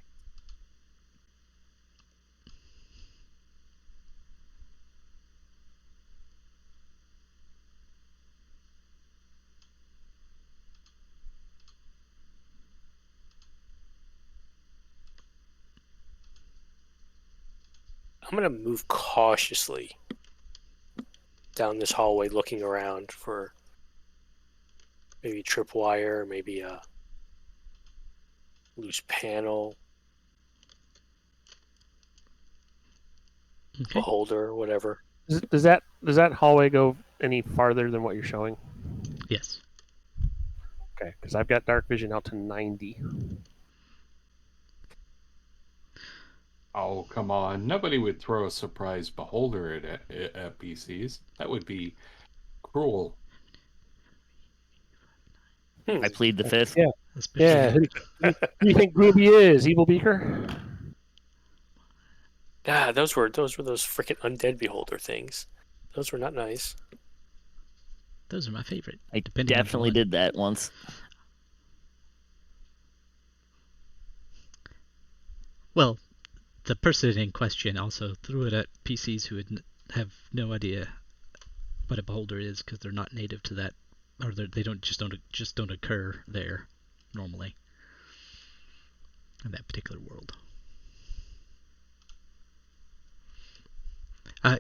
I'm going to move cautiously down this hallway looking around for maybe a tripwire, maybe a loose panel, Okay. a holder, whatever. Does that hallway go any farther than what you're showing? Yes. Okay, because I've got dark vision out to 90. Oh, come on. Nobody would throw a surprise beholder at PCs. That would be cruel. I plead the fifth. Yeah. Especially Yeah. Who do you think Gruubii is? Evil Beaker? Ah, those were those freaking undead beholder things. Those were not nice. Those are my favorite. I depending on the definitely one. did that once. Well, the person in question also threw it at PCs who have no idea what a beholder is because they're not native to that, or they don't occur there normally in that particular world.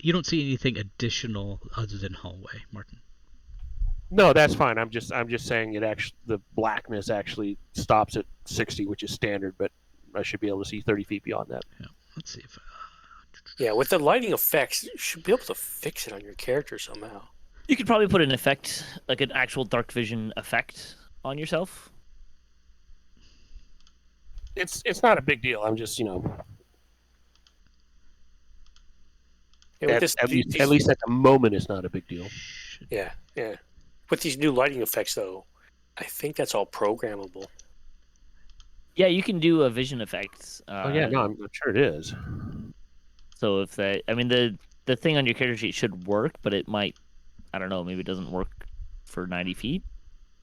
You don't see anything additional other than hallway, Marten. No, that's fine. I'm just saying the blackness actually stops at 60, which is standard, but I should be able to see 30 feet beyond that. Yeah. Let's see if. Yeah, with the lighting effects, you should be able to fix it on your character somehow. You could probably put an effect, like an actual dark vision effect, on yourself. It's not a big deal. I'm just Yeah, with this, at least at the moment, it's not a big deal. yeah. With these new lighting effects, though, I think that's all programmable. Yeah, you can do a vision effect. Oh yeah, no, I'm sure it is. So if the thing on your character sheet should work, but it might, I don't know, maybe it doesn't work for 90 feet.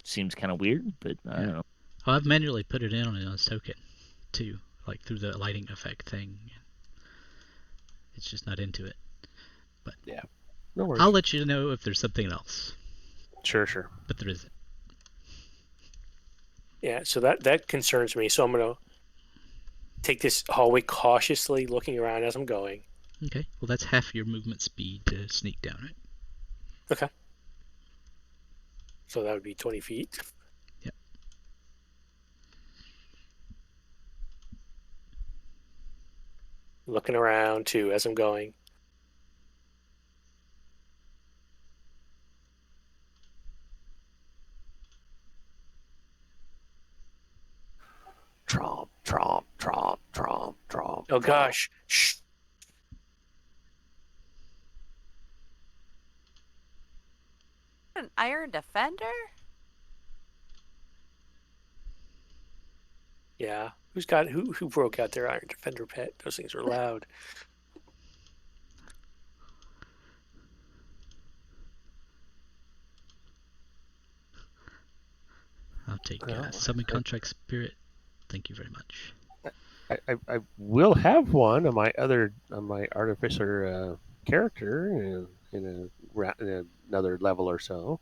Seems kind of weird, but I don't know. Well, I've manually put it in on a token too, like through the lighting effect thing. It's just not into it. But yeah, no worries. I'll let you know if there's something else. Sure. But there isn't. Yeah, so that concerns me. So I'm gonna take this hallway cautiously, looking around as I'm going. Okay. Well, that's half your movement speed to sneak down it. Okay. So that would be 20 feet. Yep. Looking around too as I'm going. Tromp. Oh gosh. Shh. An Iron Defender? Yeah. Who broke out their Iron Defender pet? Those things are loud. I'll take Summon Contract Spirit. Thank you very much. I will have one on my artificer character in another level or so.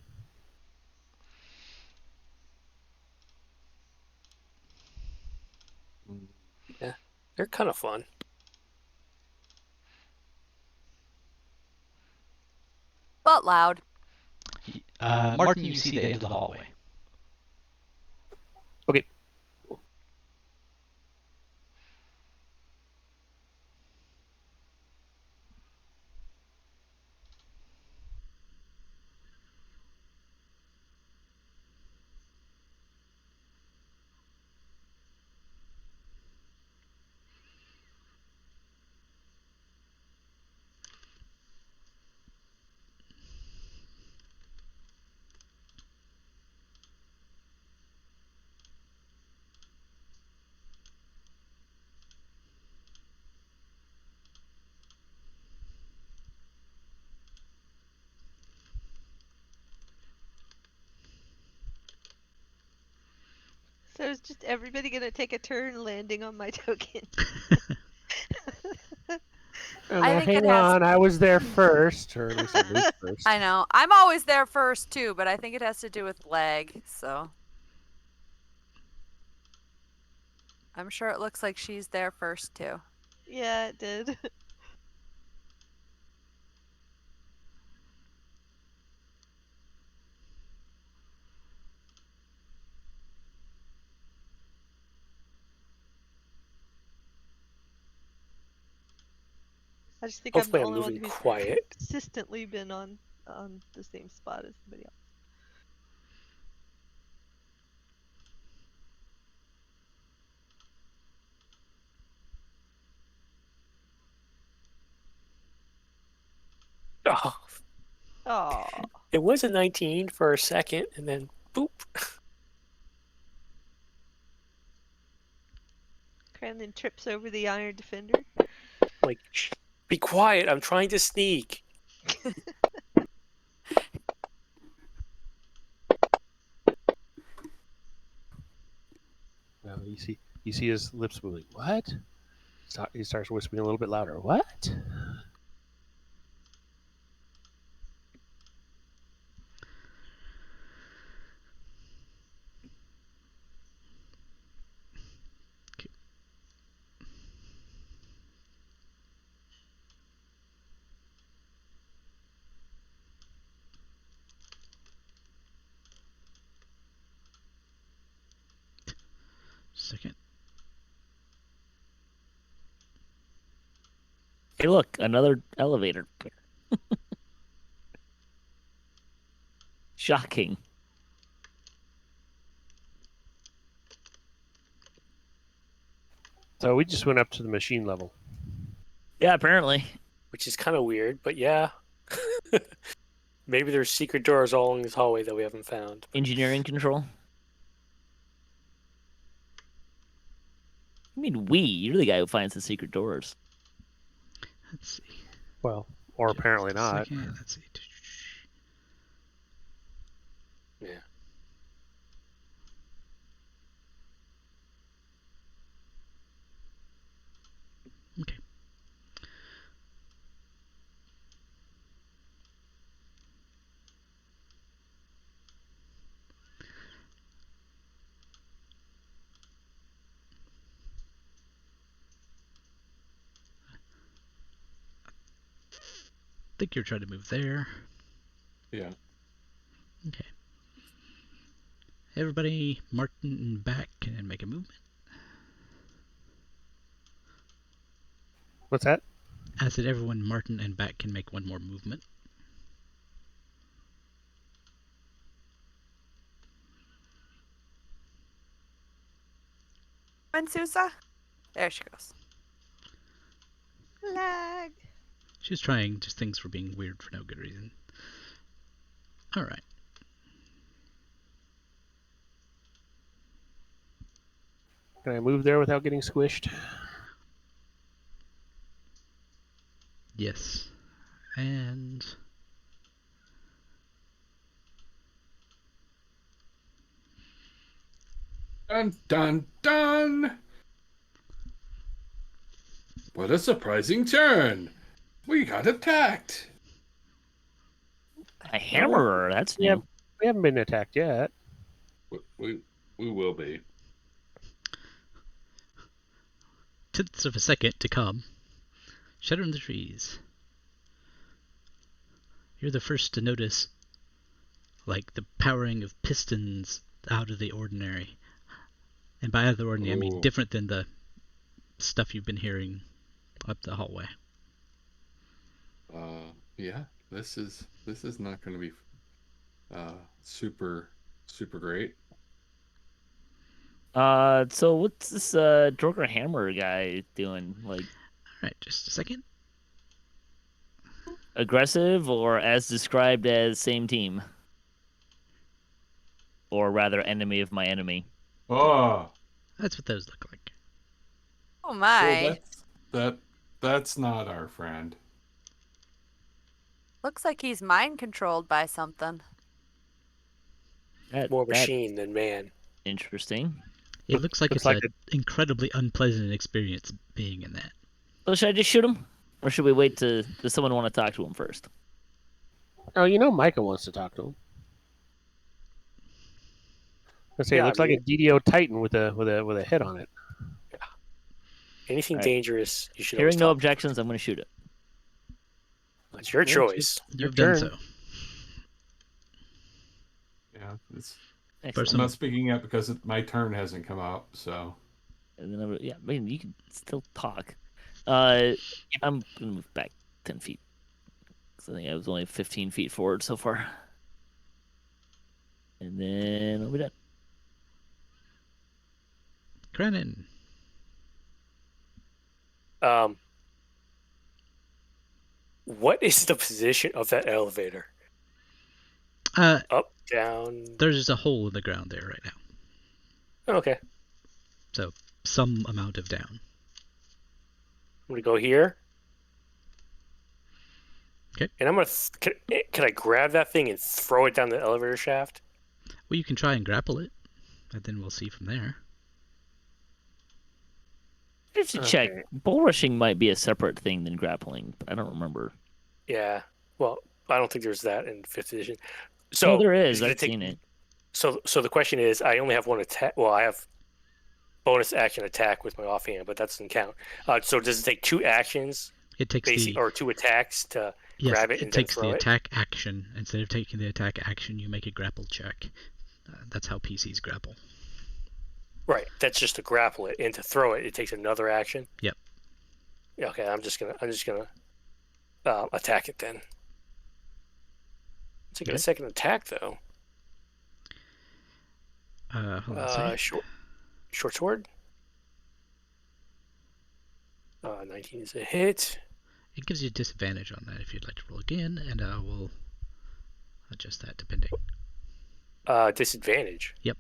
Yeah. They're kind of fun. But loud. Marten, you see the end of the hallway. Okay. So is just everybody gonna take a turn landing on my token? I think hang it has- on, I was there first. Or at least I moved first. I know. I'm always there first too, but I think it has to do with lag, so. I'm sure it looks like she's there first too. Yeah, it did. I just think Hopefully I'm I'm the only one moving who's quiet. consistently been on the same spot as somebody else. Oh, Oh, it was a 19 for a second, and then boop. Kraanan trips over the Iron Defender. Like, shh, be quiet. I'm trying to sneak. Well, you see his lips moving. What? He starts whispering a little bit louder. What? Second. Hey, look, another elevator. Shocking. So we just went up to the machine level. Yeah, apparently. Which is kind of weird, but yeah. Maybe there's secret doors all along this hallway that we haven't found. Engineering control. I mean, you're the guy who finds the secret doors. Let's see. Well, or Just apparently a not. second. Let's see. Yeah. Okay. I think you're trying to move there. Yeah. Okay. Everybody, Marten and back and make a movement. What's that? I said everyone, Marten and back can make one more movement. And Suzza? There she goes. Lag. She was trying, just things were being weird for no good reason. Alright. Can I move there without getting squished? Yes. And... Dun dun dun! What a surprising turn! We got attacked! A hammerer, that's Yeah, new. we haven't been attacked yet. We will be. tenths of a second to come. Shadow in the trees. You're the first to notice, like, the powering of pistons out of the ordinary. And by out of the ordinary, I mean Ooh. different than the stuff you've been hearing up the hallway. Yeah, this is not going to be super great. So what's this Duergar hammer guy doing? Like, Alright, just a second. aggressive or as described as same team? Or rather, enemy of my enemy. Oh, That's what those look like. Oh my. That's not our friend. Looks like he's mind controlled by something. That Machine than man. interesting. It looks like Looks it's like an incredibly unpleasant experience being in that. So should I just shoot him? Or should we wait does someone want to talk to him first? Oh, you know Mika wants to talk to him. Let's say Yeah, it looks I like a DDO Titan with a head on it. Anything All right. dangerous, you should Hearing always no talk. objections, I'm going to shoot it. It's your choice. You've Your done turn. so. Yeah, Excellent. I'm not speaking up because my turn hasn't come out. So And then I mean, you can still talk. I'm going to move back 10 feet. Because I think I was only 15 feet forward so far. And then I'll be done. What is the position of that elevator? Uh, Up, down. there's a hole in the ground there right now, Okay. so some amount of down. I'm gonna go here. Okay. And I'm gonna. Can I grab that thing and throw it down the elevator shaft? Well, you can try and grapple it, and then we'll see from there. I have to check. Bull rushing might be a separate thing than grappling, but I don't remember. Yeah. Well, I don't think there's that in 5th edition. So there is. gonna I've seen it. So the question is, I only have one attack. Well, I have bonus action attack with my offhand, but that doesn't count. So does it take 2 actions, It takes or 2 attacks to grab it and takes then throw the it? attack action. Instead of taking the attack action, you make a grapple check. That's how PCs grapple. Right. That's just to grapple it, and to throw it, it takes another action. Yep. Yeah, okay, I'm just gonna attack it then. It's like a second attack though. Hold on a second. Short sword. 19 is a hit. It gives you disadvantage on that if you'd like to roll again, and we'll adjust that depending. Disadvantage. Yep.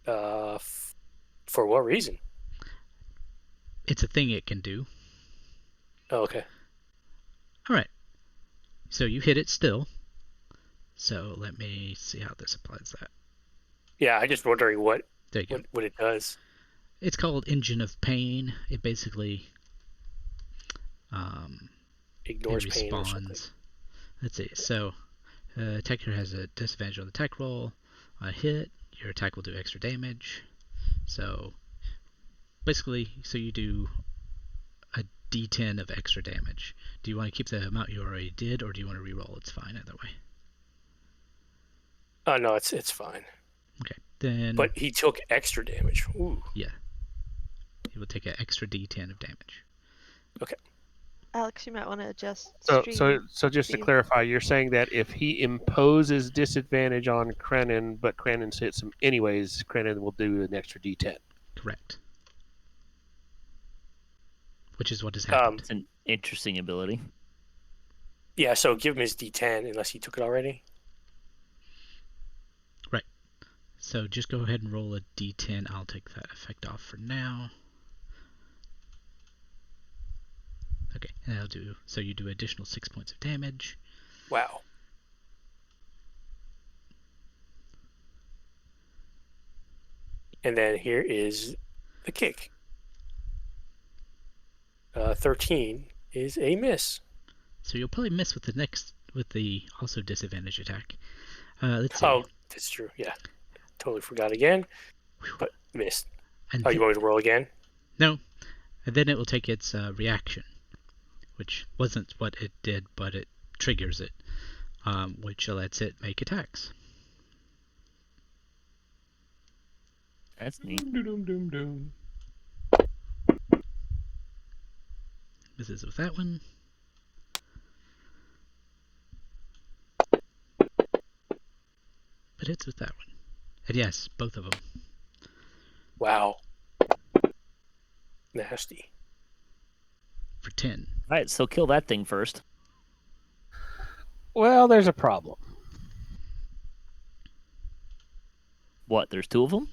For what reason? It's a thing it can do. Oh, okay. All right. So you hit it still. So let me see how this applies that. Yeah, I'm just wondering what it does. It's called Engine of Pain. It basically Ignores it pain or something. responds. Let's see. So attacker has a disadvantage on the attack roll. A hit, your attack will do extra damage. So basically, you do a D10 of extra damage. Do you want to keep the amount you already did, or do you want to reroll? It's fine either way. No, it's fine. Okay, then. But he took extra damage. Ooh. Yeah. He will take an extra D10 of damage. Okay. Alex, you might want to adjust. So just to speed. clarify, you're saying that if he imposes disadvantage on Kraanan, but Kraanan hits him anyways, Kraanan will do an extra D10. Correct. Which is what has happened. It's an interesting ability. Yeah, so give him his D10 unless he took it already. Right. So just go ahead and roll a D10. I'll take that effect off for now. Okay, and that'll do. So you do additional 6 points of damage. Wow. And then here is the kick. 13 is a miss. So you'll probably miss with the also disadvantage attack. Let's see. Oh, that's true. Yeah, totally forgot again, but missed. And you want me to roll again? No, and then it will take its reaction, which wasn't what it did, but it triggers it, which lets it make attacks. That's neat. Misses with that one. But hits with that one. And yes, both of them. Wow. Nasty. For 10. Alright, so kill that thing first. Well, there's a problem. What, there's 2 of them?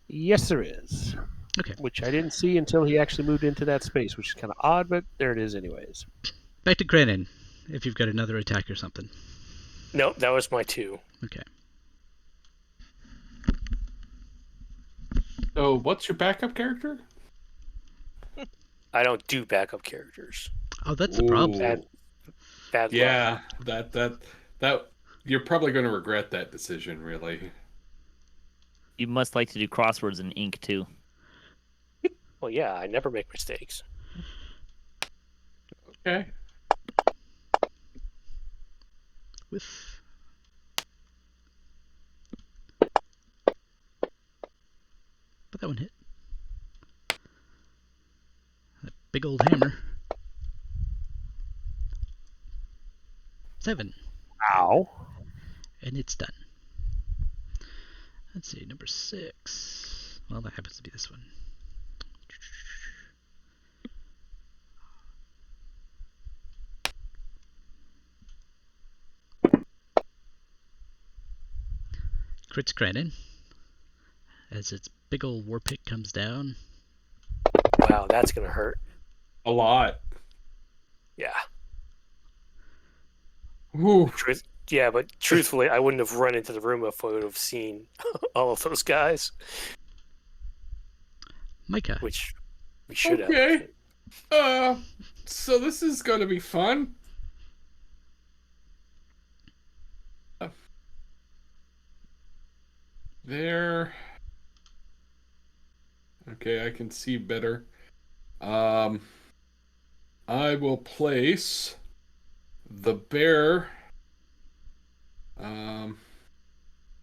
Yes, there is. Okay. Which I didn't see until he actually moved into that space, which is kind of odd, but there it is anyways. Back to Kraanan, if you've got another attack or something. Nope, that was my 2. Okay. So, what's your backup character? I don't do backup characters. Oh, that's the problem. Bad Yeah, luck. that you're probably going to regret that decision, really. You must like to do crosswords in ink, too. Well, yeah, I never make mistakes. Okay. With... But that one hit. That big old hammer. 7. Ow. And it's done. Let's see, number 6. Well, that happens to be this one. crits Kraanan as its big old war pick comes down. Wow, that's gonna hurt. A lot. Yeah. Whew. Yeah, but truthfully, I wouldn't have run into the room if I would have seen all of those guys. Mika. Which we should have. Okay. So this is gonna be fun. There. Okay, I can see better. I will place the bear. Do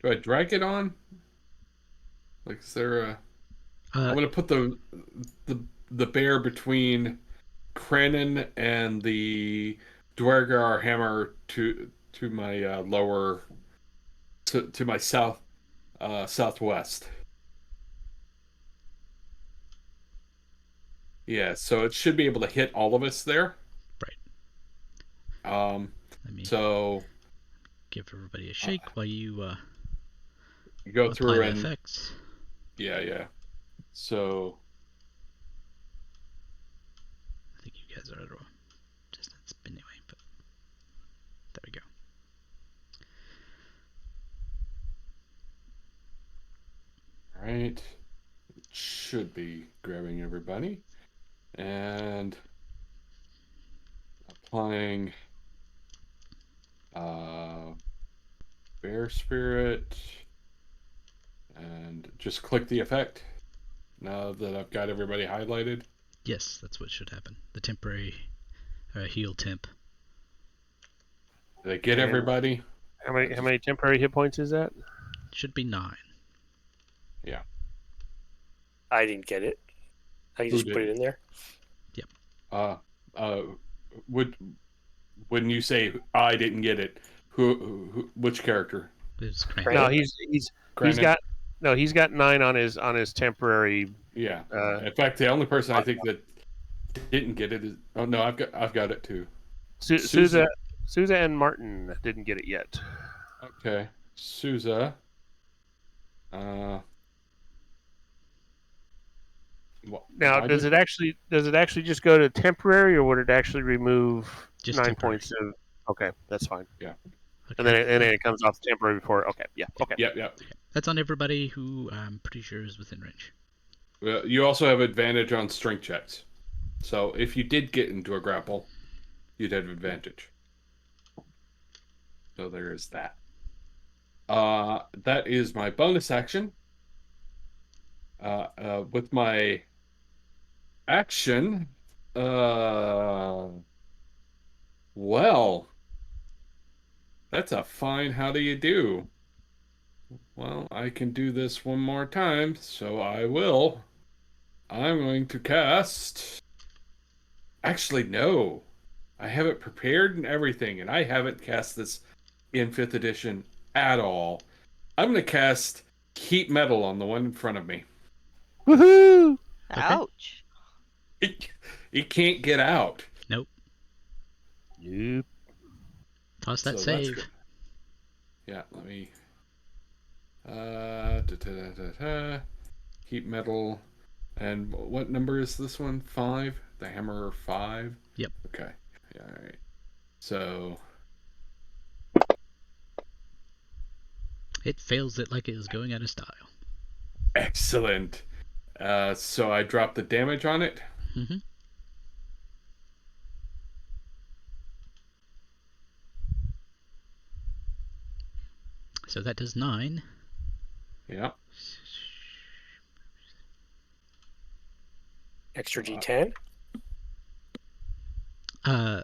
I drag it on? Like, is there a? I'm gonna put the bear between Kraanan and the Duergar hammer to my lower to my southwest. Yeah, so it should be able to hit all of us there. Right. Let me so give everybody a shake while you go through and effects. Yeah. So I think you guys are at a distance anyway, but there we go. All right. It should be grabbing everybody and applying bear spirit and just click the effect now that I've got everybody highlighted. Yes, that's what should happen. The temporary heal temp. Did I get everybody? How many temporary hit points is that? Should be 9. Yeah. I didn't get it. I just put it in there. Yep. When you say I didn't get it, which character? It's Kraanan. No, he's got 9 on his temporary. Yeah. In fact, the only person I think that didn't get it is I've got it too. Suzza and Marten didn't get it yet. Okay, Suzza. Now, does it actually just go to temporary, or would it actually remove Just 9 temporary. points of? Okay, that's fine. Yeah. Okay. And then it comes off temporary before. Okay, yeah. Okay. Yep. Okay. That's on everybody who I'm pretty sure is within range. You also have advantage on strength checks. So if you did get into a grapple, you'd have advantage. So there is that. That is my bonus action. With my action, well, that's a fine how do you do. Well, I can do this one more time, so I will. I'm going to cast... Actually, no. I have it prepared and everything, and I haven't cast this in 5th edition at all. I'm going to cast Heat Metal on the one in front of me. Woohoo! Ouch. It can't get out. Nope. Nope. Toss that So that's save. good. Yeah, let me... Heat Metal. And what number is this one? 5? The hammer 5? Yep. Okay. Yeah, alright. So... It fails it like it was going out of style. Excellent. So I drop the damage on it. Mm-hmm. So that does 9. Yeah. Extra D10? No.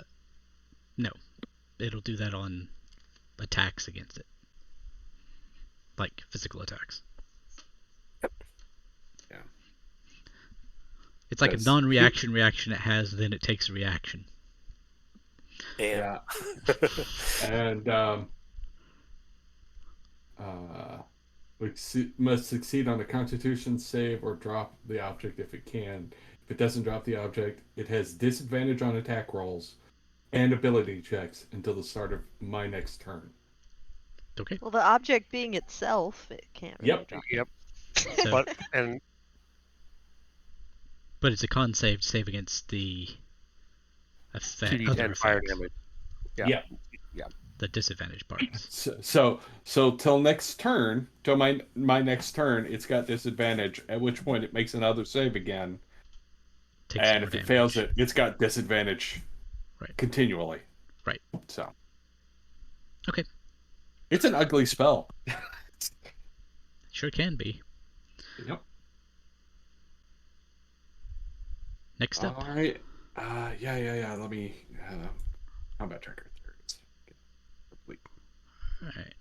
It'll do that on attacks against it. Like physical attacks. Yeah. It's like a non-reaction reaction it has, then it takes a reaction. Damn. Yeah. And must succeed on a Constitution save or drop the object if it can. If it doesn't drop the object, it has disadvantage on attack rolls and ability checks until the start of my next turn. Okay. Well, the object being itself, it can't really Yep. drop. Yep. So, But it's a con save to save against the effect, other 2d10 fire effects, damage. Yeah. the disadvantage parts. So till next turn, till my next turn, it's got disadvantage. At which point it makes another save again, Takes and more if it damage. fails it, it's got disadvantage. Right. Continually. Right. So. Okay. It's an ugly spell. Sure can be. Yep. Next up. All right. Yeah. Let me. Combat tracker. There it is. Complete. All right.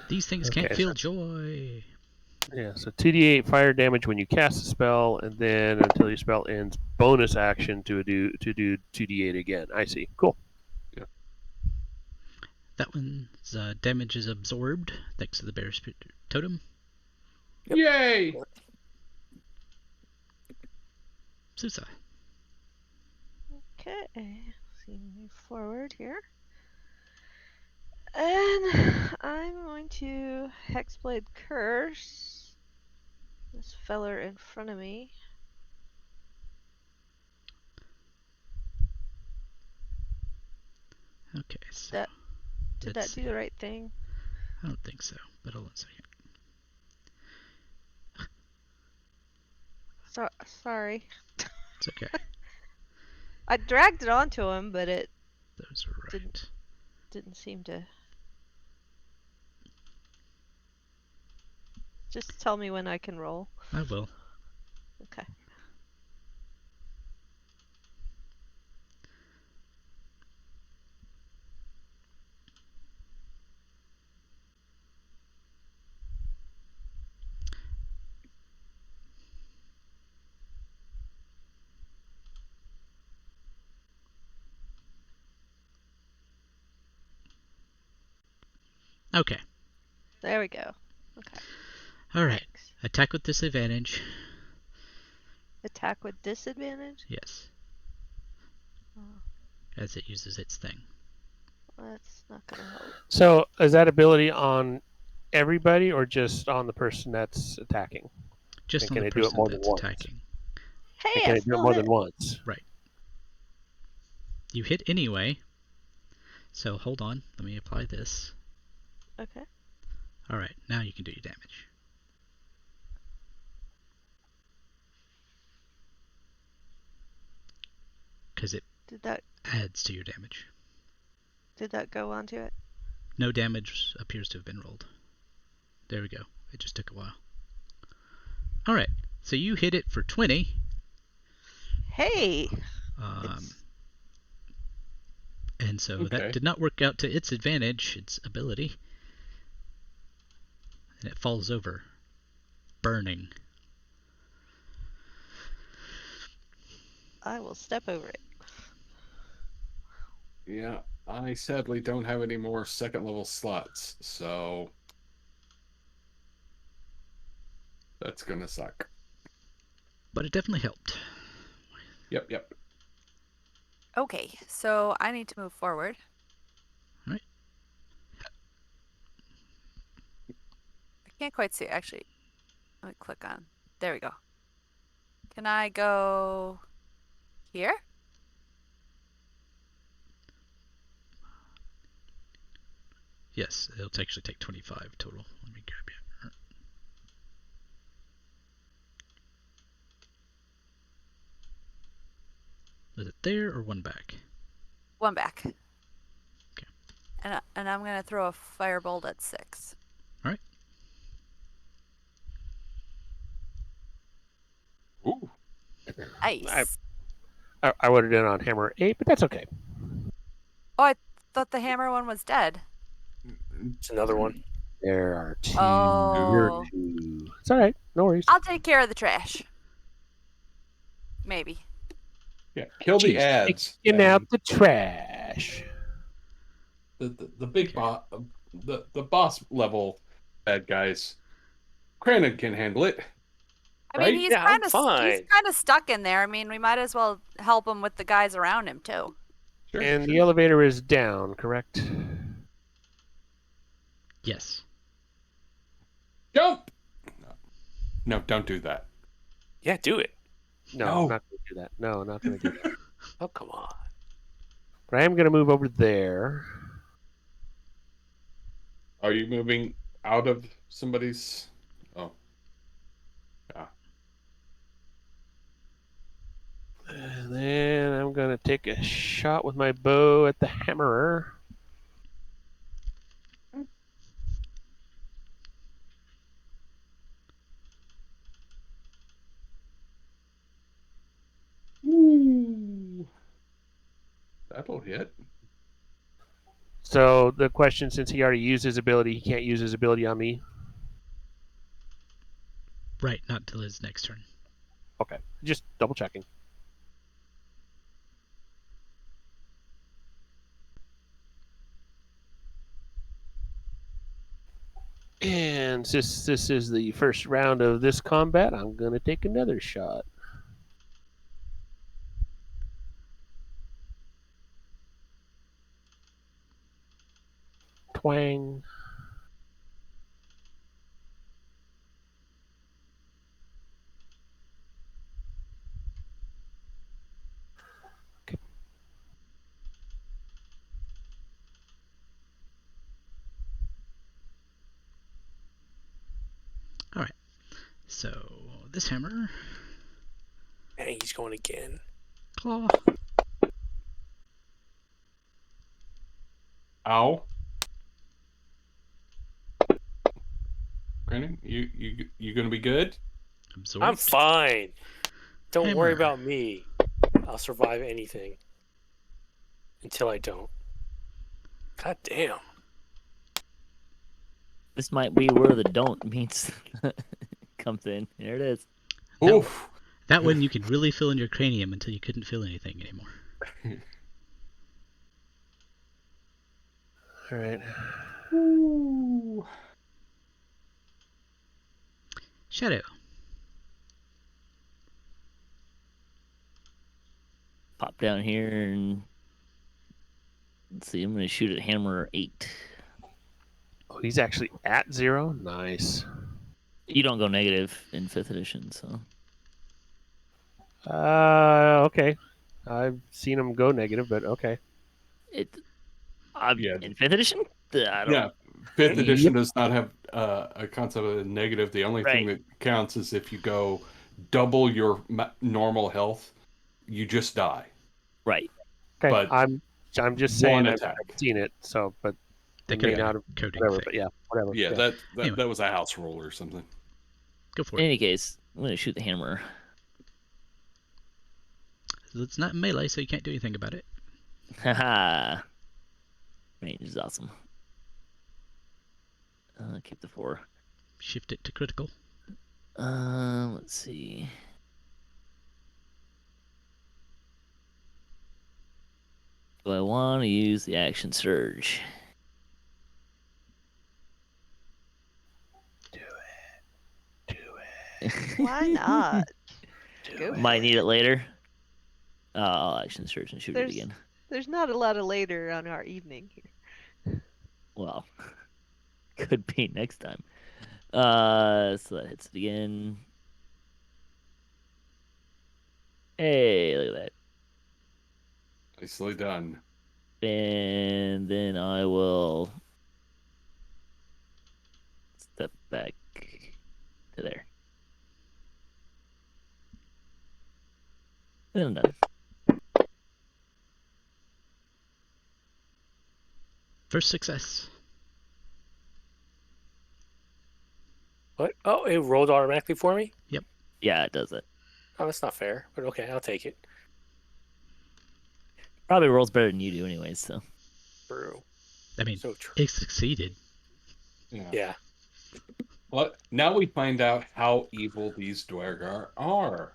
These things can't feel joy. Yeah, so 2d8 fire damage when you cast a spell, and then until your spell ends, bonus action to do 2d8 again. I see. Cool. That one's damage is absorbed thanks to the bear spirit totem. Yep. Yay! Suzza. Okay. So you move forward here. And I'm going to Hexblade Curse this feller in front of me. Okay, so Did let's that see. do the right thing? I don't think so, but hold on a second. Sorry. It's okay. I dragged it onto him, but it Those are right. didn't seem to. Just tell me when I can roll. I will. Okay. Okay. There we go. Okay. All right. Thanks. Attack with disadvantage. Attack with disadvantage? Yes. Oh, As it uses its thing. that's not gonna help. So is that ability on everybody or just on the person that's attacking? Just And on can the it do it person more than that's once? attacking. Hey, And can I it do it still more hit. than once? You hit anyway. So hold on. Let me apply this. Okay. All right. Now you can do your damage. Because it Did that adds to your damage. go onto it? No damage appears to have been rolled. There we go. It just took a while. All right. So you hit it for 20. Hey. And so Okay. that did not work out to its advantage, its ability. And it falls over, burning. I will step over it. Yeah, I sadly don't have any more second level slots, so that's gonna suck. But it definitely helped. Yep. Okay, so I need to move forward. All right. I can't quite see. Actually, let me click on. There we go. Can I go here? Yes, it'll actually take 25 total. Let me grab you. Was it there or one back? One back. Okay. And I'm gonna throw a firebolt at 6. All right. Ooh. Nice. I would have done on hammer 8, but that's okay. Oh, I thought the hammer one was dead. It's another one. There are 2. Oh. You're 2. It's all right. No worries. I'll take care of the trash. Maybe. Yeah, kill the Jeez, ads. taking out the trash. the big boss, the boss level bad guys, Kraanan can handle it. I mean, Right? he's Yeah, I'm kind of fine. stuck in there. I mean, we might as well help him with the guys around him too. Sure. And the elevator is down, correct? Yes. Jump! No, don't do that. Yeah, do it. No, No. I'm not going to do that. No, not going to do that. Oh, come on. But I am going to move over there. Are you moving out of somebody's? Oh, yeah. And then I'm going to take a shot with my bow at the hammerer. Ooh, that'll hit. So the question, since he already used his ability, he can't use his ability on me? Right, not till his next turn. Okay, just double checking. And since this is the first round of this combat, I'm going to take another shot. Twang. Okay. All right. So this hammer, Dang, he's going again. claw. Ow. Kraanan, you gonna be good? Absorb. I'm fine. Don't worry Hammer. about me. I'll survive anything. Until I don't. God damn. This might be where the don't means comes in. Here it is. Oof. That one you could really fill in your cranium until you couldn't feel anything anymore. All right. Ooh. Shadow. Pop down here and let's see. I'm going to shoot at hammer 8. Oh, he's actually at 0? Nice. You don't go negative in 5th edition, so. Okay. I've seen him go negative, but okay. Yeah. In 5th edition? I don't. Yeah. 5th edition does not have a concept of a negative. The only thing that counts is if you go double your normal health, you just die. Right. Okay. But I'm just saying I've attack. seen it, so but They it could may have not a have coding whatever, thing. but yeah, whatever. Yeah, Anyway. that was a house rule or something. Go for In it. any case, I'm going to shoot the hammer. It's not melee, so you can't do anything about it. Haha. Range is awesome. Keep the 4. Shift it to critical. Let's see. Do I want to use the action surge? Do it. Why not? Go for Might it. need it later. I'll action surge and shoot it again. There's not a lot of later on our evening here. Well, could be next time. So that hits it again. Hey, look at that. Nicely done. And then I will step back to there. And I'm done. First success. What? Oh, it rolled automatically for me? Yeah, it does it. Oh, that's not fair. But okay, I'll take it. Probably rolls better than you do anyways, so. True. I mean, So true. it succeeded. Yeah. Well, now we find out how evil these Duergar are.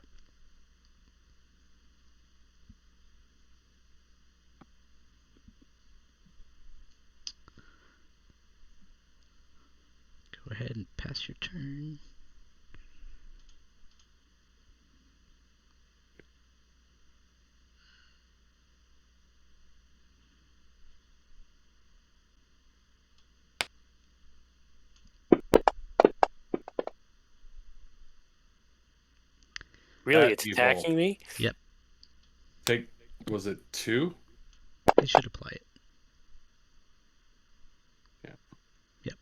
pass your turn. Really, That it's evil. attacking me? Yep, Was it 2? it should apply it. Yeah. Yep.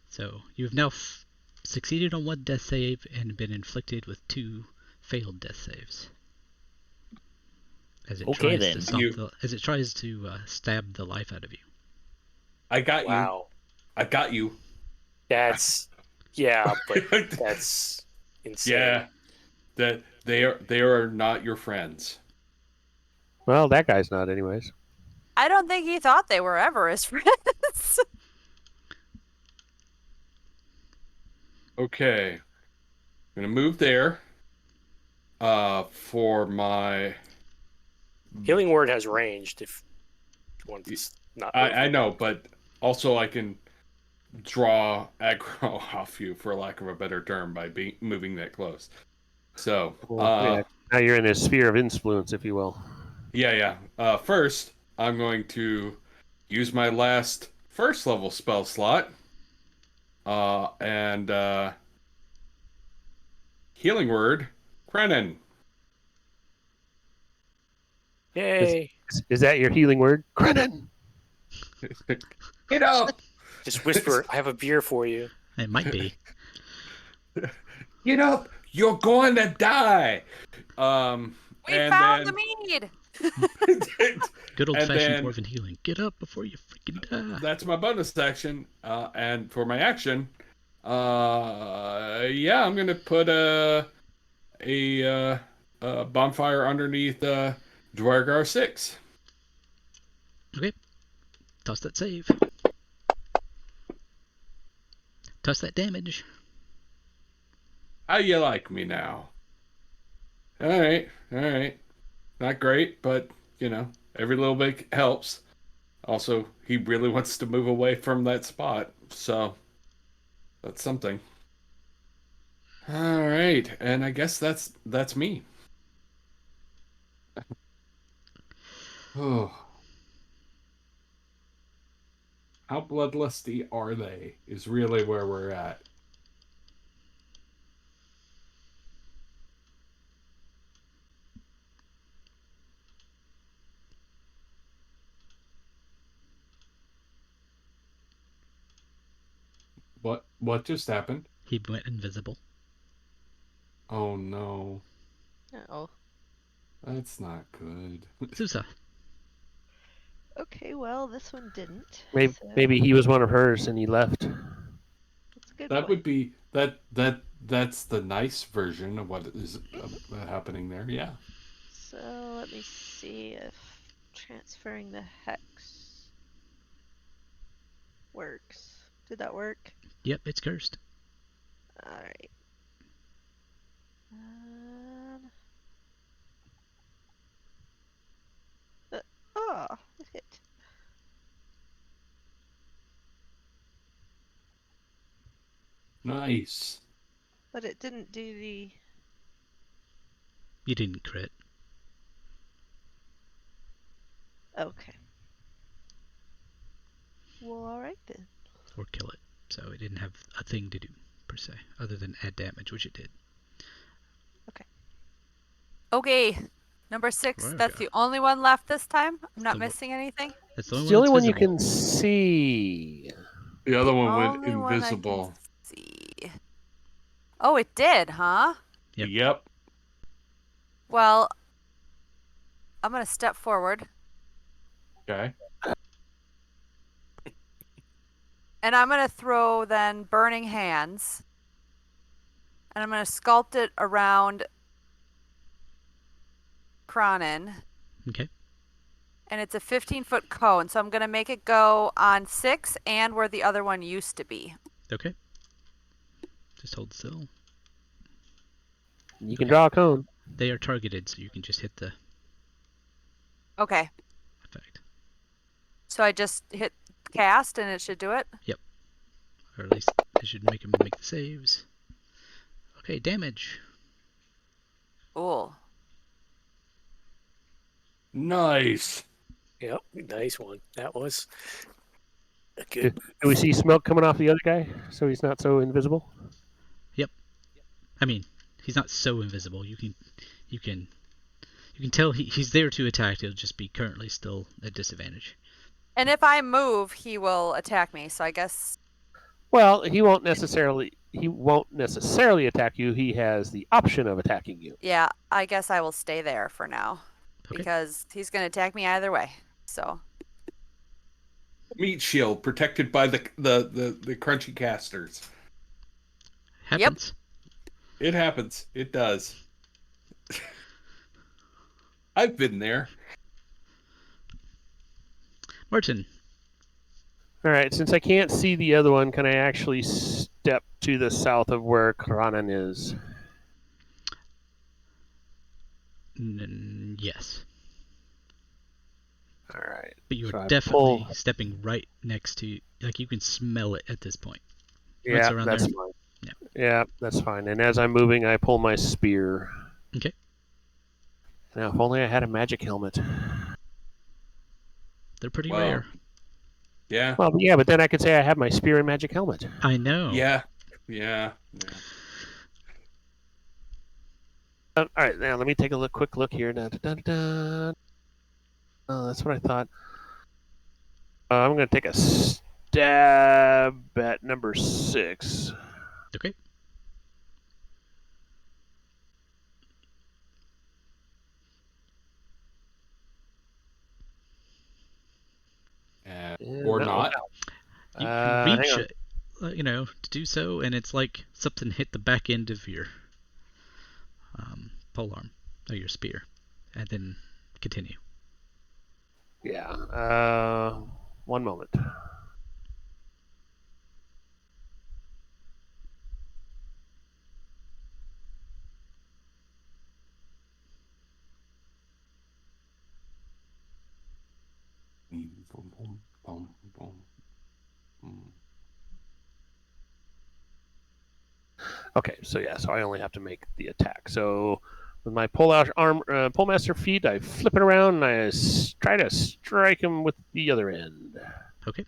So you've now succeeded on 1 death save and been inflicted with 2 failed death saves. As it Okay, tries then. to stop as it tries to stab the life out of you. I got you. Wow. I got you. That's yeah, but that's insane. Yeah. That they are not your friends. Well, that guy's not, anyways. I don't think he thought they were ever his friends. Okay. I'm gonna move there. For my Healing word has ranged if you want to not. I know, but also I can draw aggro off you, for lack of a better term, by moving that close. So, Yeah. Now you're in a sphere of influence, if you will. yeah. First, I'm going to use my last first level spell slot. And healing word, Kraanan. Yay! Is that your healing word? Kraanan! Get up! Just whisper, "I have a beer for you." It might be. Get up! You're going to die. We and found then... the mead. Good And old-fashioned then- dwarven healing. Get up before you freaking die. That's my bonus action. And for my action, I'm gonna put a bonfire underneath Duergar 6. Okay. Toss that save. Toss that damage. How you like me now? All right. Not great, but every little bit helps. Also, he really wants to move away from that spot, so that's something. All right, and I guess that's me. Oh. How bloodlusty are they? Is really where we're at. What just happened? He went invisible. Oh no, Oh. that's not good. Suzza. Okay, well, this one didn't. Maybe, so maybe he was one of hers and he left. That's a good That point. would be that's the nice version of what is happening there. Yeah. So let me see if transferring the hex works. Did that work? Yep, it's cursed. Alright. It hit. Nice. But it didn't do the... You didn't crit. Okay. Well, alright then. Or kill it. So it didn't have a thing to do, per se, other than add damage, which it did. Okay, number 6. There we That's go. the only one left this time. I'm not The- missing anything. That's the It's only the only one one that's you visible. can see. The other one went Only one I can invisible. see. Oh, it did, huh? Yep. Yep. Well, I'm gonna step forward Okay. and I'm gonna throw then Burning Hands, and I'm gonna sculpt it around Kraanan, Okay. and it's a 15-foot cone, so I'm gonna make it go on 6 and where the other one used to be. Okay. Just hold still. You can draw a cone. They are targeted, so you can just hit the Okay, effect. so I just hit cast and it should do it. Or at least They should make him make the saves. Okay, damage. Cool. Nice. Yep, nice one. That was a good. Do we see smoke coming off the other guy so he's not so invisible? I mean, he's not so invisible. You can tell he's there to attack. He'll just be currently still at disadvantage. And if I move, he will attack me. So I guess. Well, he won't necessarily attack you. He has the option of attacking you. Yeah, I guess I will stay there for now. Okay. Because he's going to attack me either way. So. Meat shield protected by the crunchy casters. Happens. It happens. It does. I've been there. Marten. All right, since I can't see the other one, can I actually step to the south of where Kraanan is? Yes. All right. But you're So I definitely pull- stepping right next to, like, you can smell it at this point. Yeah, around that's there? fine. Yeah. Yeah, that's fine. And as I'm moving, I pull my spear. Okay. Now, if only I had a magic helmet. They're pretty Wow. rare. Yeah. Well, yeah, but then I could say I have my spear and magic helmet. I know. Yeah. All right, now let me take a quick look here. Oh, that's what I thought. I'm going to take a stab at number 6. Okay. Or not. You hang reach on. it, to do so, and it's like something hit the back end of your polearm, or your spear, and then continue. Yeah. One moment. Okay, so I only have to make the attack. So with my pullmaster feet, I flip it around and I try to strike him with the other end. Okay.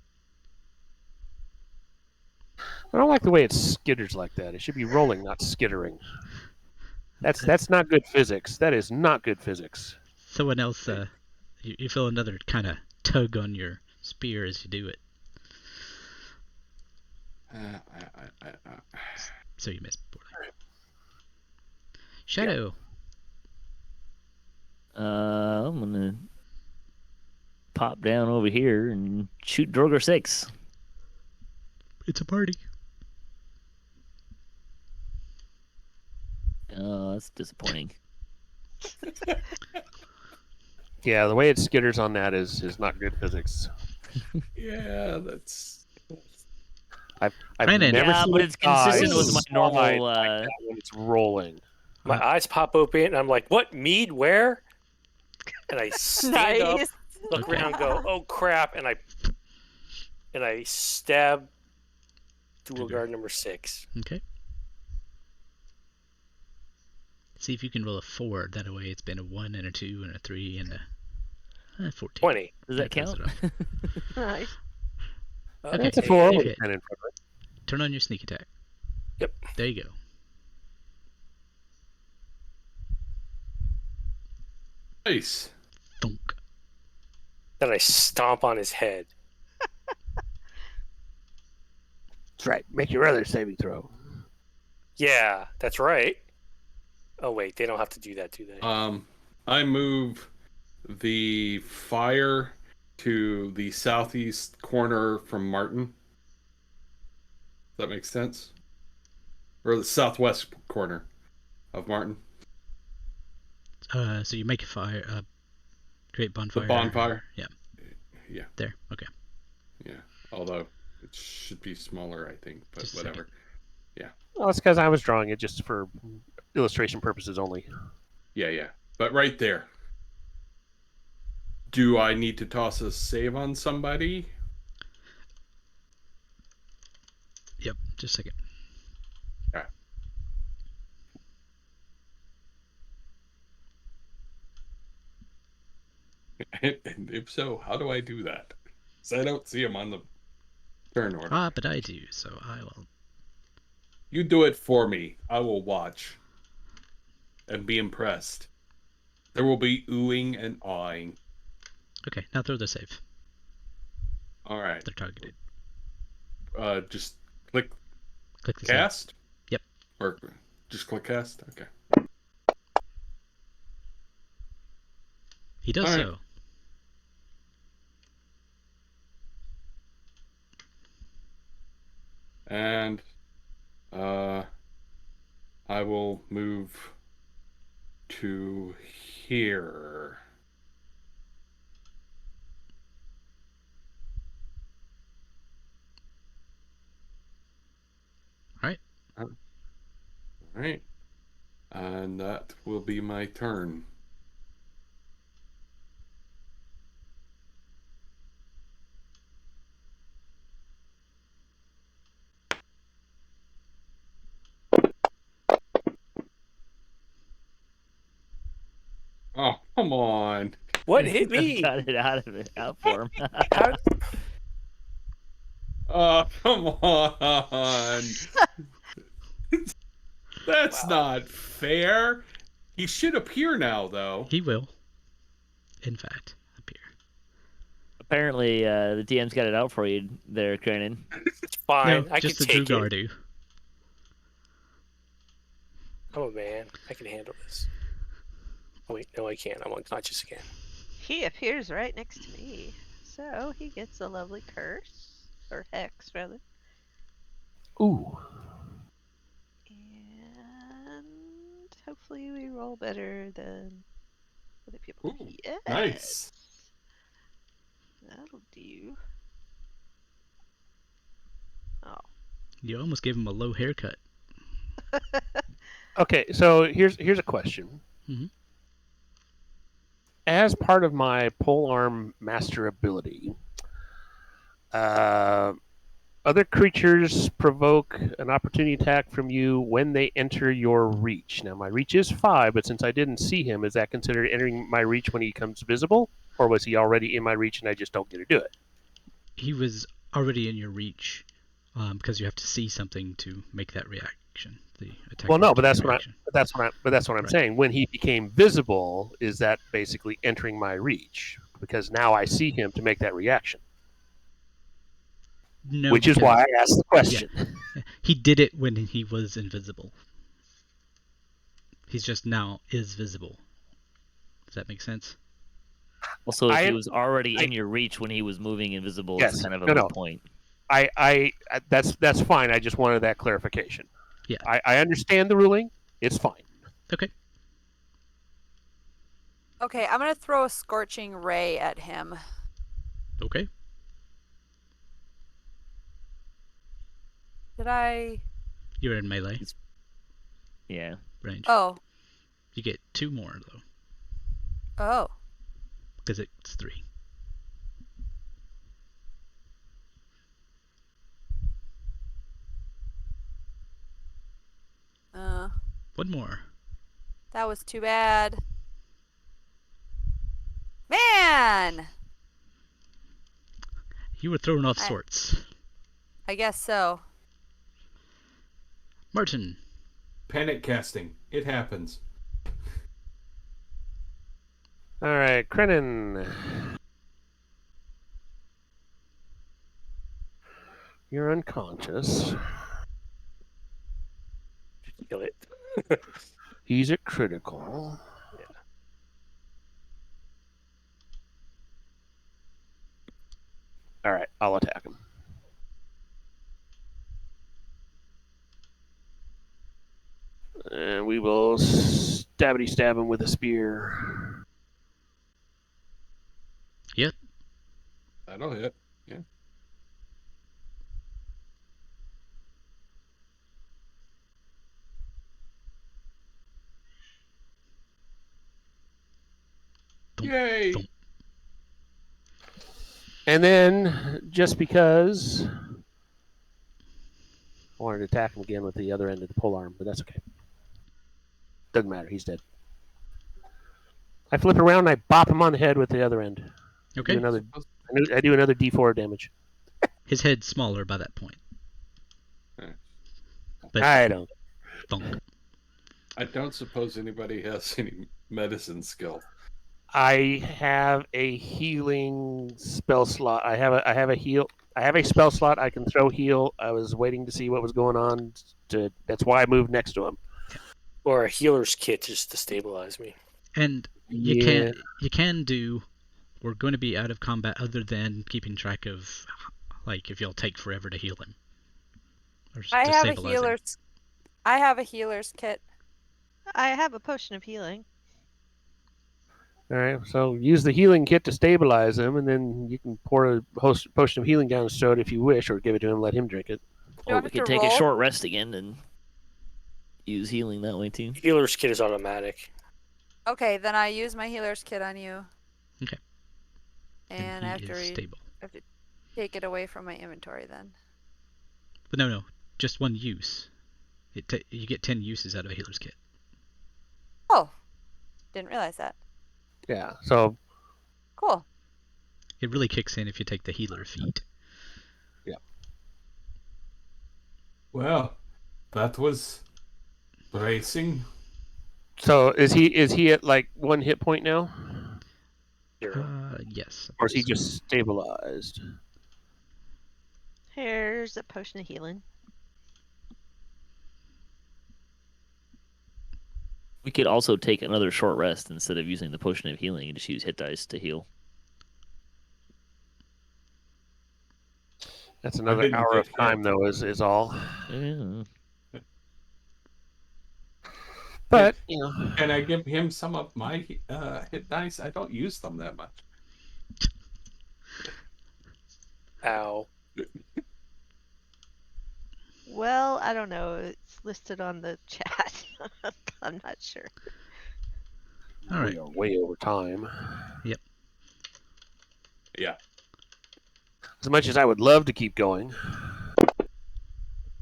I don't like the way it skitters like that. It should be rolling, not skittering. That's not good physics. That is not good physics. Someone else, you feel another kind of tug on your spear as you do it. So you missed. Shadow. I'm gonna pop down over here and shoot Duergar 6. It's a party. Oh, that's disappointing. Yeah, the way it skitters on that is not good physics. Yeah, that's. I've Kinda. never Yeah, seen but a it's consistent guy with my slide normal. like that when it's rolling. My eyes pop open, and I'm like, "What? Mead? Where?" And I stand up, Nice. look around, go, "Oh crap!" And I stab Duergar number 6. Okay. See if you can roll a 4. That way it's been a 1 and a 2 and a 3 and a 14. 20. Does that close count? it off. Nice. Okay. That's a 4 you with hit. 10 in front of it. Turn on your sneak attack. Yep. There you go. Nice. Thunk. Then I stomp on his head. That's right. Make your other saving throw. Yeah, that's right. Oh wait, they don't have to do that, do they? I move the fire to the southeast corner from Marten. Does that make sense? Or the southwest corner of Marten. So you make a fire, great bonfire. The bonfire? Yeah. Yeah. There. Okay. Yeah. Although it should be smaller, I think, but Just a whatever. Well, that's because I was drawing it just for illustration purposes only. Yeah. But right there. Do I need to toss a save on somebody? Yep. Just a second. And if so, how do I do that? Because I don't see him on the turn order. Ah, but I do, so I will. You do it for me. I will watch and be impressed. There will be oohing and awing. Okay, now throw the save. All right. They're targeted. Just click Click the cast? save. Yep. Or just click cast? Okay. He does All right. so. And I will move to here. Alright. All right. And that will be my turn. Oh, come on. What hit me? Got it out for him. How, Oh, come on. That's not fair. He should appear now, though. He will, in fact, appear. Apparently, the DM's got it out for you there, Kraanan. it's fine. No, I just can the take Duergar it. do. I'm a man. I can handle this. Oh, wait, no, I can't. I'm unconscious again. He appears right next to me, so he gets a lovely curse, or hex rather. Ooh. And hopefully we roll better than other people. Ooh, Yes. nice. That'll do. Oh. You almost gave him a low haircut. Okay, so here's a question. Mhm. As part of my polearm master ability, other creatures provoke an opportunity attack from you when they enter your reach. Now, my reach is 5, but since I didn't see him, is that considered entering my reach when he becomes visible? Or was he already in my reach and I just don't get to do it? He was already in your reach, because you have to see something to make that reaction. The attack. Well, no, but that's reaction. what I'm Right. saying. When he became visible, is that basically entering my reach? Because now I see him to make that reaction. No, Which is because why I asked the question. he did it when he was invisible. He's just now is visible. Does that make sense? Also, if I- he was already in your reach when he was moving invisible, Yes. it's kind of a No, moot no. point. That's fine. I just wanted that clarification. Yeah. I understand the ruling. It's fine. Okay. Okay, I'm gonna throw a scorching ray at him. Okay. Did I? You're in melee Yeah. range. Oh, You get 2 more though, oh. because it's 3. One more. That was too bad. Man! You were thrown off I- sorts. I guess so. Marten. Panic casting. It happens. All right, Kraanan. You're unconscious. Kill it. He's at critical. Yeah. All right, I'll attack him. And we will stabbity stab him with a spear. Yep. That'll hit. Yeah. Thump, Yay! thump. And then, just because... wanted to attack him again with the other end of the pole arm, but that's okay. Doesn't matter. He's dead. I flip around and I bop him on the head with the other end. Okay. I do another D4 damage. His head's smaller by that point. But I don't. Thunk. I don't suppose anybody has any medicine skill. I have a healing spell slot. I have a spell slot. I can throw heal. I was waiting to see what was going on. That's why I moved next to him. Or a healer's kit just to stabilize me. And you can do. We're going to be out of combat other than keeping track of, like, if you'll take forever to heal him. Or I to have stabilize him. I have a healer's kit. I have a potion of healing. All right, so use the healing kit to stabilize him, and then you can pour a potion of healing down his throat if you wish, or give it to him and let him drink it. Do I Or have we to could take a roll? short rest again and use healing that way too. Healer's kit is automatic. Okay, then I use my healer's kit on you. Okay. And I have he to is stable. take it away from my inventory then. But no, just one use. You get 10 uses out of a healer's kit. Oh, didn't realize that. Yeah, so Cool. It really kicks in if you take the healer feat. Well, that was bracing. so is he at like 1 hit point now, Yes. or is he just stabilized? Here's a potion of healing. We could also take another short rest instead of using the potion of healing and just use hit dice to heal. That's another didn't hour get of time, though, is all. Yeah. But Can I give him some of my hit dice? I don't use them that much. Ow. Well, I don't know. It's listed on the chat. I'm not sure. All right. we are way over time. Yeah. As much as I would love to keep going.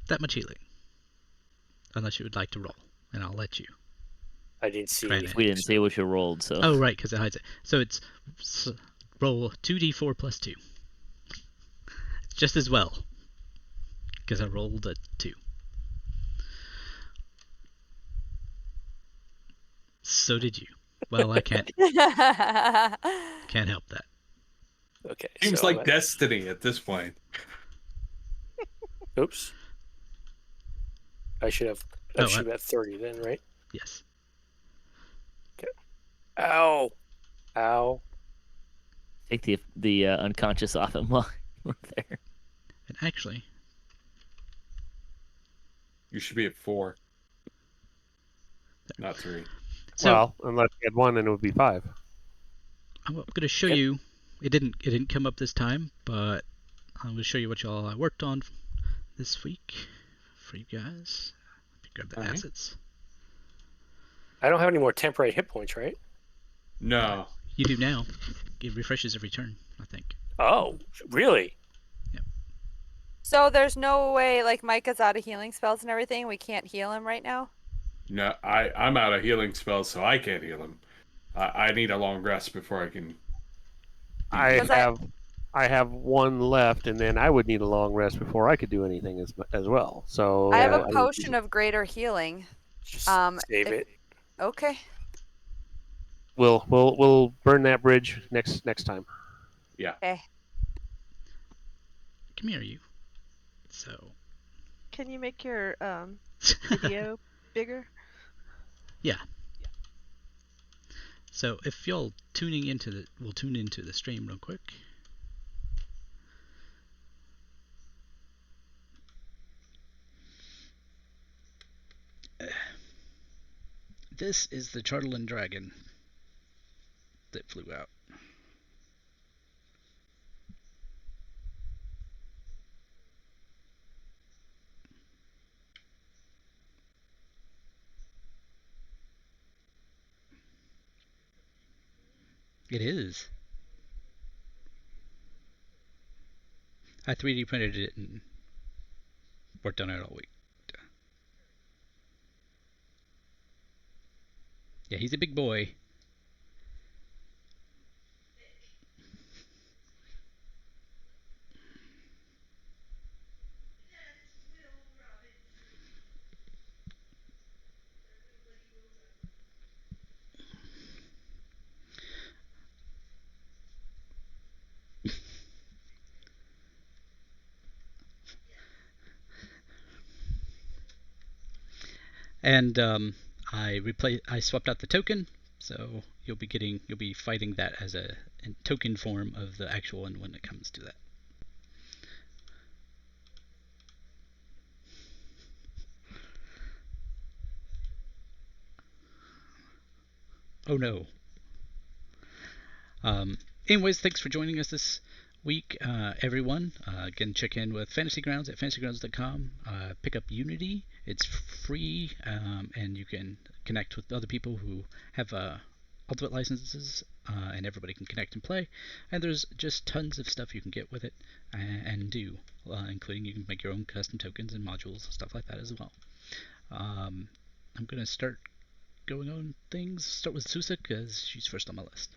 That much healing. Unless you would like to roll, and I'll let you. I didn't see Try anything. that. We didn't say what you rolled, so. Oh, right, because it hides it. So it's roll 2d4 plus 2. It's just as well. Because I rolled a 2. So did you. Well, I can't help that. Okay. Seems so like I'm at- destiny at this point. Oops. I should have be at 30 then, right? Yes. Ow. Ow. Take the unconscious off him while we're there. And actually, You should be at 4. Not 3. so Well, unless you had 1, then it would be 5. I'm going to show Yep. you. It didn't come up this time, but I'm going to show you what y'all I worked on this week for you guys. Let me grab the Alright. assets. I don't have any more temporary hit points, right? No. You do now. It refreshes every turn, I think. Oh, really? So there's no way, like, Micah's out of healing spells and everything. We can't heal him right now. No, I'm out of healing spells, so I can't heal him. I need a long rest before I can. I have 1 left, and then I would need a long rest before I could do anything as well. So I have a potion of greater healing. Just Save it. Okay. We'll burn that bridge next time. Okay. Come here, you. So, Can you make your video bigger? yeah. So if y'all we'll tune into the stream real quick. This is the Chartland Dragon that flew out. It is. I 3D printed it in worked on it all week. Yeah, he's a big boy. And I swapped out the token, so you'll be fighting that as a token form of the actual one when it comes to that. Oh no. Anyways, thanks for joining us this week, everyone. Again, check in with Fantasy Grounds at fantasygrounds.com. Pick up Unity. It's free, and you can connect with other people who have Ultimate licenses, and everybody can connect and play. And there's just tons of stuff you can get with it and do, including you can make your own custom tokens and modules, stuff like that as well. I'm going to start going on things. Start with Suzza because she's first on my list.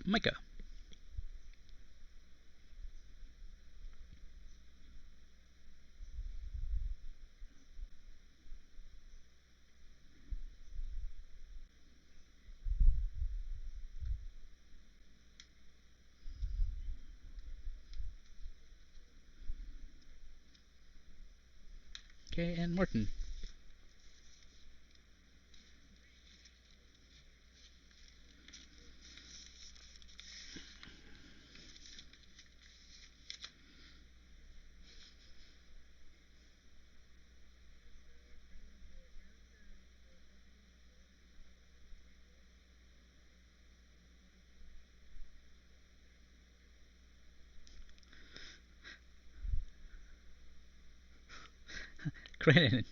Mika. Okay, and Marten. Kraanan.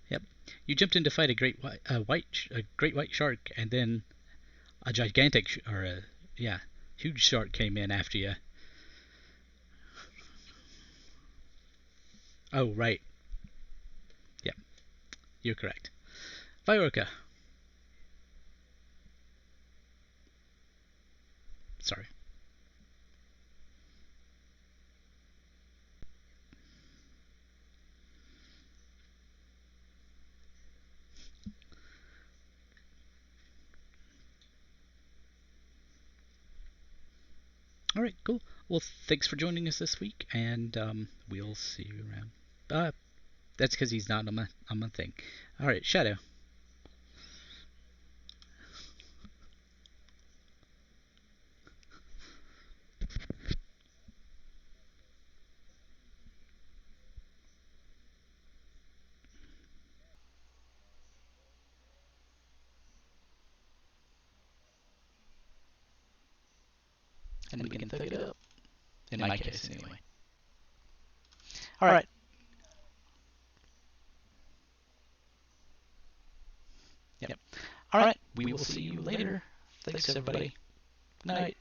Yep. You jumped in to fight a great white shark, and then a gigantic huge shark came in after you. Oh, right. Yep. You're correct. Viorica. Sorry. All right, cool. Well, thanks for joining us this week, and we'll see you around. That's because he's not on my thing. All right, Shadow. And we can thug it up. In my case, anyway. All right. Yep. All right. We will see you later. Thanks, everybody. Good night.